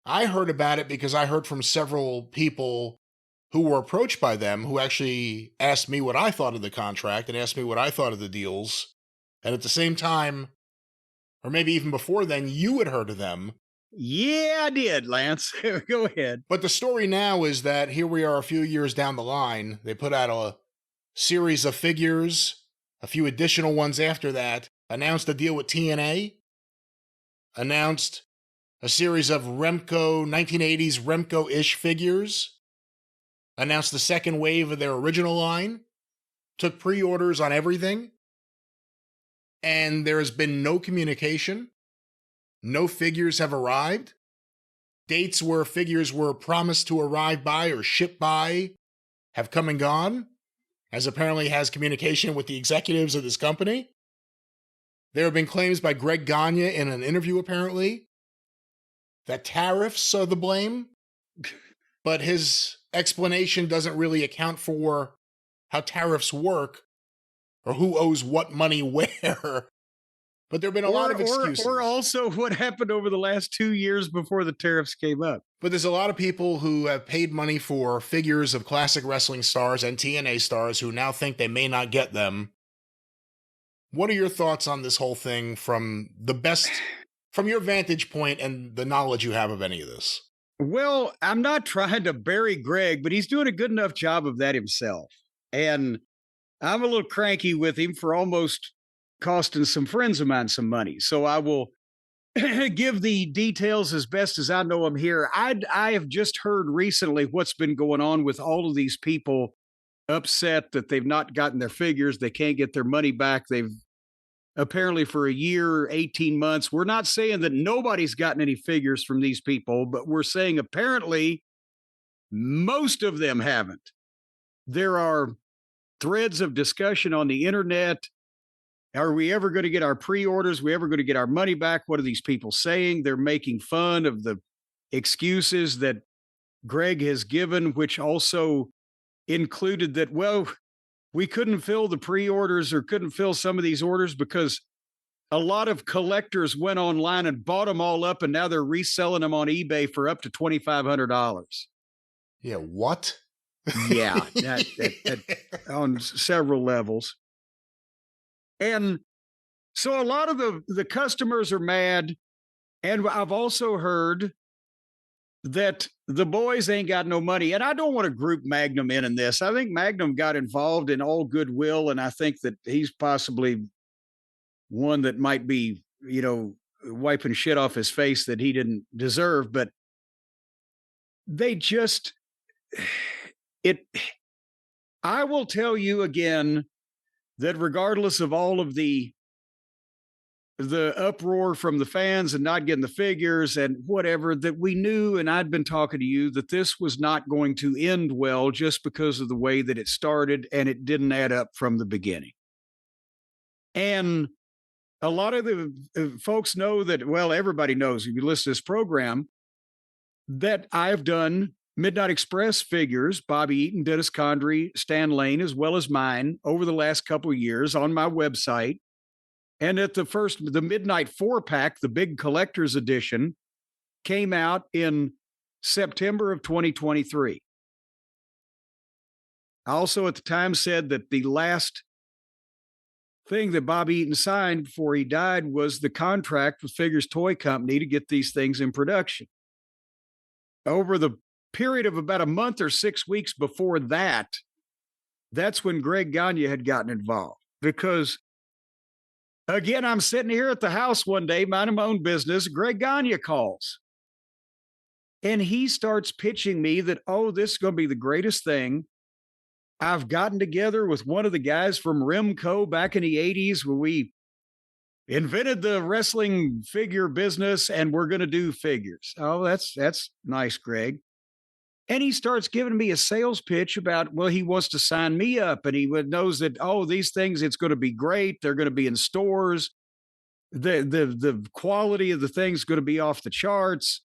I heard about it because I heard from several people who were approached by them, who actually asked me what I thought of the contract and asked me what I thought of the deals. And at the same time, or maybe even before then, you had heard of them. Yeah, I did, Lance. Go ahead. But the story now is that here we are a few years down the line. They put out a series of figures, a few additional ones after that, announced a deal with TNA, announced a series of Remco, 1980s Remco-ish figures, announced the second wave of their original line, took pre-orders on everything, and there has been no communication. No figures have arrived. Dates where figures were promised to arrive by or ship by have come and gone, as apparently has communication with the executives of this company. There have been claims by Greg Gagne in an interview, apparently, that tariffs are the blame, but his explanation doesn't really account for how tariffs work or who owes what money where. But there have been a lot of excuses. Or also what happened over the last 2 years before the tariffs came up. But there's a lot of people who have paid money for figures of classic wrestling stars and TNA stars who now think they may not get them. What are your thoughts on this whole thing from your vantage point and the knowledge you have of any of this? Well, I'm not trying to bury Greg, but he's doing a good enough job of that himself. And I'm a little cranky with him for almost costing some friends of mine some money. So I will give the details as best as I know them here. I have just heard recently what's been going on with all of these people upset that they've not gotten their figures. They can't get their money back. They've apparently for a year, 18 months. We're not saying that nobody's gotten any figures from these people, but we're saying apparently most of them haven't. There are threads of discussion on the internet. Are we ever going to get our pre-orders? Are we ever going to get our money back? What are these people saying? They're making fun of the excuses that Greg has given, which also included that, well, we couldn't fill the pre-orders or couldn't fill some of these orders because a lot of collectors went online and bought them all up, and now they're reselling them on eBay for up to $2,500. Yeah, what? Yeah, that on several levels. And so a lot of the customers are mad. And I've also heard that the boys ain't got no money. And I don't want to group Magnum in this. I think Magnum got involved in all goodwill. And I think that he's possibly one that might be, wiping shit off his face that he didn't deserve. But they just, I will tell you again that regardless of all of the uproar from the fans and not getting the figures and whatever, that we knew, and I'd been talking to you, that this was not going to end well just because of the way that it started, and it didn't add up from the beginning. And a lot of the folks know that, well, everybody knows if you listen to this program, that I've done Midnight Express figures, Bobby Eaton, Dennis Condrey, Stan Lane, as well as mine over the last couple of years on my website. And at the Midnight 4-pack, the big collector's edition, came out in September of 2023. I also at the time said that the last thing that Bobby Eaton signed before he died was the contract with Figures Toy Company to get these things in production. Over the period of about a month or 6 weeks before that, that's when Greg Gagne had gotten involved. Because again, I'm sitting here at the house one day, minding my own business. Greg Gagne calls. And he starts pitching me that, this is going to be the greatest thing. I've gotten together with one of the guys from Rimco back in the 80s when we invented the wrestling figure business, and we're going to do figures. Oh, that's nice, Greg. And he starts giving me a sales pitch about, well, he wants to sign me up, and he knows that, these things, it's going to be great. They're going to be in stores. The quality of the thing's going to be off the charts.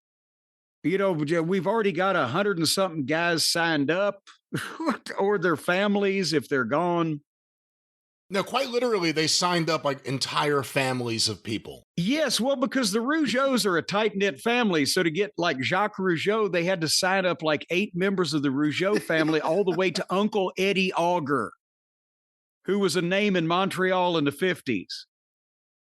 We've already got 100 and something guys signed up or their families if they're gone. No, quite literally, they signed up like entire families of people. Yes, well, because the Rougeaus are a tight-knit family. So to get like Jacques Rougeau, they had to sign up like 8 members of the Rougeau family all the way to Uncle Eddie Auger, who was a name in Montreal in the 50s.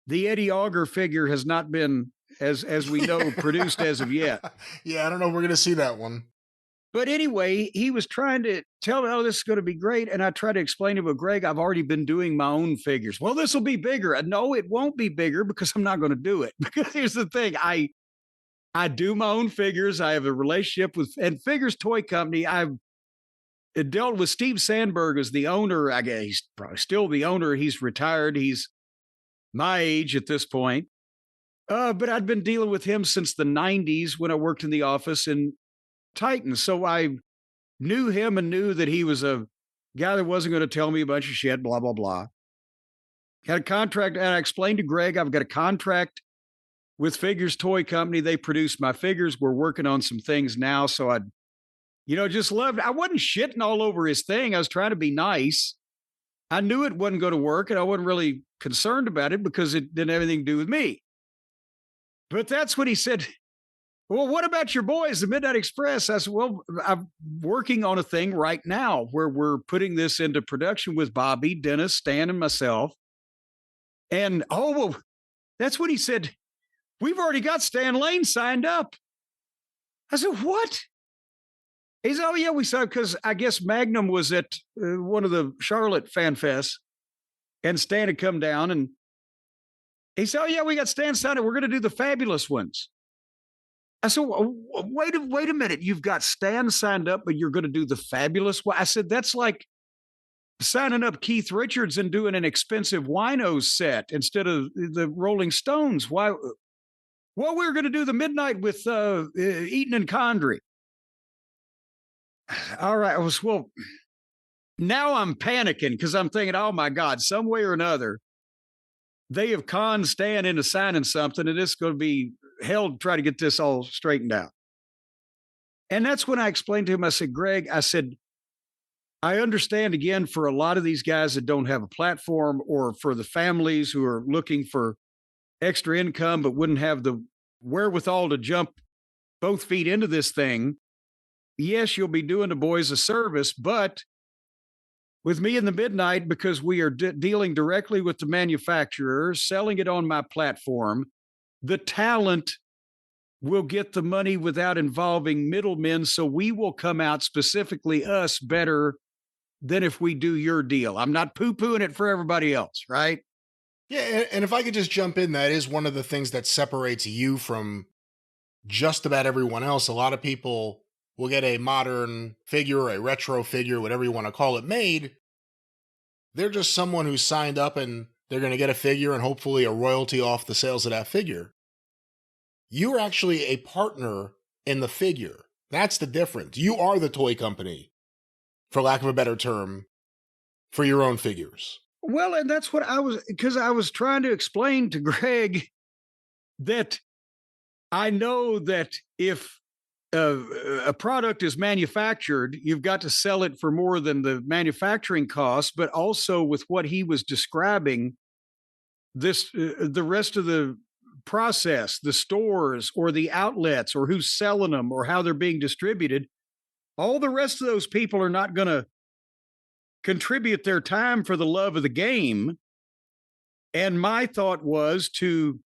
The Eddie Auger figure has not been, as we know, produced as of yet. Yeah, I don't know if we're going to see that one. But anyway, he was trying to tell me, this is going to be great. And I tried to explain to him, Greg, I've already been doing my own figures. Well, this will be bigger. No, it won't be bigger because I'm not going to do it. Because here's the thing. I do my own figures. I have a relationship with, and Figures Toy Company. I've dealt with Steve Sandberg as the owner. I guess he's probably still the owner. He's retired. He's my age at this point. But I'd been dealing with him since the 90s when I worked in the office in Titan. So I knew him and knew that he was a guy that wasn't going to tell me a bunch of shit, blah, blah, blah. Had a contract, and I explained to Greg, I've got a contract with Figures Toy Company. They produce my figures. We're working on some things now. So I, just loved, I wasn't shitting all over his thing. I was trying to be nice. I knew it wasn't going to work, and I wasn't really concerned about it because it didn't have anything to do with me. But that's what he said. Well, what about your boys, the Midnight Express? I said, well, I'm working on a thing right now where we're putting this into production with Bobby, Dennis, Stan, and myself. And, well, that's what he said. We've already got Stan Lane signed up. I said, what? He said, yeah, we saw, because I guess Magnum was at one of the Charlotte Fan Fests, and Stan had come down, and he said, yeah, we got Stan signed up. We're going to do the fabulous ones. I said, wait a minute. You've got Stan signed up, but you're going to do the fabulous one? I said, that's like signing up Keith Richards and doing an expensive Winos set instead of the Rolling Stones. Why? Well, we were going to do the Midnight with Eaton and Condrey. All right. Well, now I'm panicking because I'm thinking, oh my God, some way or another, they have conned Stan into signing something, and it's going to be hell to try to get this all straightened out. And that's when I explained to him, I said, Greg, I said, I understand again for a lot of these guys that don't have a platform, or for the families who are looking for extra income but wouldn't have the wherewithal to jump both feet into this thing, yes, you'll be doing the boys a service, but with me in the midnight, because we are dealing directly with the manufacturer, selling it on my platform, the talent will get the money without involving middlemen. So we will come out, specifically us, better than if we do your deal. I'm not poo-pooing it for everybody else, right? Yeah, and if I could just jump in, that is one of the things that separates you from just about everyone else. A lot of people will get a modern figure, a retro figure, whatever you want to call it, made. They're just someone who's signed up and they're going to get a figure and hopefully a royalty off the sales of that figure. You're actually a partner in the figure. That's the difference. You are the toy company, for lack of a better term, for your own figures. Well, and that's what I was trying to explain to Greg, that I know that if a product is manufactured, you've got to sell it for more than the manufacturing cost, but also with what he was describing, the rest of the process, the stores or the outlets or who's selling them or how they're being distributed, all the rest of those people are not going to contribute their time for the love of the game. And my thought was to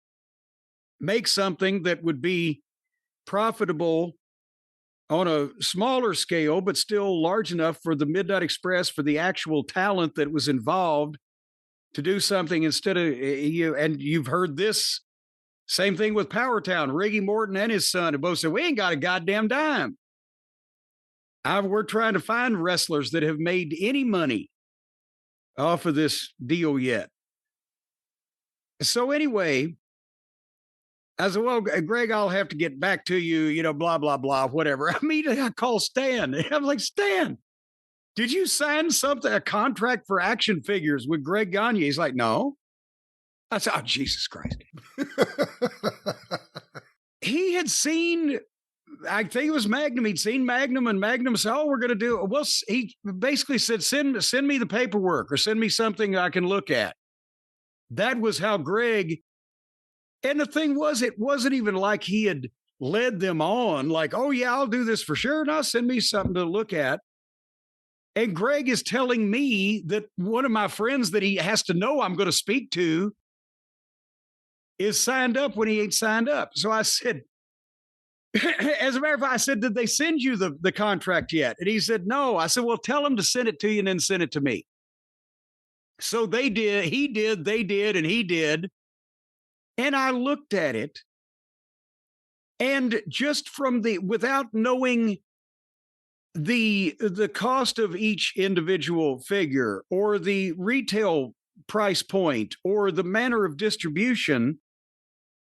make something that would be profitable on a smaller scale, but still large enough for the Midnight Express, for the actual talent that was involved, to do something instead of you. And you've heard this same thing with PowerTown. Riggy Morton and his son have both said, we ain't got a goddamn dime. We're trying to find wrestlers that have made any money off of this deal yet. So anyway, I said, well, Greg, I'll have to get back to you, blah, blah, blah, whatever. I call Stan. I'm like, Stan, did you sign a contract for action figures with Greg Gagne? He's like, no. I said, oh, Jesus Christ. He had seen, I think it was Magnum. He'd seen Magnum, and Magnum said, oh, we're going to do it. Well, he basically said, send me the paperwork or send me something I can look at. That was how Greg, and the thing was, it wasn't even like he had led them on, like, oh, yeah, I'll do this for sure. Now send me something to look at. And Greg is telling me that one of my friends that he has to know I'm going to speak to is signed up when he ain't signed up. So I said, as a matter of fact, I said, did they send you the contract yet? And he said, no. I said, well, tell them to send it to you and then send it to me. So they did, he did, they did, and he did. And I looked at it, and just without knowing the cost of each individual figure or the retail price point or the manner of distribution,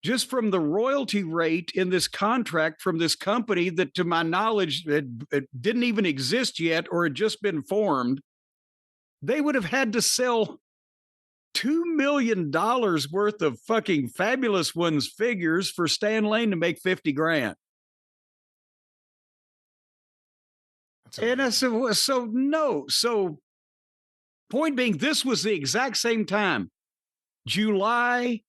just from the royalty rate in this contract from this company that, to my knowledge, it didn't even exist yet or had just been formed, they would have had to sell $2 million worth of fucking Fabulous Ones figures for Stan Lane to make $50,000. And I said, well, so no. So point being, this was the exact same time, July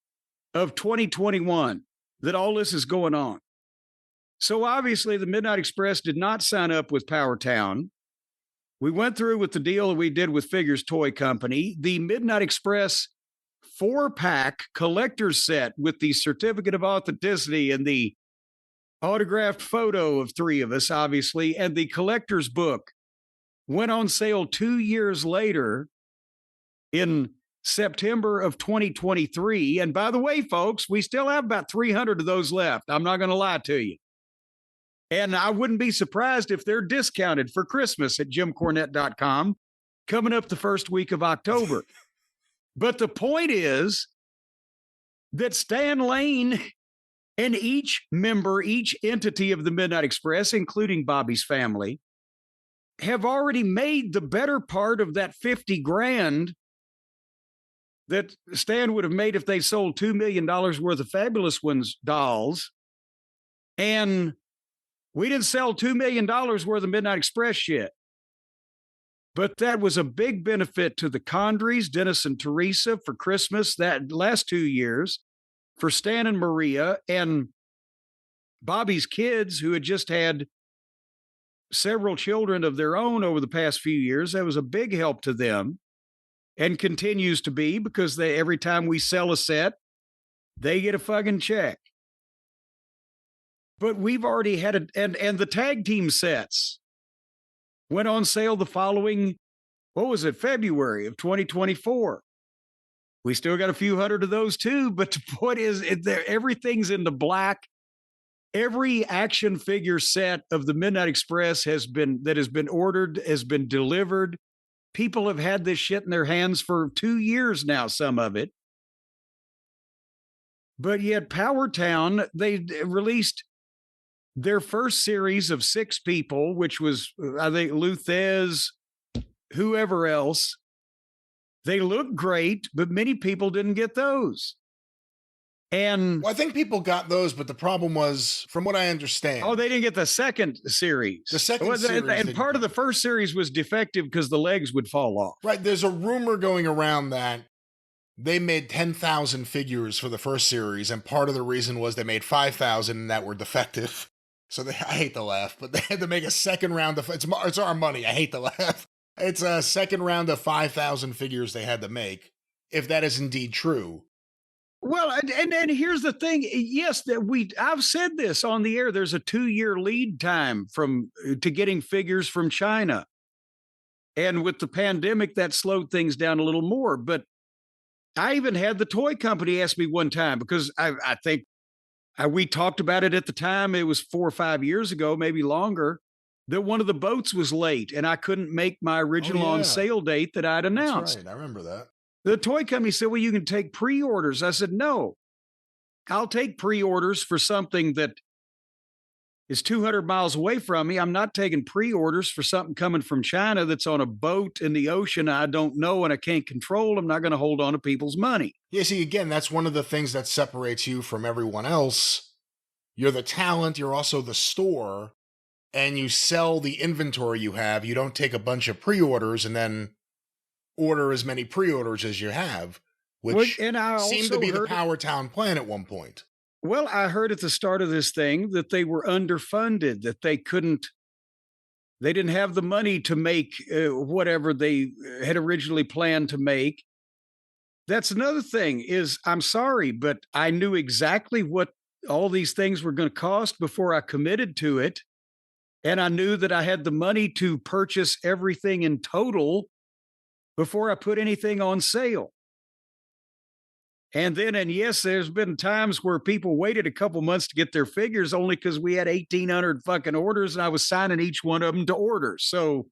of 2021, that all this is going on. So obviously the Midnight Express did not sign up with PowerTown. We went through with the deal that we did with Figures Toy Company. The Midnight Express 4-pack collector's set with the certificate of authenticity and the autographed photo of three of us, obviously, and the collector's book went on sale 2 years later in September of 2023. And by the way, folks, we still have about 300 of those left. I'm not going to lie to you. And I wouldn't be surprised if they're discounted for Christmas at JimCornette.com coming up the first week of October. But the point is that Stan Lane and each member, each entity of the Midnight Express, including Bobby's family, have already made the better part of that $50,000 that Stan would have made if they sold $2 million worth of Fabulous Ones dolls. And we didn't sell $2 million worth of Midnight Express yet. But that was a big benefit to the Condries, Dennis and Teresa, for Christmas that last 2 years. for Stan and Maria and Bobby's kids, who had just had several children of their own over the past few years. That was a big help to them and continues to be, because every time we sell a set, they get a fucking check. But we've already had and the tag team sets went on sale the following, February of 2024. We still got a few hundred of those too, but the point is, everything's in the black. Every action figure set of the Midnight Express has been ordered, has been delivered. People have had this shit in their hands for 2 years now, some of it. But yet PowerTown, they released their first series of 6 people, which was, I think, Luthez, whoever else. They look great, but many people didn't get those. And I think people got those, but the problem was, from what I understand, they didn't get the second series. The second series, and part of the first series was defective because the legs would fall off. Right. There's a rumor going around that they made 10,000 figures for the first series, and part of the reason was they made 5,000 that were defective. So I hate to laugh, but they had to make a second round of, it's our money. I hate to laugh. It's a second round of 5,000 figures they had to make, if that is indeed true. Well, and here's the thing. Yes, I've said this on the air. There's a 2-year lead time to getting figures from China. And with the pandemic, that slowed things down a little more. But I even had the toy company ask me one time, because I think we talked about it at the time. It was 4 or 5 years ago, maybe longer, that one of the boats was late and I couldn't make my original on sale date that I'd announced. That's right. I remember that. The toy company said, well, you can take pre-orders. I said, no, I'll take pre-orders for something that is 200 miles away from me. I'm not taking pre-orders for something coming from China that's on a boat in the ocean I don't know and I can't control. I'm not going to hold on to people's money. Yeah, see, again, that's one of the things that separates you from everyone else. You're the talent, you're also the store, and you sell the inventory you have. You don't take a bunch of pre-orders and then order as many pre-orders as you have, which seemed to be the PowerTown plan at one point. Well, I heard at the start of this thing that they were underfunded, that they didn't have the money to make whatever they had originally planned to make. That's another thing is, I'm sorry, but I knew exactly what all these things were going to cost before I committed to it. And I knew that I had the money to purchase everything in total before I put anything on sale. And yes, there's been times where people waited a couple months to get their figures only because we had 1,800 fucking orders and I was signing each one of them to order. So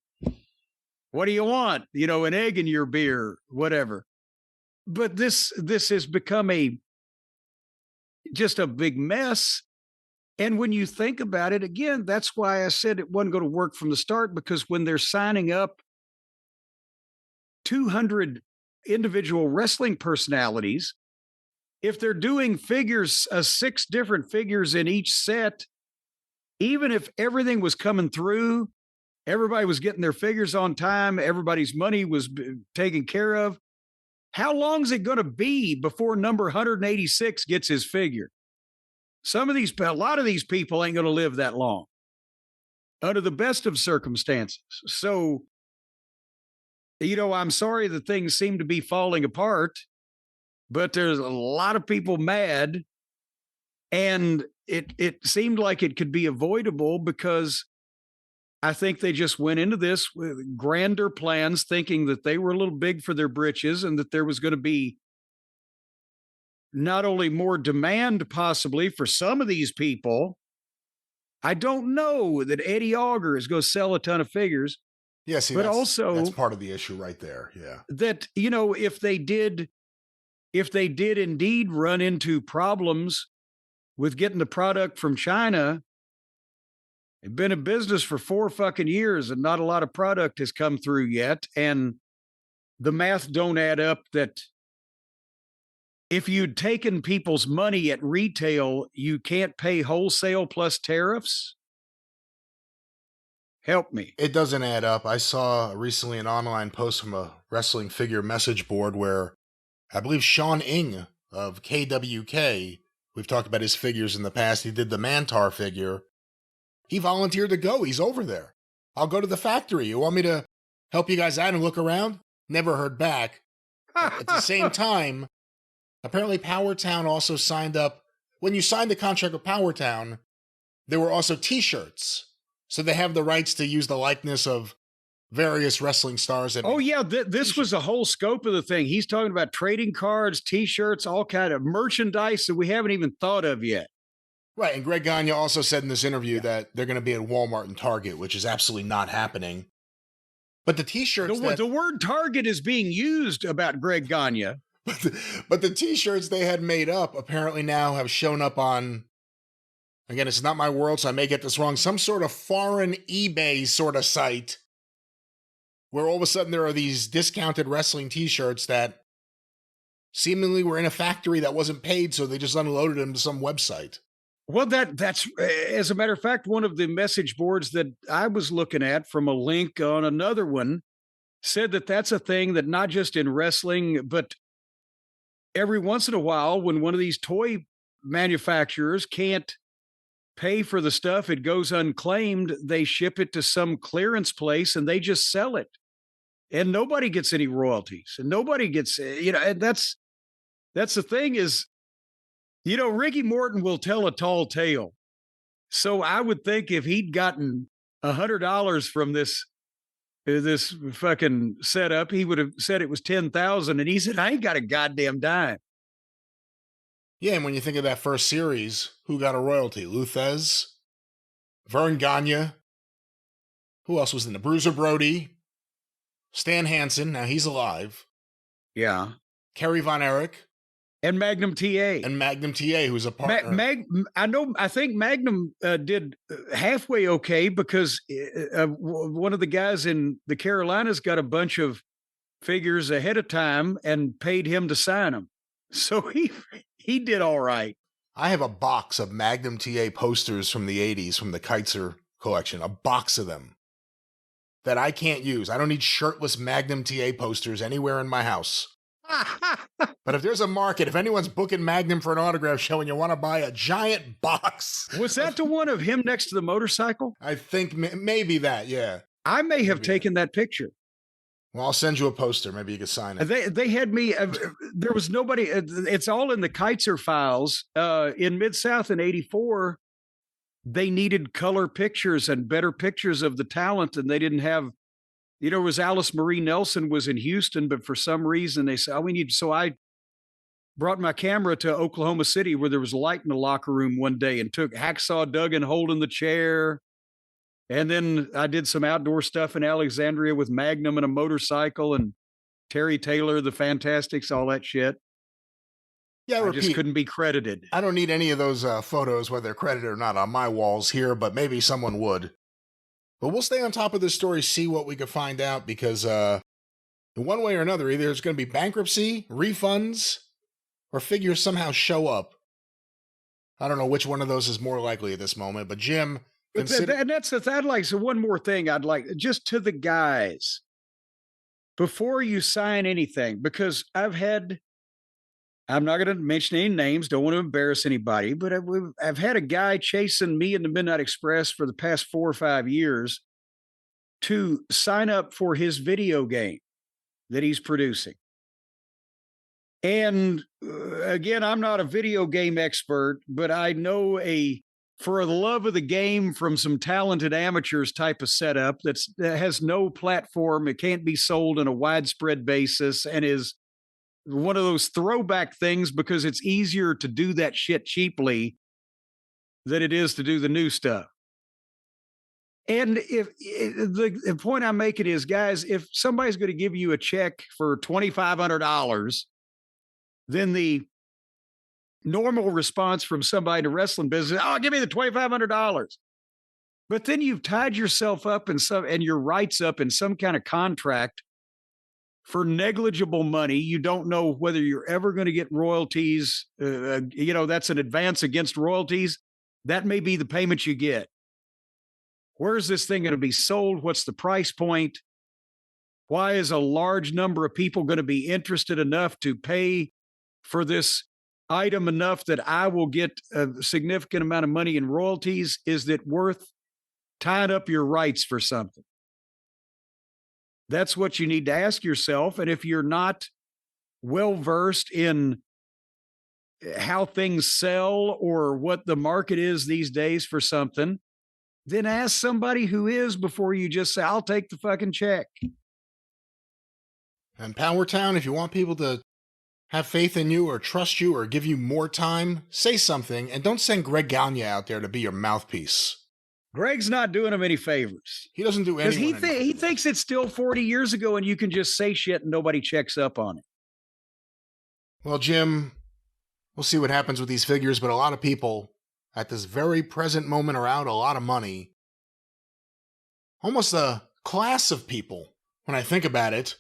what do you want? An egg in your beer, whatever. But this has become just a big mess. And when you think about it, again, that's why I said it wasn't going to work from the start, because when they're signing up 200 individual wrestling personalities, if they're doing figures, 6 different figures in each set, even if everything was coming through, everybody was getting their figures on time, everybody's money was taken care of, how long is it going to be before number 186 gets his figure? A lot of these people ain't going to live that long under the best of circumstances. So, I'm sorry that things seem to be falling apart, but there's a lot of people mad, and it seemed like it could be avoidable, because I think they just went into this with grander plans, thinking that they were a little big for their britches and that there was going to be not only more demand possibly for some of these people. I don't know that Eddie Auger is going to sell a ton of figures. Yeah, see, but that's part of the issue right there. Yeah. That, if they did indeed run into problems with getting the product from China, they've been in business for 4 fucking years and not a lot of product has come through yet. And the math don't add up that if you'd taken people's money at retail, you can't pay wholesale plus tariffs. Help me. It doesn't add up. I saw recently an online post from a wrestling figure message board where I believe Sean Ing of KWK, we've talked about his figures in the past. He did the Mantar figure. He volunteered to go. He's over there. I'll go to the factory. You want me to help you guys out and look around? Never heard back. At the same time, apparently PowerTown also signed up. When you signed the contract with PowerTown, there were also T-shirts. So they have the rights to use the likeness of various wrestling stars. And this was the whole scope of the thing. He's talking about trading cards, T-shirts, all kind of merchandise that we haven't even thought of yet. Right, and Greg Gagne also said in this interview that they're going to be at Walmart and Target, which is absolutely not happening. But the T-shirts... The word Target is being used about Greg Gagne. But the T-shirts they had made up apparently now have shown up on... Again, it's not my world, so I may get this wrong. Some sort of foreign eBay sort of site where all of a sudden there are these discounted wrestling T-shirts that seemingly were in a factory that wasn't paid, so they just unloaded them to some website. Well, that's, as a matter of fact, one of the message boards that I was looking at from a link on another one said that that's a thing that not just in wrestling, but every once in a while when one of these toy manufacturers can't pay for the stuff, it goes unclaimed, they ship it to some clearance place and they just sell it. And nobody gets any royalties. And nobody gets, and that's the thing is, Ricky Morton will tell a tall tale. So I would think if he'd gotten $100 from this fucking setup, he would have said it was $10,000. And he said, I ain't got a goddamn dime. Yeah, and when you think of that first series, who got a royalty? Luthez, Vern Gagne. Who else was in the Bruiser Brody? Stan Hansen, now he's alive. Yeah. Kerry Von Erich. And Magnum TA. Who's a partner. I think Magnum did halfway okay because one of the guys in the Carolinas got a bunch of figures ahead of time and paid him to sign them. So he did all right. I have a box of Magnum TA posters from the 80s from the Keitzer collection, a box of them that I can't use. I don't need shirtless Magnum TA posters anywhere in my house. But if there's a market, if anyone's booking Magnum for an autograph show and you want to buy a giant box. Was that the one of him next to the motorcycle? I think maybe that, yeah. I may have taken that picture. Well, I'll send you a poster. Maybe you could sign it. They had me. There was nobody. It's all in the Keitzer files. In Mid-South in '84, they needed color pictures and better pictures of the talent, and they didn't have. It was Alice Marie Nelson was in Houston, but for some reason they said, we need. So I brought my camera to Oklahoma City where there was light in the locker room one day and took Hacksaw Duggan holding the chair. And then I did some outdoor stuff in Alexandria with Magnum and a motorcycle and Terry Taylor, the Fantastics, all that shit. Yeah, I just couldn't be credited. I don't need any of those photos, whether they're credited or not, on my walls here, but maybe someone would. But we'll stay on top of this story, see what we can find out, because in one way or another, either there's going to be bankruptcy, refunds, or figures somehow show up. I don't know which one of those is more likely at this moment, but Jim... I'd like, so one more thing I'd like, just to the guys, before you sign anything, because I'm not going to mention any names, don't want to embarrass anybody, but I've had a guy chasing me in the Midnight Express for the past 4 or 5 years to sign up for his video game that he's producing. And again, I'm not a video game expert, but I know for the love of the game from some talented amateurs type of setup that has no platform. It can't be sold on a widespread basis and is one of those throwback things because it's easier to do that shit cheaply than it is to do the new stuff. And the point I'm making is, guys, if somebody's going to give you a check for $2,500, then the normal response from somebody in the wrestling business, give me the $2,500. But then you've tied yourself up and your rights up in some kind of contract for negligible money. You don't know whether you're ever going to get royalties. That's an advance against royalties. That may be the payment you get. Where is this thing going to be sold? What's the price point? Why is a large number of people going to be interested enough to pay for this item enough that I will get a significant amount of money in royalties? Is it worth tying up your rights for something? That's what you need to ask yourself. And if you're not well-versed in how things sell or what the market is these days for something, then ask somebody who is before you just say, I'll take the fucking check. And PowerTown, if you want people to have faith in you or trust you or give you more time, say something and don't send Greg Gagne out there to be your mouthpiece. Greg's not doing him any favors. He doesn't do anything. Because he thinks it's still 40 years ago and you can just say shit and nobody checks up on it. Well, Jim, we'll see what happens with these figures, but a lot of people at this very present moment are out a lot of money. Almost a class of people, when I think about it.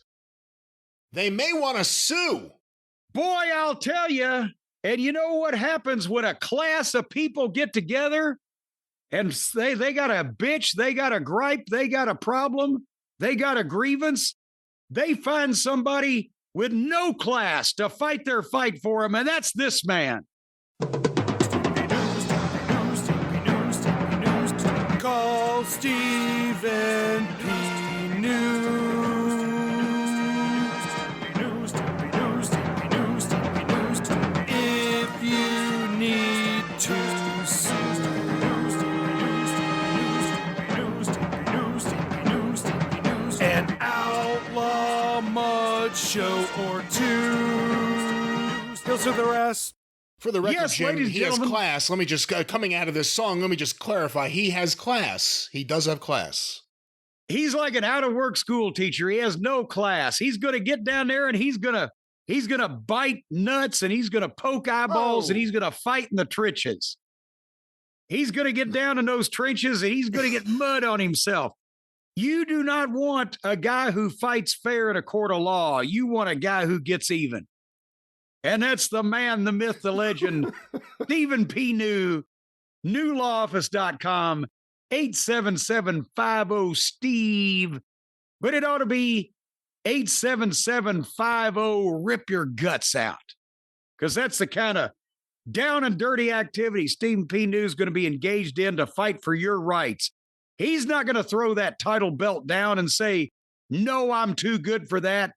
They may want to sue. Boy, I'll tell you. And you know what happens when a class of people get together and they got a bitch, they got a gripe, they got a problem, they got a grievance. They find somebody with no class to fight their fight for them, and that's this man. Call Stephen P. News. If you need to sue. An outlaw mud show or two. He'll sue the rest. For the record, Yes, Jim, ladies and he has gentlemen. class. Let me just, coming out of this song, let me just clarify. He has class. He does have class. He's like an out-of-work school teacher. He has no class. He's going to get down there and he's going to bite nuts and he's going to poke eyeballs and he's going to fight in the trenches. He's going to get down in those trenches and he's going to get mud on himself. You do not want a guy who fights fair in a court of law. You want a guy who gets even. And that's the man, the myth, the legend, Stephen P. New, newlawoffice.com, 877-50-STEVE. But it ought to be 877-50-RIP your guts out. Because that's the kind of down and dirty activity Stephen P. New is going to be engaged in to fight for your rights. He's not going to throw that title belt down and say, no, I'm too good for that.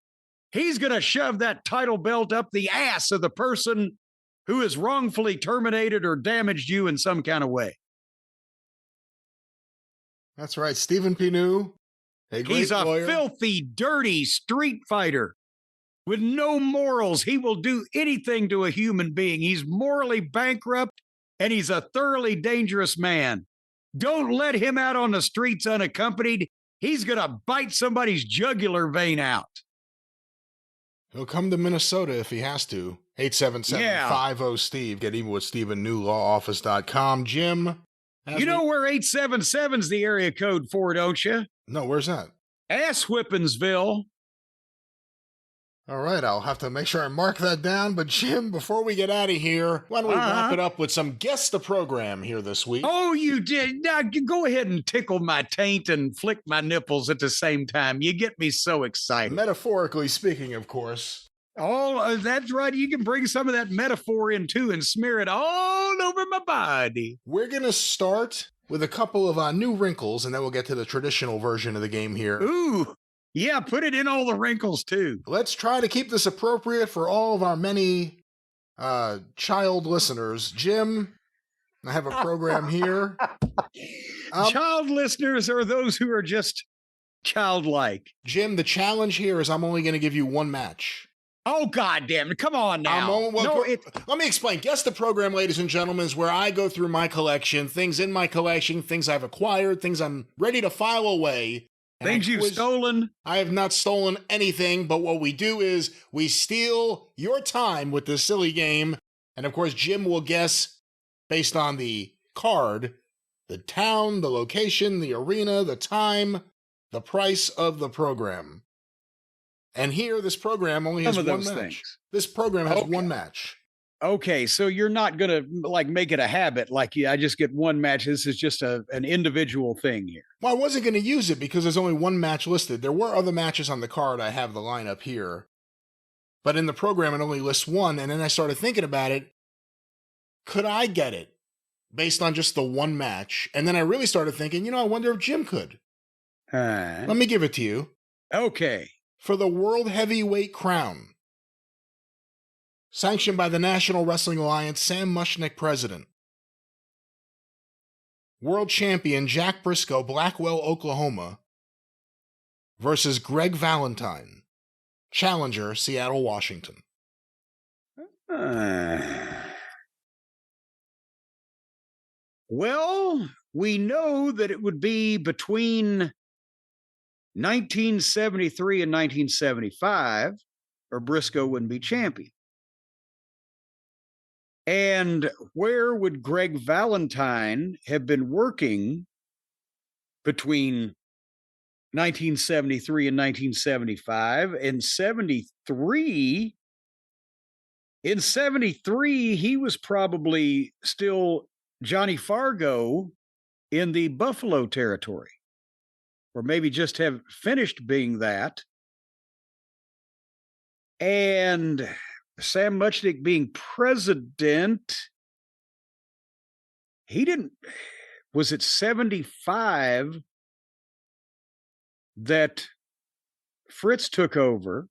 He's going to shove that title belt up the ass of the person who has wrongfully terminated or damaged you in some kind of way. That's right. Stephen P. New, a great He's a lawyer. filthy, dirty street fighter with no morals. He will do anything to a human being. He's morally bankrupt, and he's a thoroughly dangerous man. Don't let him out on the streets unaccompanied. He's going to bite somebody's jugular vein out. He'll come to Minnesota if he has to. 877-50-STEVE. Get even with Stephen, newlawoffice.com. Jim. You know where 877's the area code for, don't you? No, where's that? Ass Whippinsville. All right, I'll have to make sure I mark that down. But Jim, before we get out of here, why don't we wrap it up with some Guess the Program here this week? Oh, you did. Now, go ahead and tickle my taint and flick my nipples at the same time. You get me so excited. Metaphorically speaking, of course. Oh, that's right. You can bring some of that metaphor in too and smear it all over my body. We're going to start with a couple of new wrinkles, and then we'll get to the traditional version of the game here. Ooh, yeah, put it in all the wrinkles too. Let's try to keep this appropriate for all of our many child listeners. Jim, I have a program here. Child listeners are those who are just childlike. Jim, the challenge here is I'm only going to give you one match. Oh, goddamn it. Come on now. Let me explain. Guess the Program, ladies and gentlemen, is where I go through my collection, things in my collection, things I've acquired, things I'm ready to file away. Things you've stolen. I have not stolen anything, but what we do is we steal your time with this silly game. And of course, Jim will guess based on the card, the town, the location, the arena, the time, the price of the program. And here, this program only has one match. This program has one match. Okay, so you're not going to like make it a habit. Like, I just get one match. This is just an individual thing here. Well, I wasn't going to use it because there's only one match listed. There were other matches on the card. I have the lineup here. But in the program, it only lists one. And then I started thinking about it. could I get it based on just the one match? And then I really started thinking, I wonder if Jim could. Let me give it to you. Okay. For the World Heavyweight Crown, sanctioned by the National Wrestling Alliance, Sam Mushnick, President. World Champion Jack Briscoe, Blackwell, Oklahoma, versus Greg Valentine, Challenger, Seattle, Washington. Well, we know that it would be between 1973 and 1975, or Briscoe wouldn't be champion. And where would Greg Valentine have been working between 1973 and 1975? In 73, he was probably still Johnny Fargo in the Buffalo territory, or maybe just have finished being that. And Sam Muchnick being president, was it 75 that Fritz took over?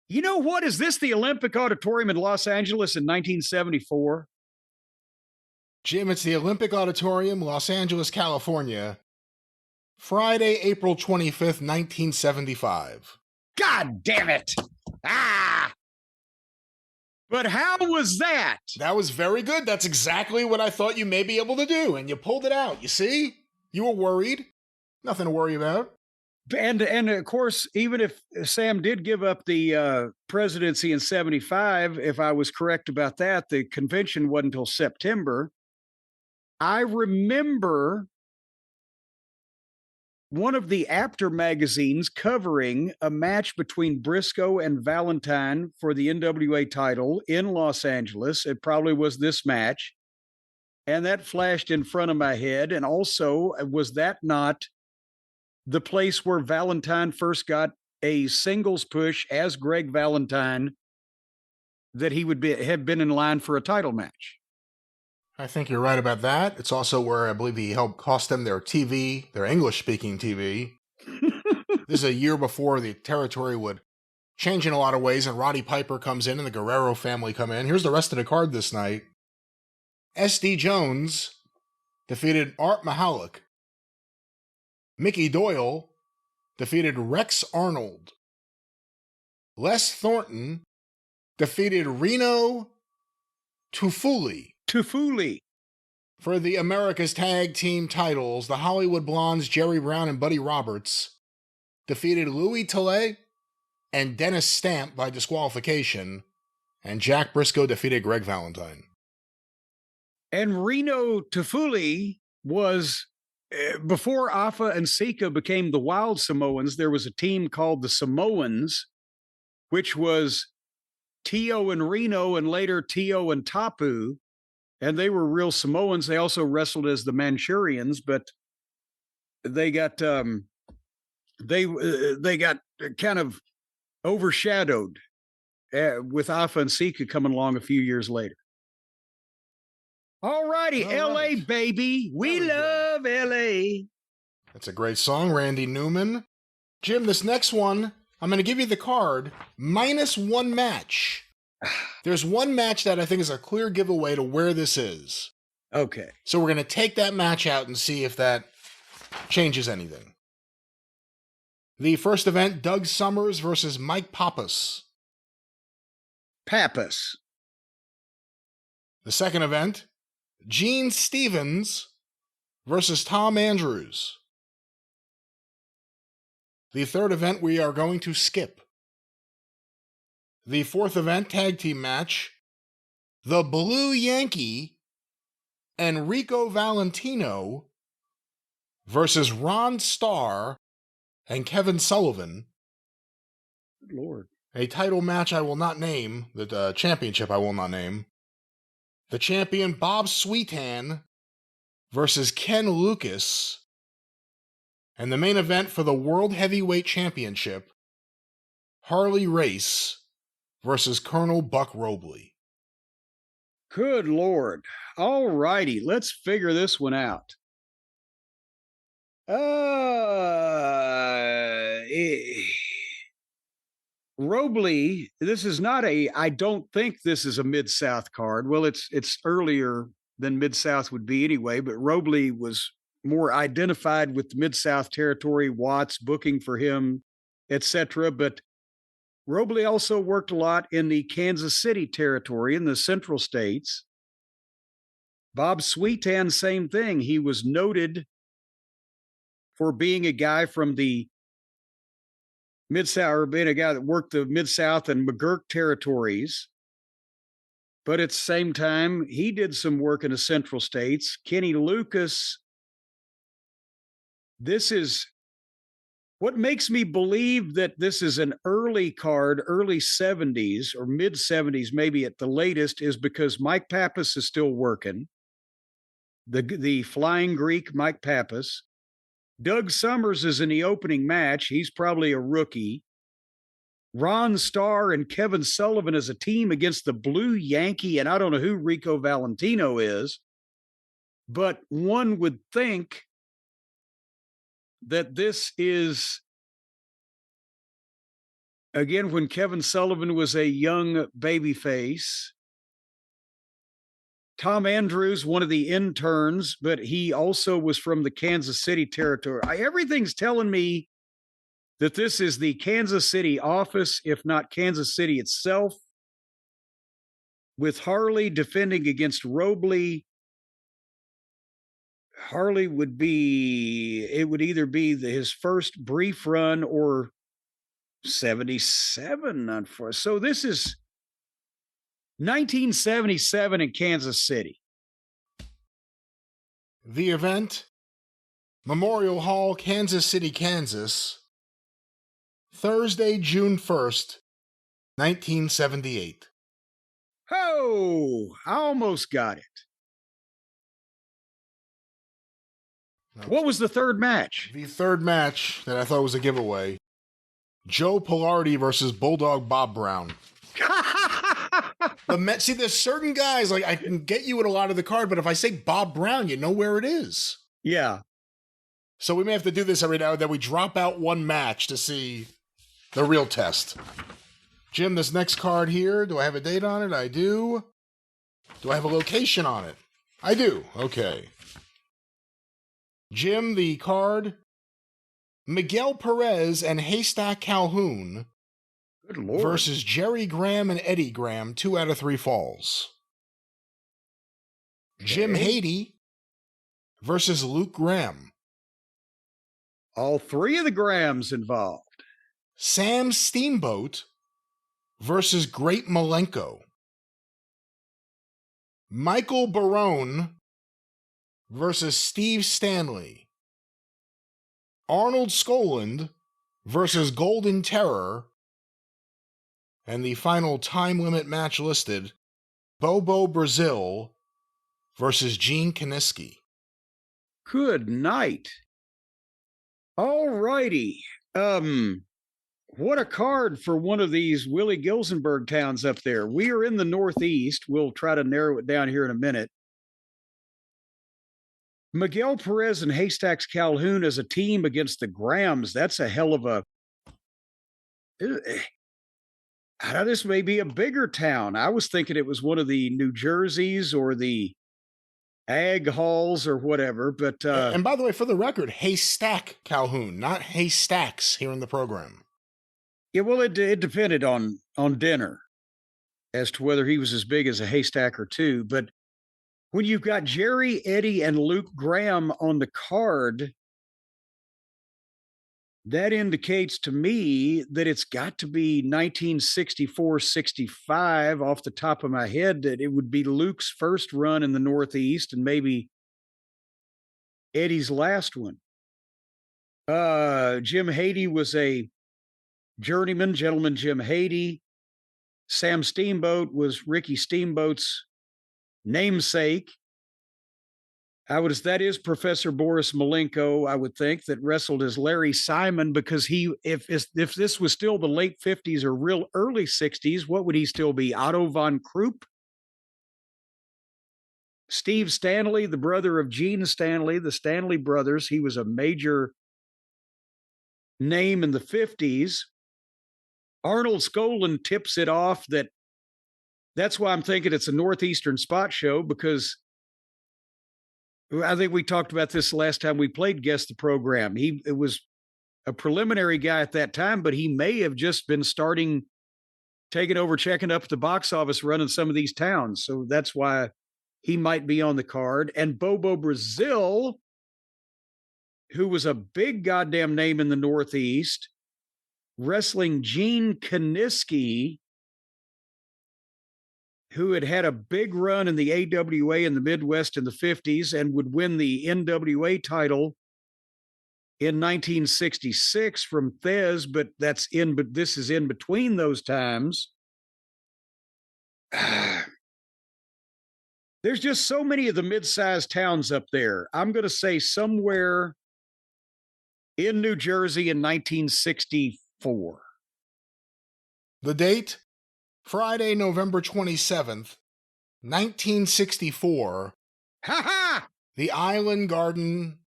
You know what? Is this the Olympic Auditorium in Los Angeles in 1974? Jim, it's the Olympic Auditorium, Los Angeles, California. Friday, April 25th, 1975. God damn it! Ah! But how was that? That was very good. That's exactly what I thought you may be able to do, and you pulled it out. You see? You were worried. Nothing to worry about. And of course, even if Sam did give up the presidency in 75, if I was correct about that, the convention wasn't until September. I remember one of the After magazines covering a match between Briscoe and Valentine for the NWA title in Los Angeles. It probably was this match. And that flashed in front of my head. And also, was that not the place where Valentine first got a singles push as Greg Valentine, that he would have been in line for a title match? I think you're right about that. It's also where I believe he helped cost them their TV, their English-speaking TV. This is a year before the territory would change in a lot of ways, and Roddy Piper comes in and the Guerrero family come in. Here's the rest of the card this night. S.D. Jones defeated Art Mahalik. Mickey Doyle defeated Rex Arnold. Les Thornton defeated Reno Tufuli. For the America's Tag Team titles, the Hollywood Blondes, Jerry Brown and Buddy Roberts, defeated Louis Tilley and Dennis Stamp by disqualification, and Jack Briscoe defeated Greg Valentine. And Reno Tufuli was, before Afa and Sika became the Wild Samoans, there was a team called the Samoans, which was Tio and Reno and later Tio and Tapu. And they were real Samoans. They also wrestled as the Manchurians, but they got they got kind of overshadowed with Afa and Sika coming along a few years later. All righty, L.A., baby. We love L.A. That's a great song, Randy Newman. Jim, this next one, I'm going to give you the card, minus one match. There's one match that I think is a clear giveaway to where this is. Okay. So we're going to take that match out and see if that changes anything. The first event, Doug Summers versus Mike Pappas. Pappas. The second event, Gene Stevens versus Tom Andrews. The third event we are going to skip. The fourth event, tag team match, the Blue Yankee, Enrico Valentino versus Ron Starr and Kevin Sullivan. Good Lord. A title match I will not name, the championship I will not name. The champion, Bob Sweetan versus Ken Lucas. And the main event for the World Heavyweight Championship, Harley Race versus Colonel Buck Robley. Good Lord. All righty, let's figure this one out. Robley, this is not I don't think this is a Mid-South card. Well, it's earlier than Mid-South would be anyway, but Robley was more identified with the Mid-South territory, Watts booking for him, etc. But Robley also worked a lot in the Kansas City territory in the Central States. Bob Sweetan, same thing. He was noted for being a guy from the Mid-South, or being a guy that worked the Mid-South and McGurk territories. But at the same time, he did some work in the Central States. Kenny Lucas, this is what makes me believe that this is an early card, early 70s or mid 70s, maybe at the latest, is because Mike Pappas is still working. The Flying Greek, Mike Pappas. Doug Summers is in the opening match. He's probably a rookie. Ron Starr and Kevin Sullivan as a team against the Blue Yankee, and I don't know who Rico Valentino is, but one would think that this is, again, when Kevin Sullivan was a young babyface. Tom Andrews, one of the interns, but he also was from the Kansas City territory. Everything's telling me that this is the Kansas City office, if not Kansas City itself, with Harley defending against Robley. Harley would either be his first brief run or 77. So this is 1977 in Kansas City. The event, Memorial Hall, Kansas City, Kansas, Thursday, June 1st, 1978. Oh, I almost got it. What was the third match? The third match that I thought was a giveaway, Joe Pilardi versus Bulldog Bob Brown. See, there's certain guys, like, I can get you at a lot of the card, but if I say Bob Brown, you know where it is. Yeah. So we may have to do this every now and then. We drop out one match to see the real test. Jim, this next card here, do I have a date on it? I do. Do I have a location on it? I do. Okay. Jim, the card, Miguel Perez and Haystack Calhoun Good Lord. versus Jerry Graham and Eddie Graham, 2 out of 3 falls. Okay. Jim Haiti versus Luke Graham. All 3 of the Grahams involved. Sam Steamboat versus Great Malenko. Michael Barone versus Steve Stanley. Arnold Skoland versus Golden Terror. And the final time limit match listed, Bobo Brazil versus Gene Kaniski. Good night. All righty. What a card for one of these Willie Gilzenberg towns up there. We are in the Northeast. We'll try to narrow it down here in a minute. Miguel Perez and Haystacks Calhoun as a team against the Grahams. That's a hell of a... This may be a bigger town. I was thinking it was one of the New Jerseys or the Ag Halls or whatever, but... and by the way, for the record, Haystack Calhoun, not Haystacks here in the program. Yeah, well, it depended on dinner as to whether he was as big as a haystack or two. But when you've got Jerry, Eddie, and Luke Graham on the card, that indicates to me that it's got to be 1964-65 off the top of my head, that it would be Luke's first run in the Northeast and maybe Eddie's last one. Jim Haiti was a journeyman, gentleman Jim Haiti. Sam Steamboat was Ricky Steamboat's namesake. That is Professor Boris Malenko, I would think, that wrestled as Larry Simon, because if this was still the late 50s or real early 60s, what would he still be? Otto von Krupp? Steve Stanley, the brother of Gene Stanley, the Stanley brothers. He was a major name in the 50s. Arnold Skolin tips it off that's why I'm thinking it's a Northeastern spot show, because I think we talked about this last time we played Guess the Program. It was a preliminary guy at that time, but he may have just been taking over, checking up at the box office, running some of these towns. So that's why he might be on the card. And Bobo Brazil, who was a big goddamn name in the Northeast, wrestling Gene Kaniski, who had a big run in the AWA in the Midwest in the 50s and would win the NWA title in 1966 from Thez, but this is in between those times. There's just so many of the mid-sized towns up there. I'm going to say somewhere in New Jersey in 1964. The date? Friday, November 27th, 1964. Ha-ha! The Island Garden,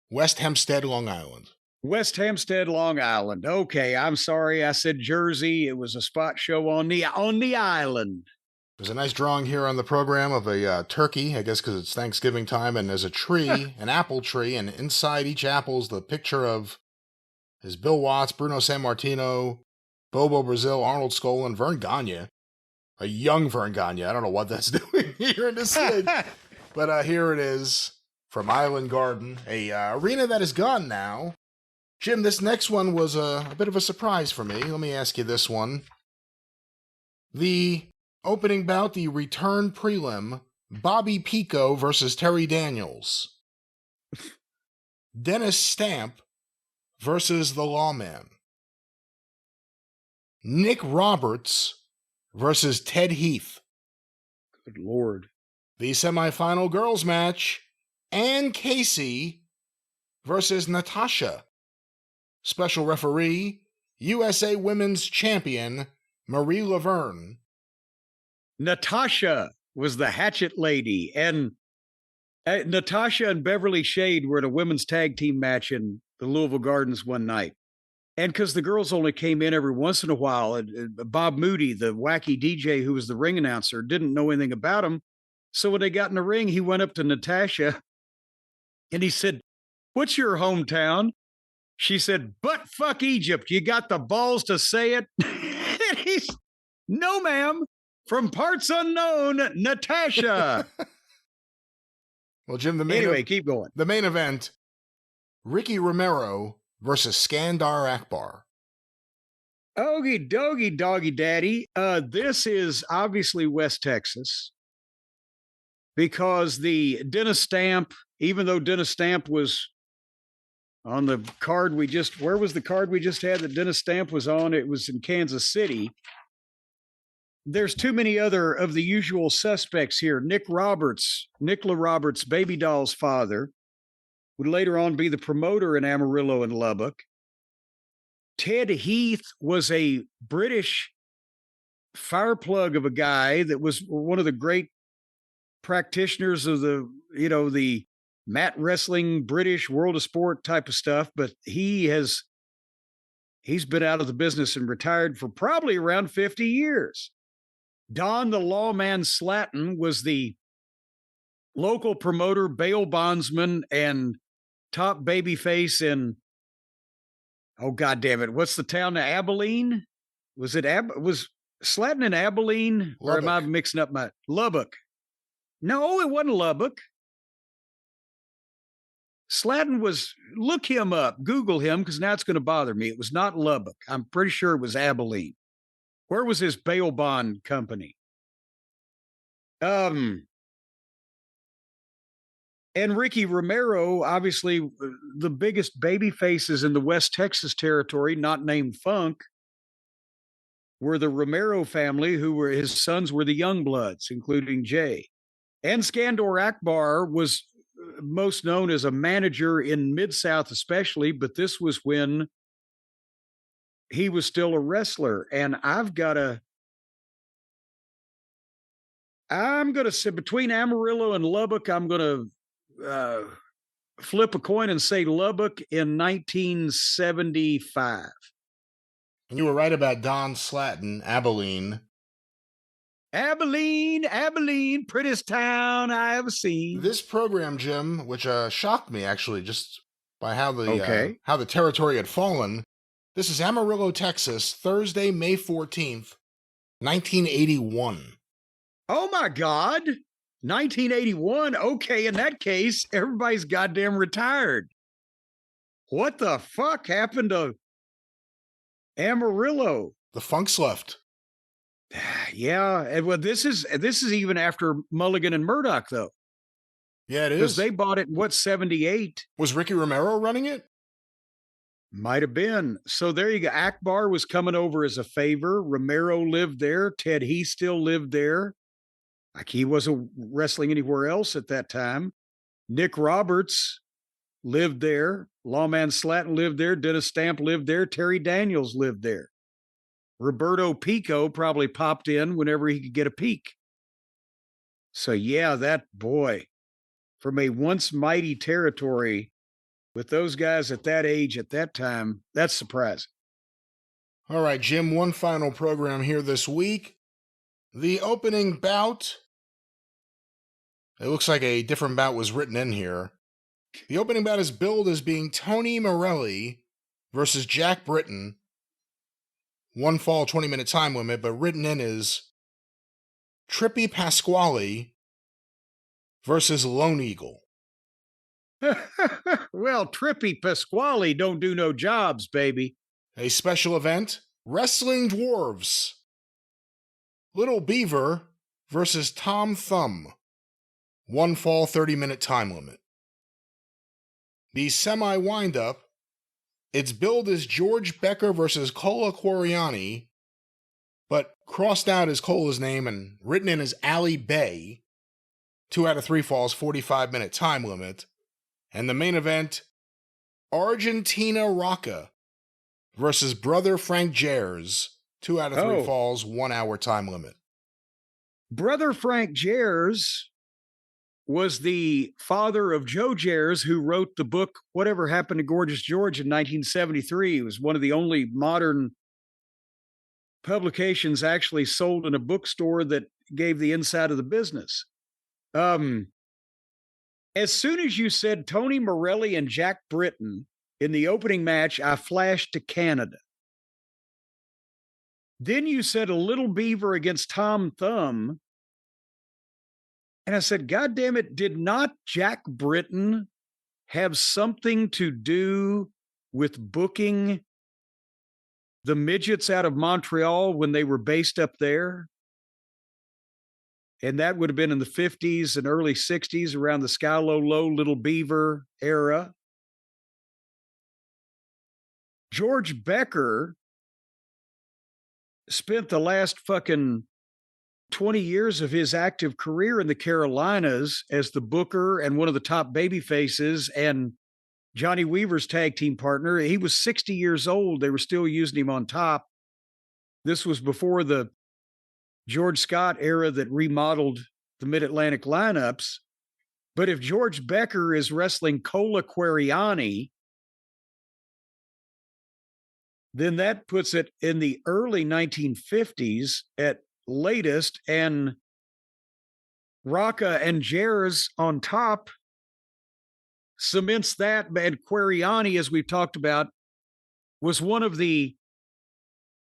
West Hempstead, Long Island. West Hempstead, Long Island. Okay, I'm sorry I said Jersey. It was a spot show on the island. There's a nice drawing here on the program of a turkey, I guess because it's Thanksgiving time, and there's a tree, an apple tree, and inside each apple is the picture of Bill Watts, Bruno Sammartino, Bobo Brazil, Arnold Skolin, Vern Gagne, a young Vern Gagne. I don't know what that's doing here in this thing, but here it is from Island Garden, a arena that is gone now. Jim, this next one was a bit of a surprise for me. Let me ask you this one. The opening bout, the return prelim, Bobby Pico versus Terry Daniels. Dennis Stamp versus the Lawman. Nick Roberts versus Ted Heath. Good Lord. The semifinal girls match, Ann Casey versus Natasha. Special referee, USA Women's Champion, Marie Laverne. Natasha was the hatchet lady, and Natasha and Beverly Shade were at a women's tag team match in the Louisville Gardens one night. And because the girls only came in every once in a while, Bob Moody, the wacky DJ who was the ring announcer, didn't know anything about him. So when they got in the ring, he went up to Natasha and he said, "What's your hometown?" She said, "Butt fuck Egypt. You got the balls to say it?" And he's, "No, ma'am. From parts unknown, Natasha." Well, Jim, keep going. The main event, Ricky Romero versus Skandar Akbar. Ogie dogie doggy daddy. This is obviously West Texas, because the Dennis Stamp, even though Dennis Stamp was on the card where was the card we just had that Dennis Stamp was on? It was in Kansas City. There's too many other of the usual suspects here. Nicola Roberts, Baby Doll's father, would later on be the promoter in Amarillo and Lubbock. Ted Heath was a British fireplug of a guy that was one of the great practitioners of the mat wrestling, British world of sport type of stuff, but he's been out of the business and retired for probably around 50 years. Don the Lawman Slatton was the local promoter, bail bondsman, and top babyface in, oh god damn it, what's the town? Abilene? Was Slatton in Abilene? Lubbock. Or am I mixing up my Lubbock? No, it wasn't Lubbock. Slatton was, look him up, Google him, because now it's going to bother me. It was not Lubbock. I'm pretty sure it was Abilene. Where was his bail bond company? And Ricky Romero, obviously the biggest baby faces in the West Texas territory, not named Funk, were the Romero family, his sons were the Youngbloods, including Jay. And Skandar Akbar was most known as a manager in Mid-South especially, but this was when he was still a wrestler. And I'm going to say between Amarillo and Lubbock, I'm going to flip a coin and say Lubbock in 1975. And you were right about Don Slatton, Abilene. Abilene, prettiest town I ever seen. This program, Jim, which shocked me actually, just by how the territory had fallen. This is Amarillo, Texas, Thursday, May 14th, 1981. Oh my God, 1981. Okay, in that case, everybody's goddamn retired. What the fuck happened to Amarillo? The Funks left. Yeah, and well, this is even after Mulligan and Murdoch, though. Yeah, it is. Because they bought it in 78? Was Ricky Romero running it? Might have been. So there you go. Akbar was coming over as a favor. Romero lived there. Ted He still lived there. Like he wasn't wrestling anywhere else at that time. Nick Roberts lived there. Lawman Slatton lived there. Dennis Stamp lived there. Terry Daniels lived there. Roberto Pico probably popped in whenever he could get a peek. So yeah, that boy, from a once mighty territory with those guys at that age at that time, that's surprising. All right, Jim, one final program here this week. The opening bout. It looks like a different bout was written in here. The opening bout is billed as being Tony Morelli versus Jack Britton. One fall, 20-minute time limit, but written in is Trippy Pasquale versus Lone Eagle. Well, Trippy Pasquale don't do no jobs, baby. A special event, Wrestling Dwarves. Little Beaver versus Tom Thumb. One fall, 30-minute time limit. The semi-windup, it's billed as George Becker versus Cola Quariani, but crossed out as Cola's name and written in as Ali Bay. 2 out of 3 falls, 45-minute time limit. And the main event, Argentina Rocca versus Brother Frank Jers. 2 out of 3 falls, 1 hour time limit. Brother Frank Jers was the father of Joe Jers, who wrote the book Whatever Happened to Gorgeous George in 1973. It was one of the only modern publications actually sold in a bookstore that gave the inside of the business. As soon as you said Tony Morelli and Jack Britton in the opening match, I flashed to Canada. Then you said a Little Beaver against Tom Thumb. And I said, God damn it, did not Jack Britton have something to do with booking the midgets out of Montreal when they were based up there? And that would have been in the 50s and early 60s, around the Sky Low Low Little Beaver era. George Becker spent the last fucking 20 years of his active career in the Carolinas as the booker and one of the top baby faces and Johnny Weaver's tag team partner. He was 60 years old. They were still using him on top. This was before the George Scott era that remodeled the Mid-Atlantic lineups. But if George Becker is wrestling Cola Quariani, then that puts it in the early 1950s at latest, and Rocca and Jers on top cements that. And Quariani, as we've talked about, was one of the,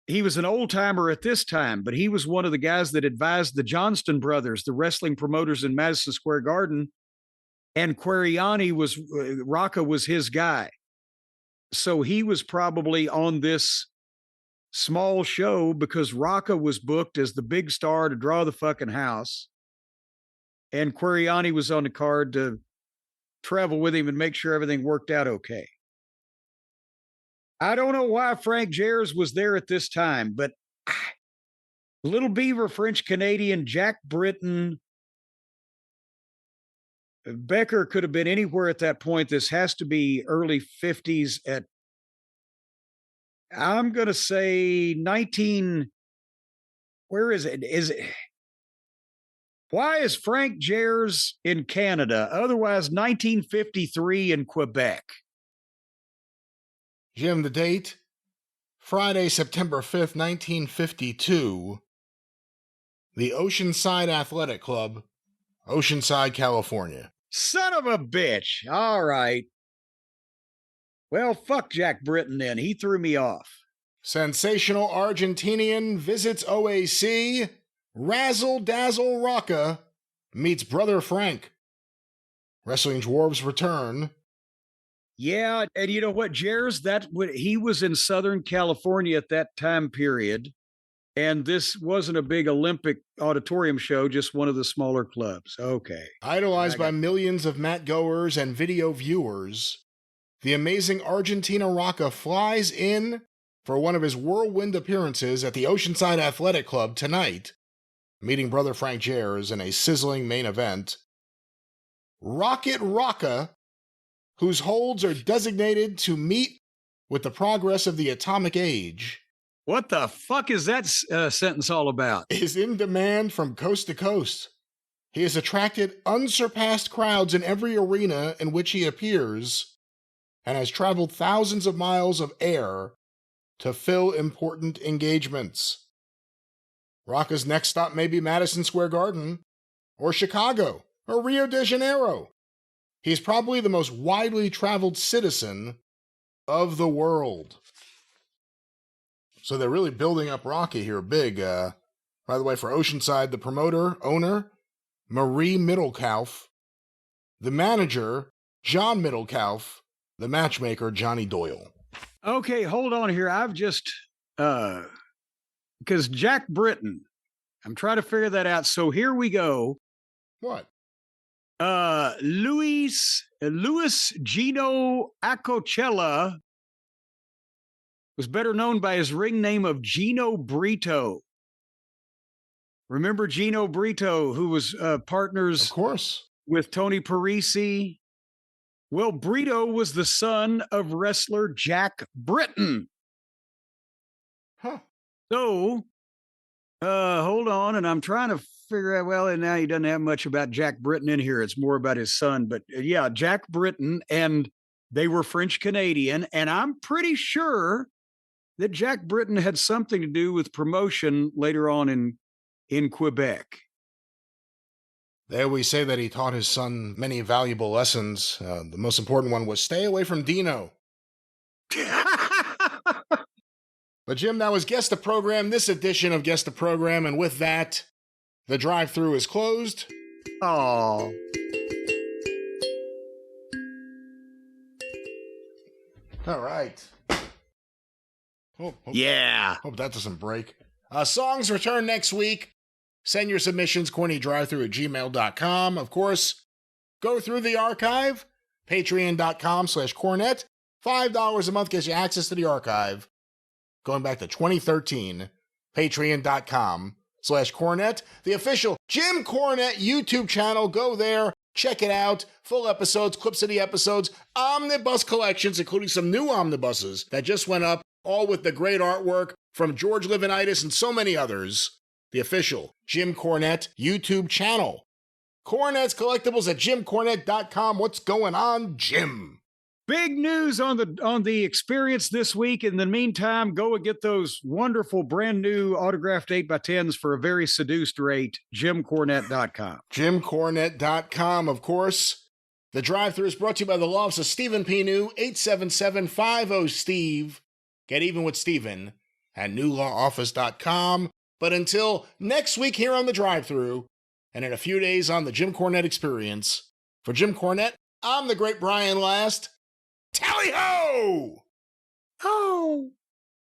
he was an old timer at this time, but he was one of the guys that advised the Johnston brothers, the wrestling promoters in Madison Square Garden. And Quariani was, Rocca was his guy. So he was probably on this small show because Rocca was booked as the big star to draw the fucking house. And Quariani was on the card to travel with him and make sure everything worked out okay. I don't know why Frank Jers was there at this time, but Little Beaver, French Canadian, Jack Britton, Becker could have been anywhere at that point. This has to be early 50s at, I'm going to say 19, where is it? Why is Frank Jers in Canada? Otherwise, 1953 in Quebec. Jim, the date? Friday, September 5th, 1952. The Oceanside Athletic Club, Oceanside, California. Son of a bitch. All right. Well, fuck Jack Britton then. He threw me off. Sensational Argentinian visits OAC. Razzle Dazzle Rocca meets Brother Frank. Wrestling Dwarves return. Yeah, and you know what, Jers? He was in Southern California at that time period, and this wasn't a big Olympic auditorium show, just one of the smaller clubs. Okay. Idolized by millions of mat goers and video viewers, the amazing Argentina Rocca flies in for one of his whirlwind appearances at the Oceanside Athletic Club tonight, meeting Brother Frank Jers in a sizzling main event. Rocket Rocca, whose holds are designated to meet with the progress of the atomic age. What the fuck is that sentence all about? Is in demand from coast to coast. He has attracted unsurpassed crowds in every arena in which he appears and has traveled thousands of miles of air to fill important engagements. Rocca's next stop may be Madison Square Garden, or Chicago, or Rio de Janeiro. He's probably the most widely traveled citizen of the world. So they're really building up Rocky here big. By the way, for Oceanside, the promoter, owner, Marie Middlekauff. The manager, John Middlekauff. The matchmaker, Johnny Doyle. Okay, hold on here. I've just, because Jack Britton, I'm trying to figure that out. So here we go. What? Luis Gino Acocella was better known by his ring name of Gino Brito. Remember Gino Brito, who was partners, of course, with Tony Parisi? Well, Brito was the son of wrestler Jack Britton. Huh. So, hold on, and I'm trying to figure out, well, and now he doesn't have much about Jack Britton in here. It's more about his son. But yeah, Jack Britton, and they were French-Canadian, and I'm pretty sure that Jack Britton had something to do with promotion later on in Quebec. They always say that he taught his son many valuable lessons. The most important one was stay away from Dino. But Jim, that was Guest the Program, this edition of Guest the Program, and with that, the drive-thru is closed. Oh. All right. Yeah. Hope that doesn't break. Songs return next week. Send your submissions, CornyDriveThru@gmail.com. Of course, go through the archive, patreon.com/Cornette. $5 a month gets you access to the archive. Going back to 2013, patreon.com/Cornette. The official Jim Cornette YouTube channel. Go there, check it out. Full episodes, clips of the episodes, omnibus collections, including some new omnibuses that just went up, all with the great artwork from George Livinitis and so many others. The official Jim Cornette YouTube channel. Cornette's Collectibles at JimCornette.com. What's going on, Jim? Big news on the experience this week. In the meantime, go and get those wonderful brand new autographed 8x10s for a very seduced rate. JimCornette.com. JimCornette.com, of course. The drive-thru is brought to you by the law office of Stephen P. New, 877-50-STEVE. Get even with Stephen at newlawoffice.com. But until next week here on the drive-thru, and in a few days on the Jim Cornette Experience, for Jim Cornette, I'm the great Brian Last. Tally-ho! Oh!